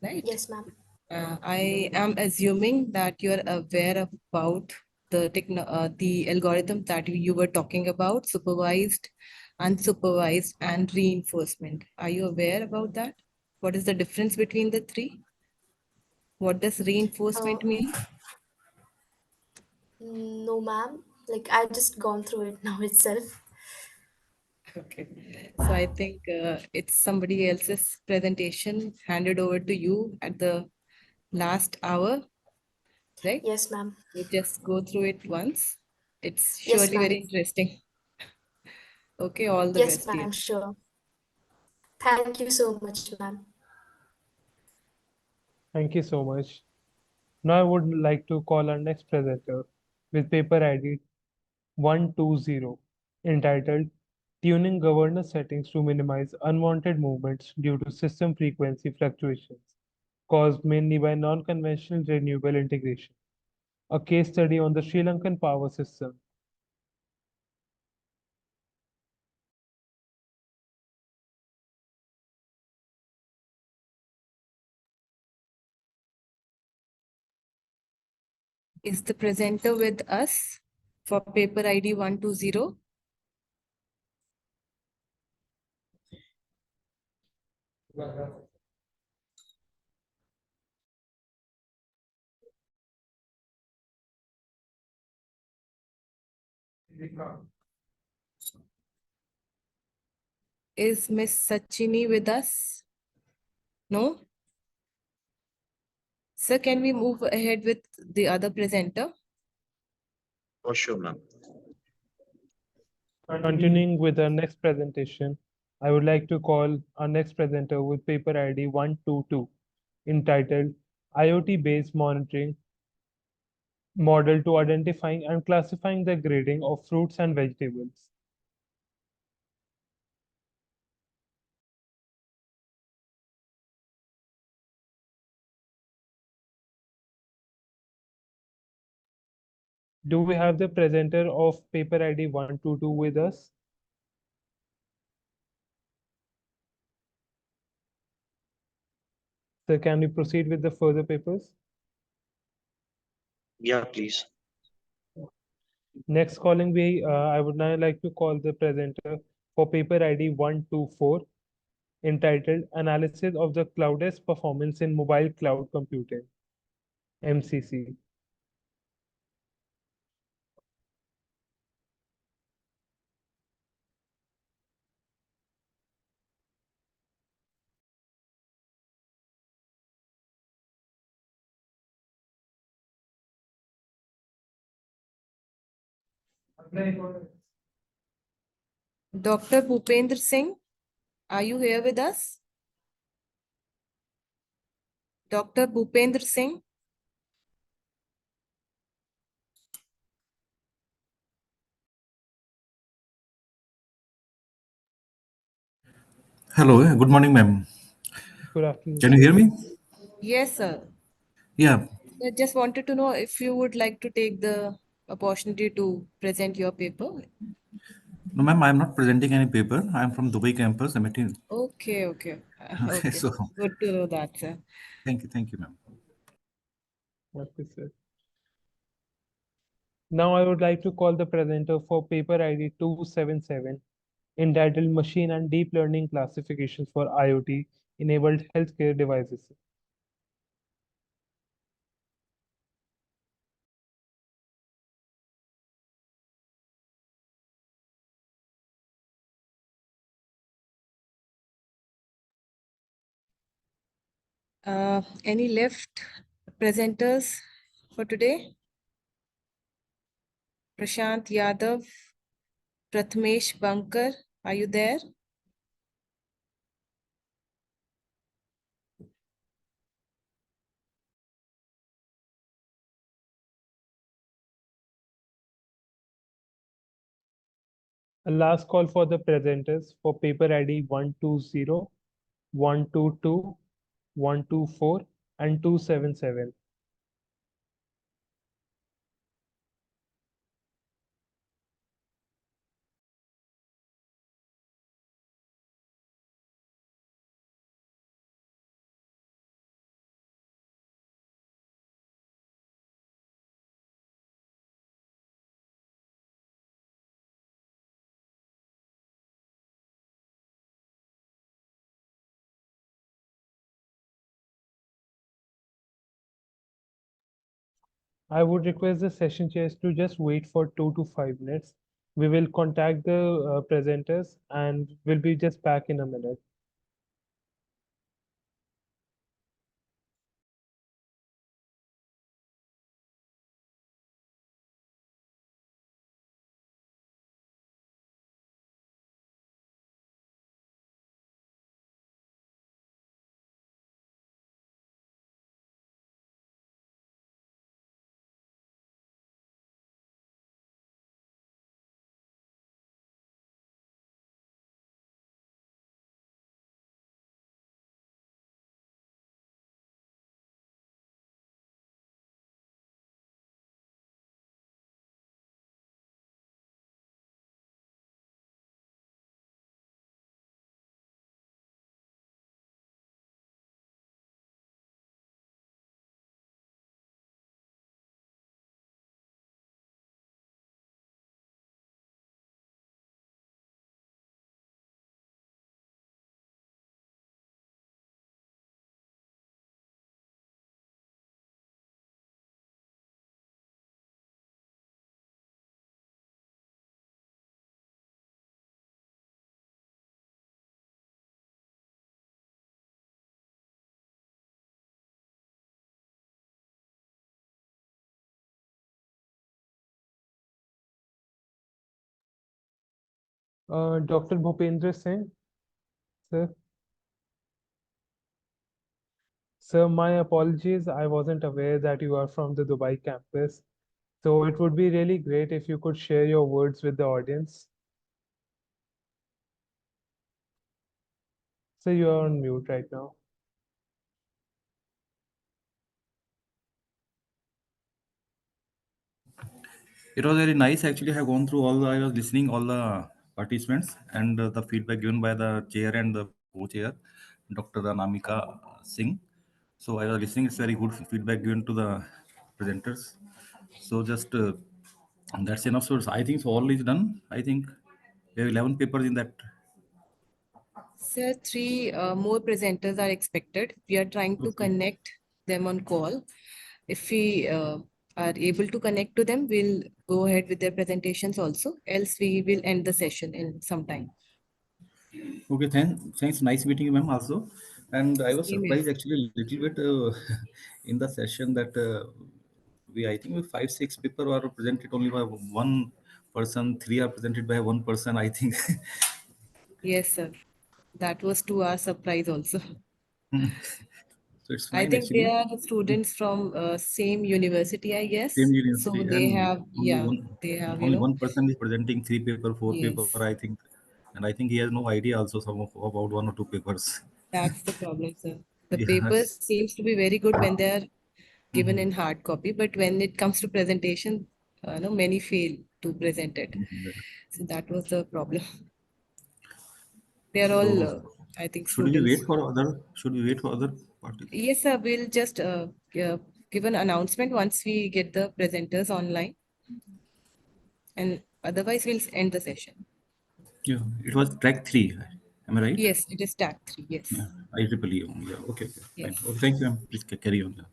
right? Yes, ma'am. I am assuming that you're aware about the algorithm that you were talking about, supervised, unsupervised, and reinforcement. Are you aware about that? What is the difference between the three? What does reinforcement mean? No, ma'am. Like I just gone through it now itself. Okay, so I think it's somebody else's presentation handed over to you at the last hour, right? Yes, ma'am. You just go through it once. It's Yes, surely very ma'am. interesting. Okay, all the Yes, best, dear. ma'am. Sure. Thank you so much, ma'am. Thank you so much. Now I would like to call our next presenter with paper ID 120 entitled Tuning Governance Settings to Minimize Unwanted Movements Due to System Frequency Fluctuations Caused Mainly by Non-Conventional Renewable Integration, a case study on the Sri Lankan power system. Is the presenter with us for paper ID 120? Is Miss Sachini with us? No? Sir, can we move ahead with the other presenter? For sure, ma'am. Continuing with our next presentation, I would like to call our next presenter with paper ID 122 entitled IoT-based monitoring model to identifying and classifying the grading of fruits and vegetables. Do we have the presenter of paper ID 122 with us? So can we proceed with the further papers? Yeah, please. Next calling I would now like to call the presenter for paper ID 124 entitled Analysis of the Cloud's Performance in Mobile Cloud Computing, MCC. Dr. Bhupendra Singh, are you here with us? Dr. Bhupendra Singh? Hello, good morning, ma'am. Good afternoon, Can you hear sir. me? Yes, sir. Yeah. I just wanted to know if you would like to take the opportunity to present your paper. No, ma'am, I'm not presenting any paper. I'm from Dubai campus, MIT. Okay, okay. Okay, Okay. so Good to know that, sir. thank you, ma'am. Okay, sir. Now I would like to call the presenter for paper ID 277 entitled Machine and Deep Learning Classifications for IoT Enabled Healthcare Devices. Any left presenters for today? Prashant Yadav, Prathamesh Bankar, are you there? A last call for the presenters for paper ID 120. 122, 124, and 277. I would request the session chairs to just wait for 2 to 5 minutes. We will contact the presenters and we'll be just back in a minute. Dr. Bhupendra Singh, sir. Sir, my apologies. I wasn't aware that you are from the Dubai campus. So it would be really great if you could share your words with the audience. So you are on mute right now. It was very nice. Actually, I have gone through I was listening all the participants and the feedback given by the chair and the co-chair, Dr. Anamika Singh. So I was listening. It's very good feedback given to the presenters. So just that's enough. So I think so all is done. I think we have 11 papers in that. Sir, three more presenters are expected. We are trying to Okay. connect them on call. If we are able to connect to them, we'll go ahead with their presentations also. Else we will end the session in some time. Okay, thanks. Nice meeting you, ma'am, also. And I was Same here. surprised actually a little bit in the session that I think 5, 6 people are presented only by one person, 3 are presented by one person, I think. Yes, sir. That was to our surprise also. So it's I fine think they actually. are students from same university, I guess. Same So university they and have, yeah, they have, only one person is presenting 3 paper, 4 paper, yes, I think. And I think he has no idea also about 1 or 2 papers. that's the problem, sir. The papers Yes. seems to be very good when they are given Mhm. in hard copy, but when it comes to presentation, no, many fail to present it. So that was the problem. They are all, So I think, should we students. wait for other? Should we wait for other party? Yes, sir. We'll just give an announcement once we get the presenters online, and otherwise we'll end the session. Yeah, it was track 3. Am I right? Yes, it is tag 3. Yeah, Yes. IEEE. Yeah, okay, fine. Yes. Okay, thank you, ma'am. Please carry on. Yeah.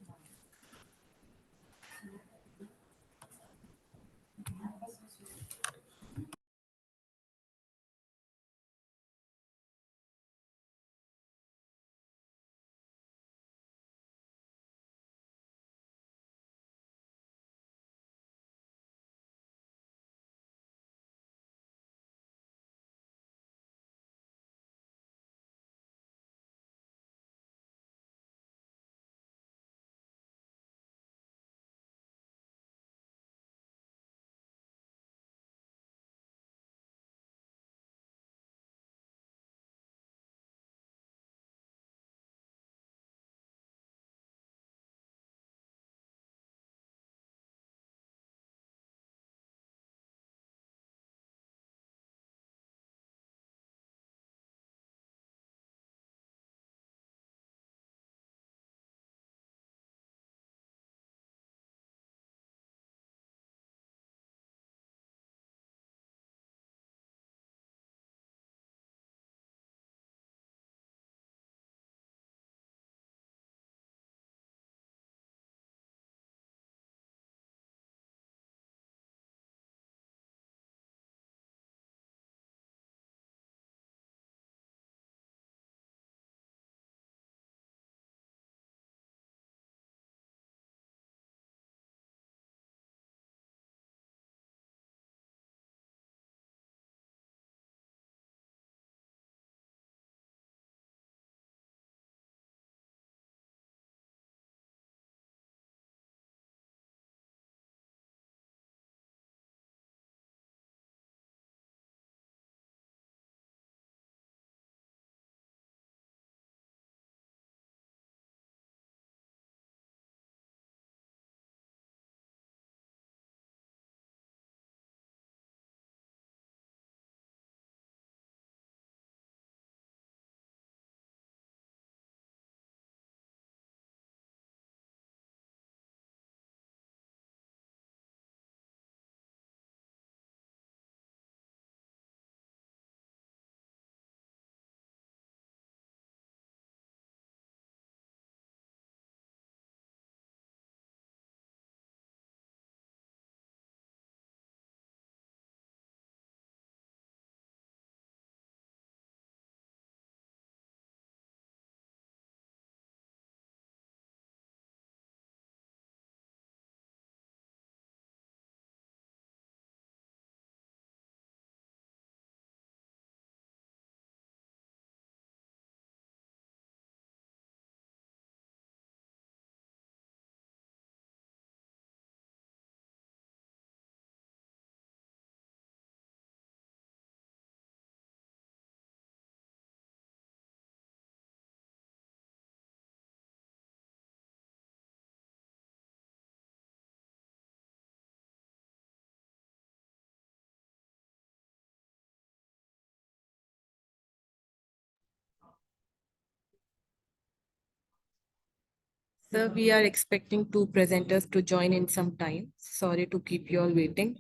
Sir, we are expecting two presenters to join in some time. Sorry to keep you all waiting.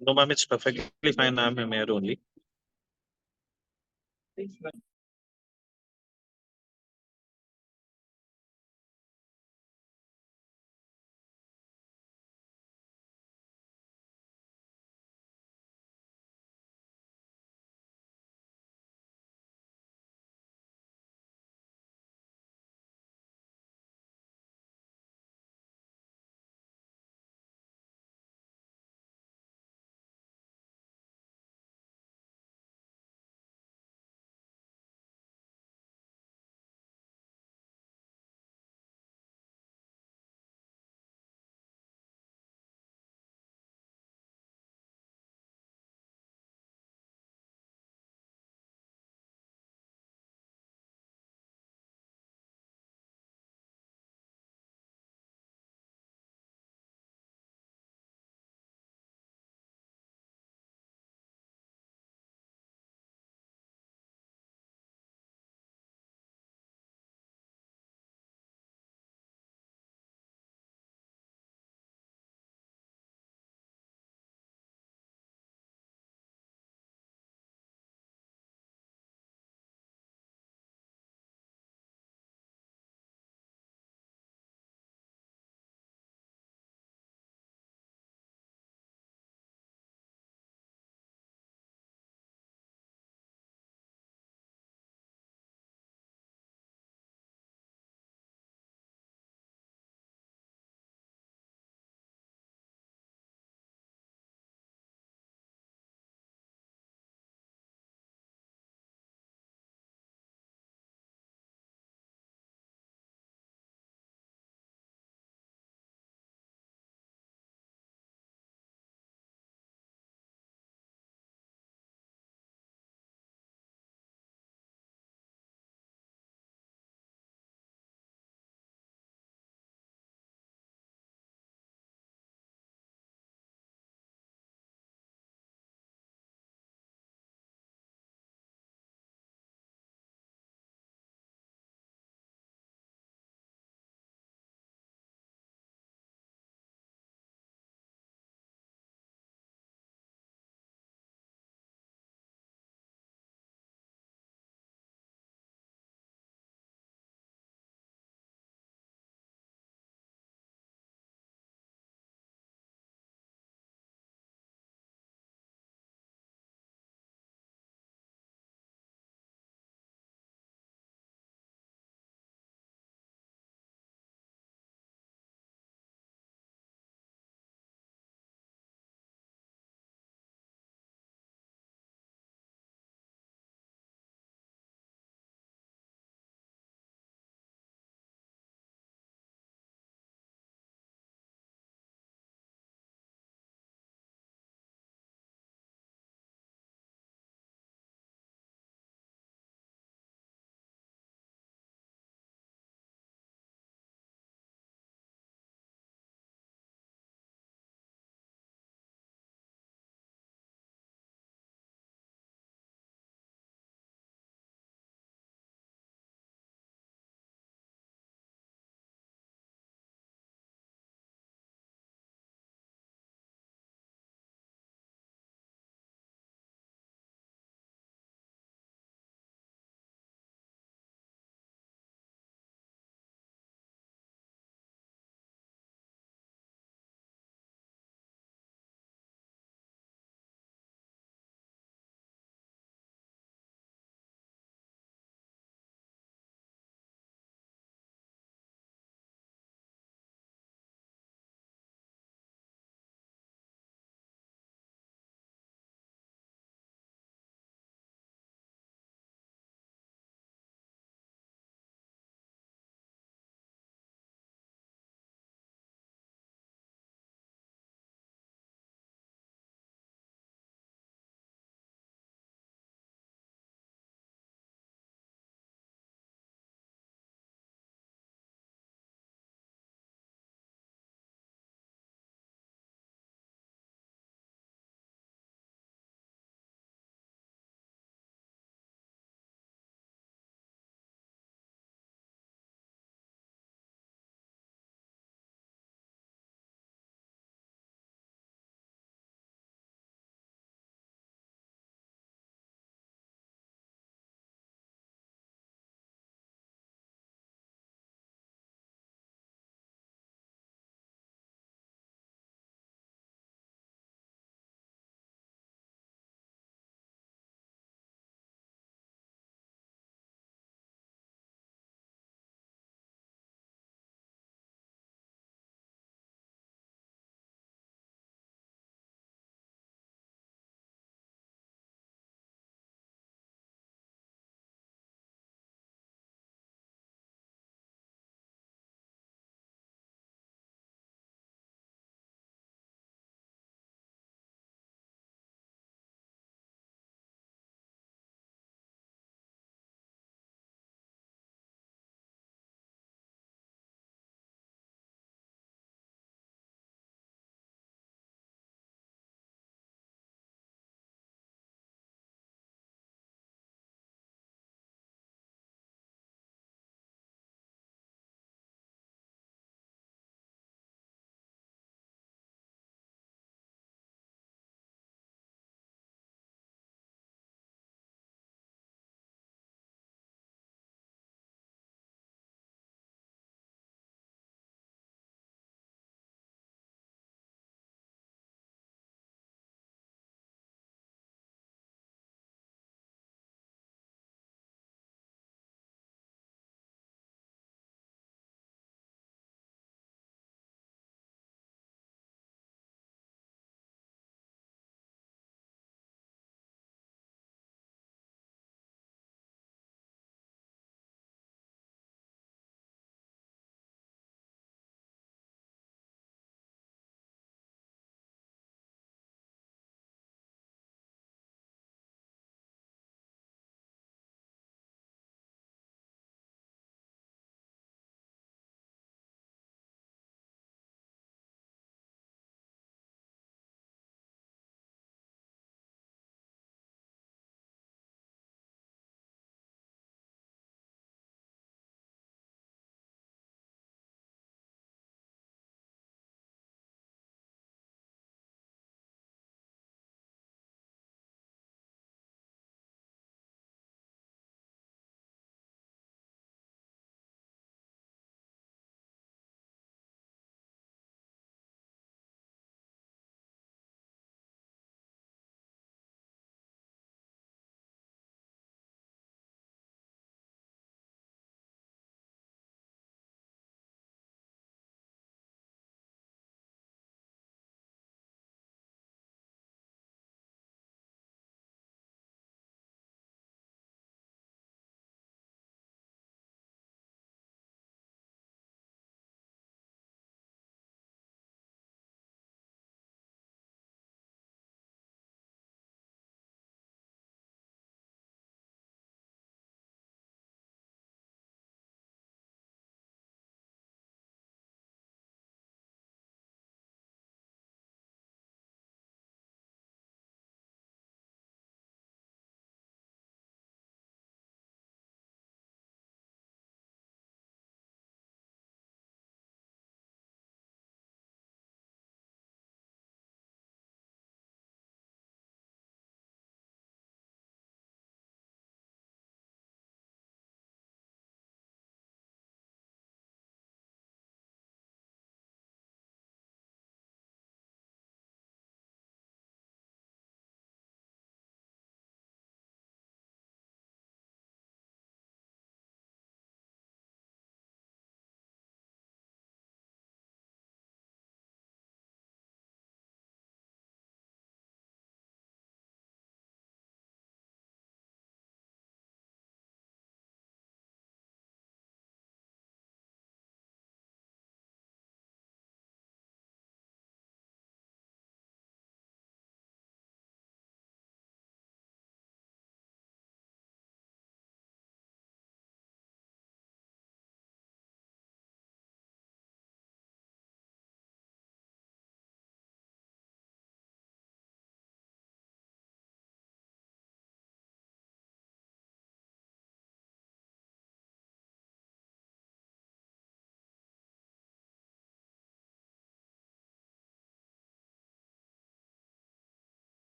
No, ma'am, it's perfectly fine. I'm a mayor only.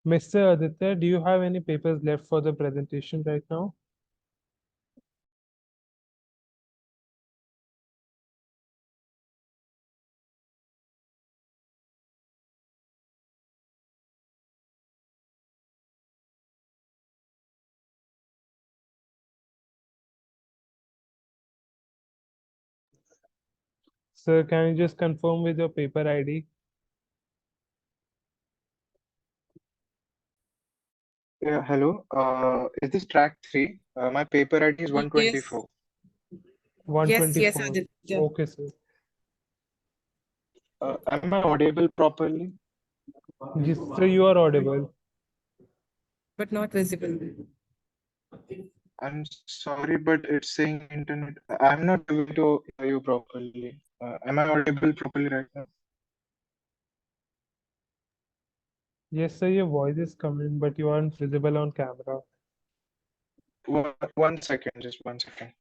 Mr. Aditya, do you have any papers left for the presentation right now? Sir, can you just confirm with your paper ID? Yeah, hello. Is this track 3? My paper ID is Yes. 124. Yes, 124. Aditya, Okay, sir. Am I audible properly? Yes, sir, you are audible. but not visible. I'm sorry, but it's saying internet. I'm not able to hear you properly. Am I audible properly right now? Yes, sir, your voice is coming, but you aren't visible on camera. One second, just 1 second.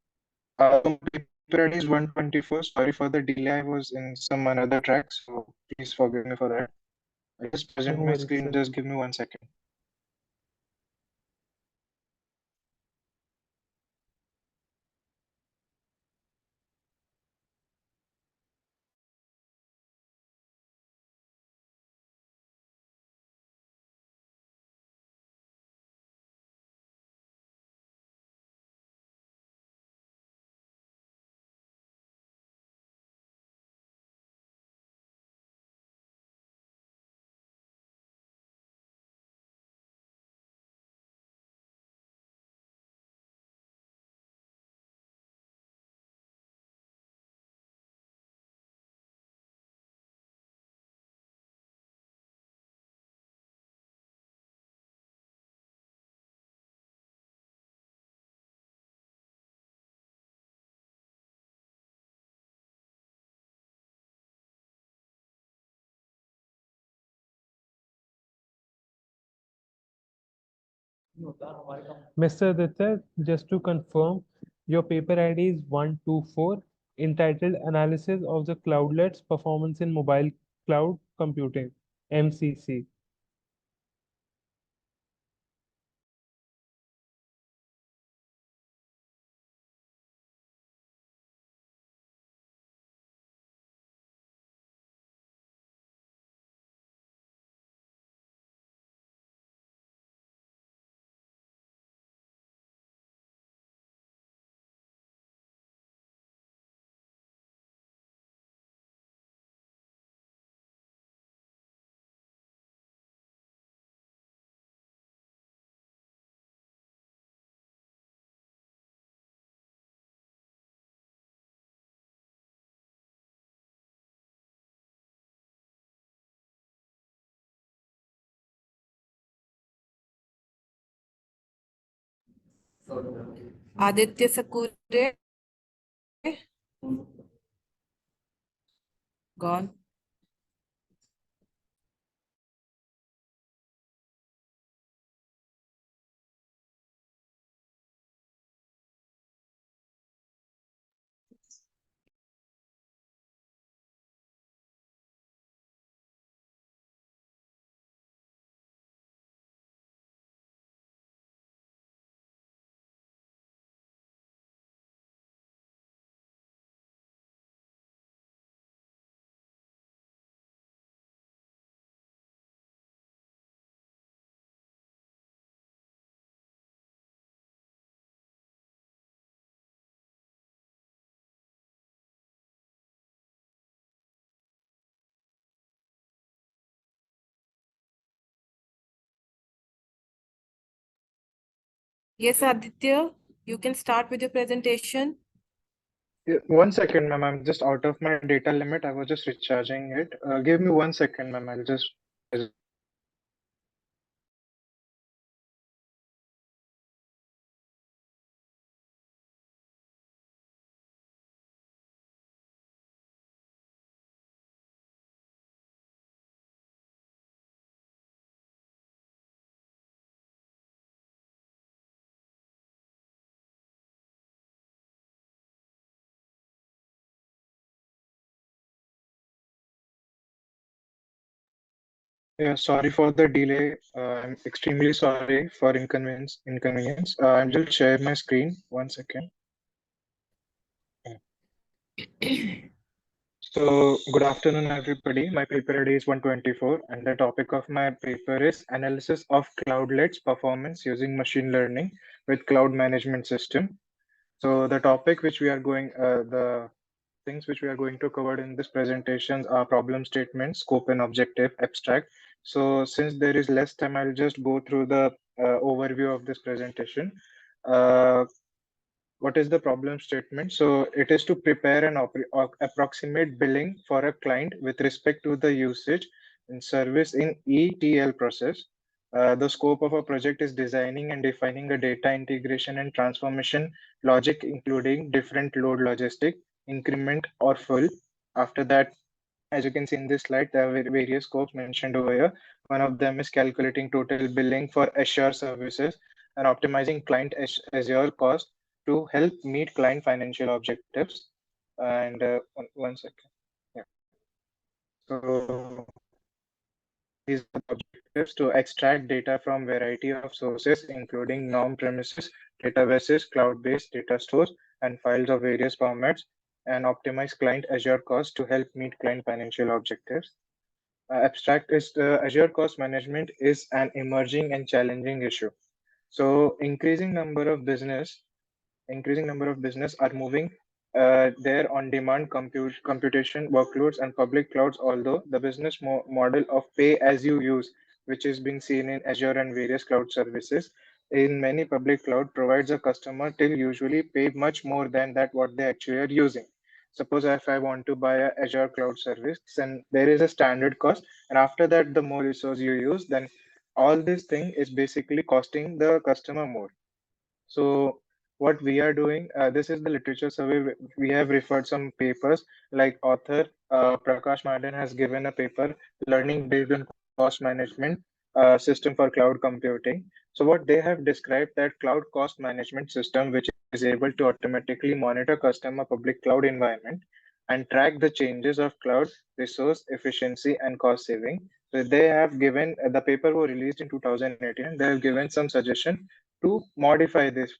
So paper ID is 124. Sorry for the delay. I was in some another track, so please forgive me for that. I just present No my worries, screen. sir. Just give me 1 second. Mr. Aditya, just to confirm, your paper ID is 124, entitled Analysis of the Cloudlet's Performance in Mobile Cloud Computing, MCC. Aditya Sakure, gone. Yes, Aditya, you can start with your presentation. Yeah, 1 second, ma'am. I'm just out of my data limit. I was just recharging it. Give me 1 second, ma'am. I'll just. Yeah, sorry for the delay. I'm extremely sorry for inconvenience. I'll just share my screen. 1 second. So, good afternoon, everybody. My paper ID is 124, and the topic of my paper is analysis of cloudlet's performance using machine learning with cloud management system. So, the topic which we are going, the things which we are going to cover in this presentation are problem statement, scope and objective, abstract. So since there is less time, I'll just go through the overview of this presentation. Uh, what is the problem statement? So it is to prepare an approximate billing for a client with respect to the usage and service in ETL process. The scope of a project is designing and defining a data integration and transformation logic, including different load logistic, increment or full. After that, as you can see in this slide, there are various scopes mentioned over here. One of them is calculating total billing for Azure services and optimizing client Azure cost to help meet client financial objectives. And 1 second. Yeah. So these are the objectives to extract data from variety of sources, including non-premises, databases, cloud-based data stores, and files of various formats, and optimize client Azure cost to help meet client financial objectives. Abstract is Azure cost management is an emerging and challenging issue. So increasing number of business are moving their on-demand computation workloads and public clouds, although the business model of pay as you use, which is being seen in Azure and various cloud services, in many public cloud provides a customer till usually pay much more than that what they actually are using. Suppose if I want to buy a Azure cloud service, then there is a standard cost, and after that, the more resource you use, then all this thing is basically costing the customer more. So what we are doing, this is the literature survey. We have referred some papers like author Prakash Marden has given a paper, Learning Based on Cost Management System for Cloud Computing. So what they have described that cloud cost management system, which is able to automatically monitor customer public cloud environment and track the changes of cloud resource efficiency and cost saving. So they have given, the paper was released in 2018. They have given some suggestion to modify this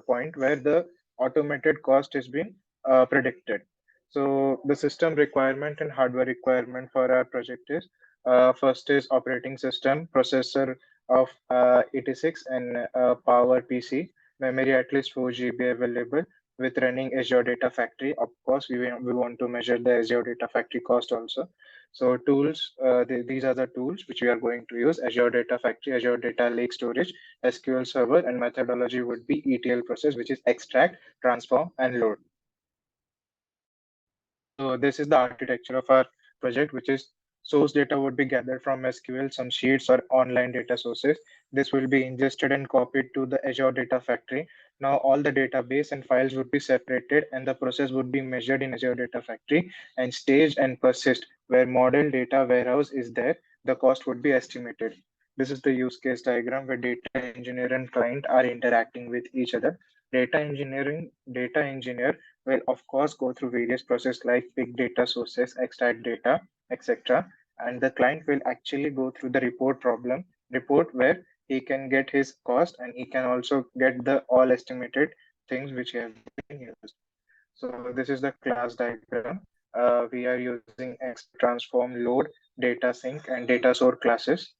point where the automated cost is being predicted. So the system requirement and hardware requirement for our project is first is operating system, processor of 86 and power PC, memory at least 4 GB available with running Azure Data Factory. Of course, we want to measure the Azure Data Factory cost also. So tools, these are the tools which we are going to use: Azure Data Factory, Azure Data Lake Storage, SQL Server, and methodology would be ETL process, which is extract, transform, and load. So this is the architecture of our project, which is source data would be gathered from SQL, some sheets or online data sources. This will be ingested and copied to the Azure Data Factory. Now all the database and files would be separated and the process would be measured in Azure Data Factory and staged and persist where model data warehouse is there. The cost would be estimated. This is the use case diagram where data engineer and client are interacting with each other. Data engineer will of course go through various processes like big data sources, extract data, etc. And the client will actually go through the report where he can get his cost and he can also get the all estimated things which have been used. So this is the class diagram. We are using transform, load, data sync, and data store classes.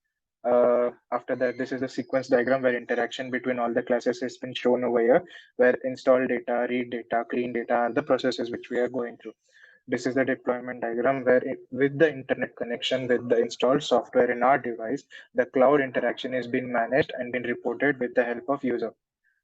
After that, this is the sequence diagram where interaction between all the classes has been shown over here, where install data, read data, clean data are the processes which we are going through. This is the deployment diagram where with the internet connection with the installed software in our device, the cloud interaction is being managed and been reported with the help of user.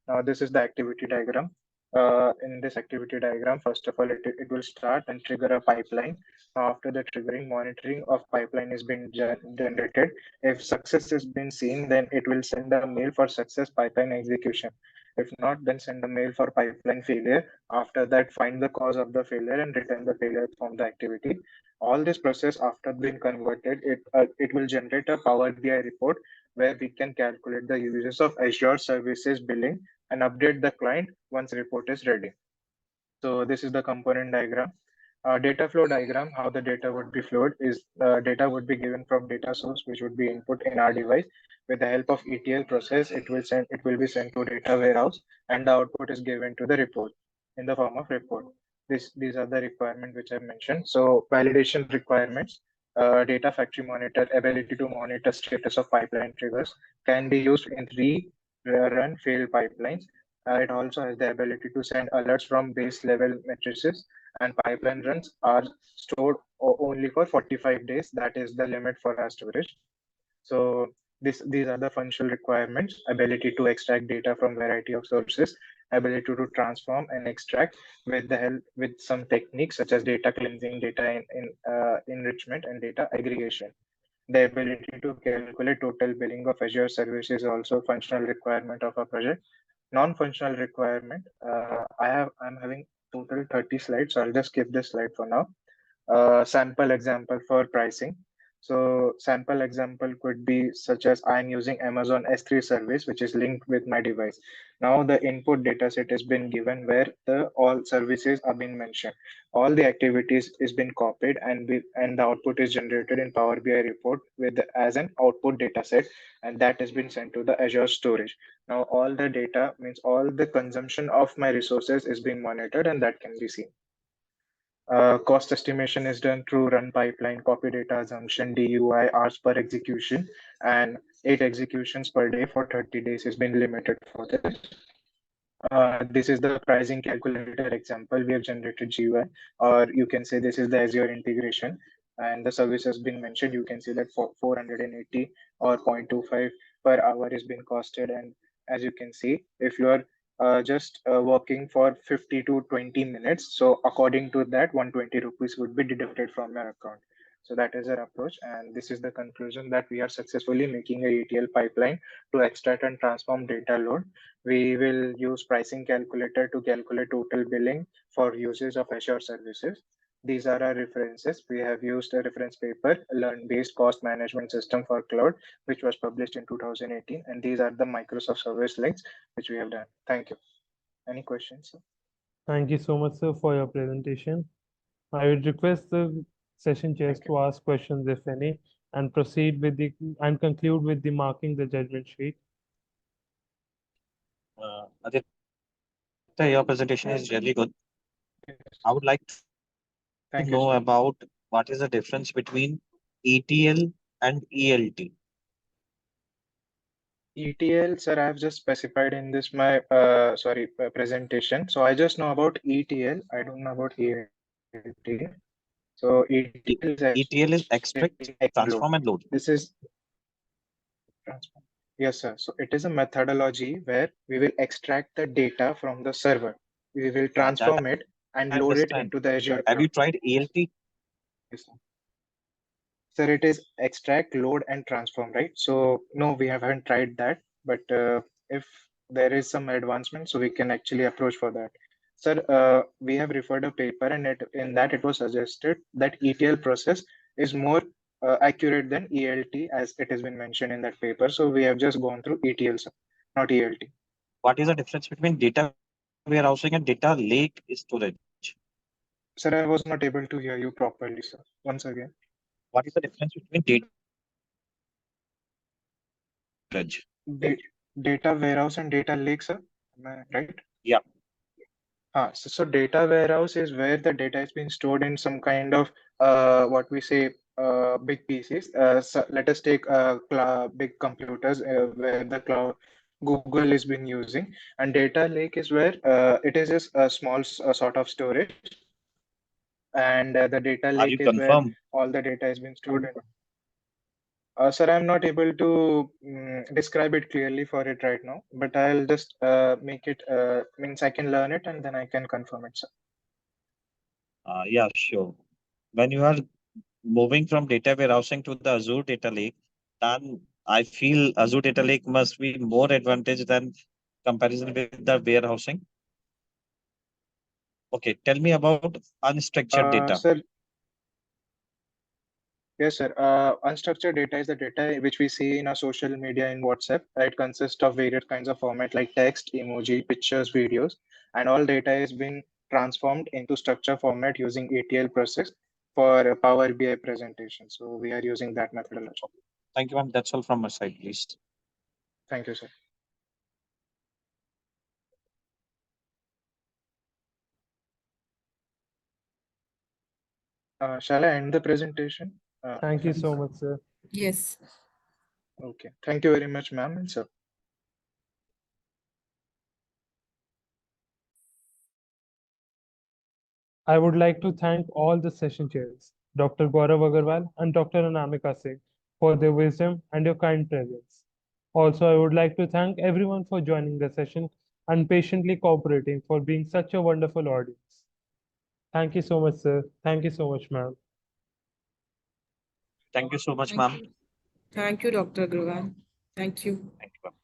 Now this is the activity diagram. In this activity diagram, first of all, it will start and trigger a pipeline. Now, after the triggering, monitoring of pipeline is being generated. If success has been seen, then it will send a mail for success pipeline execution. If not, then send a mail for pipeline failure. After that, find the cause of the failure and return the failure from the activity. All this process after being converted, it will generate a Power BI report where we can calculate the uses of Azure services billing and update the client once report is ready. So this is the component diagram. Data flow diagram, how the data would be flowed is data would be given from data source, which would be input in our device. With the help of ETL process, it will be sent to data warehouse, and the output is given to the report in the form of report. These are the requirements which I mentioned. So validation requirements, data factory monitor, ability to monitor status of pipeline triggers can be used in run failed pipelines. It also has the ability to send alerts from base level matrices, and pipeline runs are stored only for 45 days. That is the limit for our storage. So these are the functional requirements: ability to extract data from variety of sources, ability to transform and extract with the help with some techniques such as data cleansing, data enrichment, and data aggregation. The ability to calculate total billing of Azure service is also functional requirement of a project. Non-functional requirement. I'm having total 30 slides, so I'll just skip this slide for now. Sample example for pricing. So sample example could be such as I'm using Amazon S3 service, which is linked with my device. Now the input data set has been given where the all services are being mentioned. All the activities is been copied and the output is generated in Power BI report with as an output data set, and that has been sent to the Azure storage. Now all the data means all the consumption of my resources is being monitored, and that can be seen. Cost estimation is done through run pipeline, copy data assumption, DUI, hours per execution, and 8 executions per day for 30 days has been limited for this. This is the pricing calculator example. We have generated GUI, or you can say this is the Azure integration, and the service has been mentioned. You can see that for 480 or 0.25 per hour is being costed. And as you can see, if you are just working for 50 to 20 minutes, so according to that, 120 rupees would be deducted from your account. So that is our approach, and this is the conclusion that we are successfully making a ETL pipeline to extract and transform data load. We will use pricing calculator to calculate total billing for usage of Azure services. These are our references. We have used a reference paper, Learn-Based Cost Management System for Cloud, which was published in 2018. And these are the Microsoft service links, which we have done. Thank you. Any questions? Sir? Thank you so much, sir, for your presentation. I would request the session chairs to ask questions, if any, and proceed with and conclude with the marking the judgment sheet. Aditya, your presentation is really good. I would like to know about what is the difference between ETL and ELT. ETL, sir, I have just specified in this my presentation. So I just know about ETL. I don't know about ELT. So ETL is extract, transform, and load. This is transform. Yes, sir. So it is a methodology where we will extract the data from the server. We will transform it and load it into the Azure. Have you tried ELT? Yes, sir. Sir, it is extract, load, and transform, right? So no, we haven't tried that, but if there is some advancement, so we can actually approach for that. Sir, we have referred a paper, and in that it was suggested that ETL process is more accurate than ELT, as it has been mentioned in that paper. So we have just gone through ETL, sir, not ELT. What is the difference between data warehousing and data lake storage? Sir, I was not able to hear you properly, sir. Once again. What is the difference between data storage? Data warehouse and data lake, sir. Am I right? Yeah. So data warehouse is where the data is being stored in some kind of what we say big pieces. So let us take big computers where the cloud Google is being using, and data lake is where it is just a small sort of storage, and the data lake is where all the data is being stored in. Sir, I'm not able to describe it clearly for it right now, but I'll just make it, means I can learn it and then I can confirm it, sir. Yeah, sure. When you are moving from data warehousing to the Azure data lake, then I feel Azure data lake must be more advantage than comparison with the warehousing. Okay, tell me about unstructured data. Sir, yes, sir. Unstructured data is the data which we see in our social media in WhatsApp. It consists of various kinds of format like text, emoji, pictures, videos, and all data is being transformed into structure format using ETL process for a Power BI presentation. So we are using that methodology. Thank you, ma'am. That's all from my side, please. Thank you, sir. Shall I end the presentation? Thank you so much, sir. Yes. Okay. Thank you very much, ma'am and sir. I would like to thank all the session chairs, Dr. Gaurav Agarwal and Dr. Anamika Singh, for their wisdom and your kind presence. Also, I would like to thank everyone for joining the session and patiently cooperating for being such a wonderful audience. Thank you so much, sir. Thank you so much, ma'am. Thank you so much, Thank ma'am. you. Thank you, Dr. Agrawal. Thank you. Thank you, ma'am.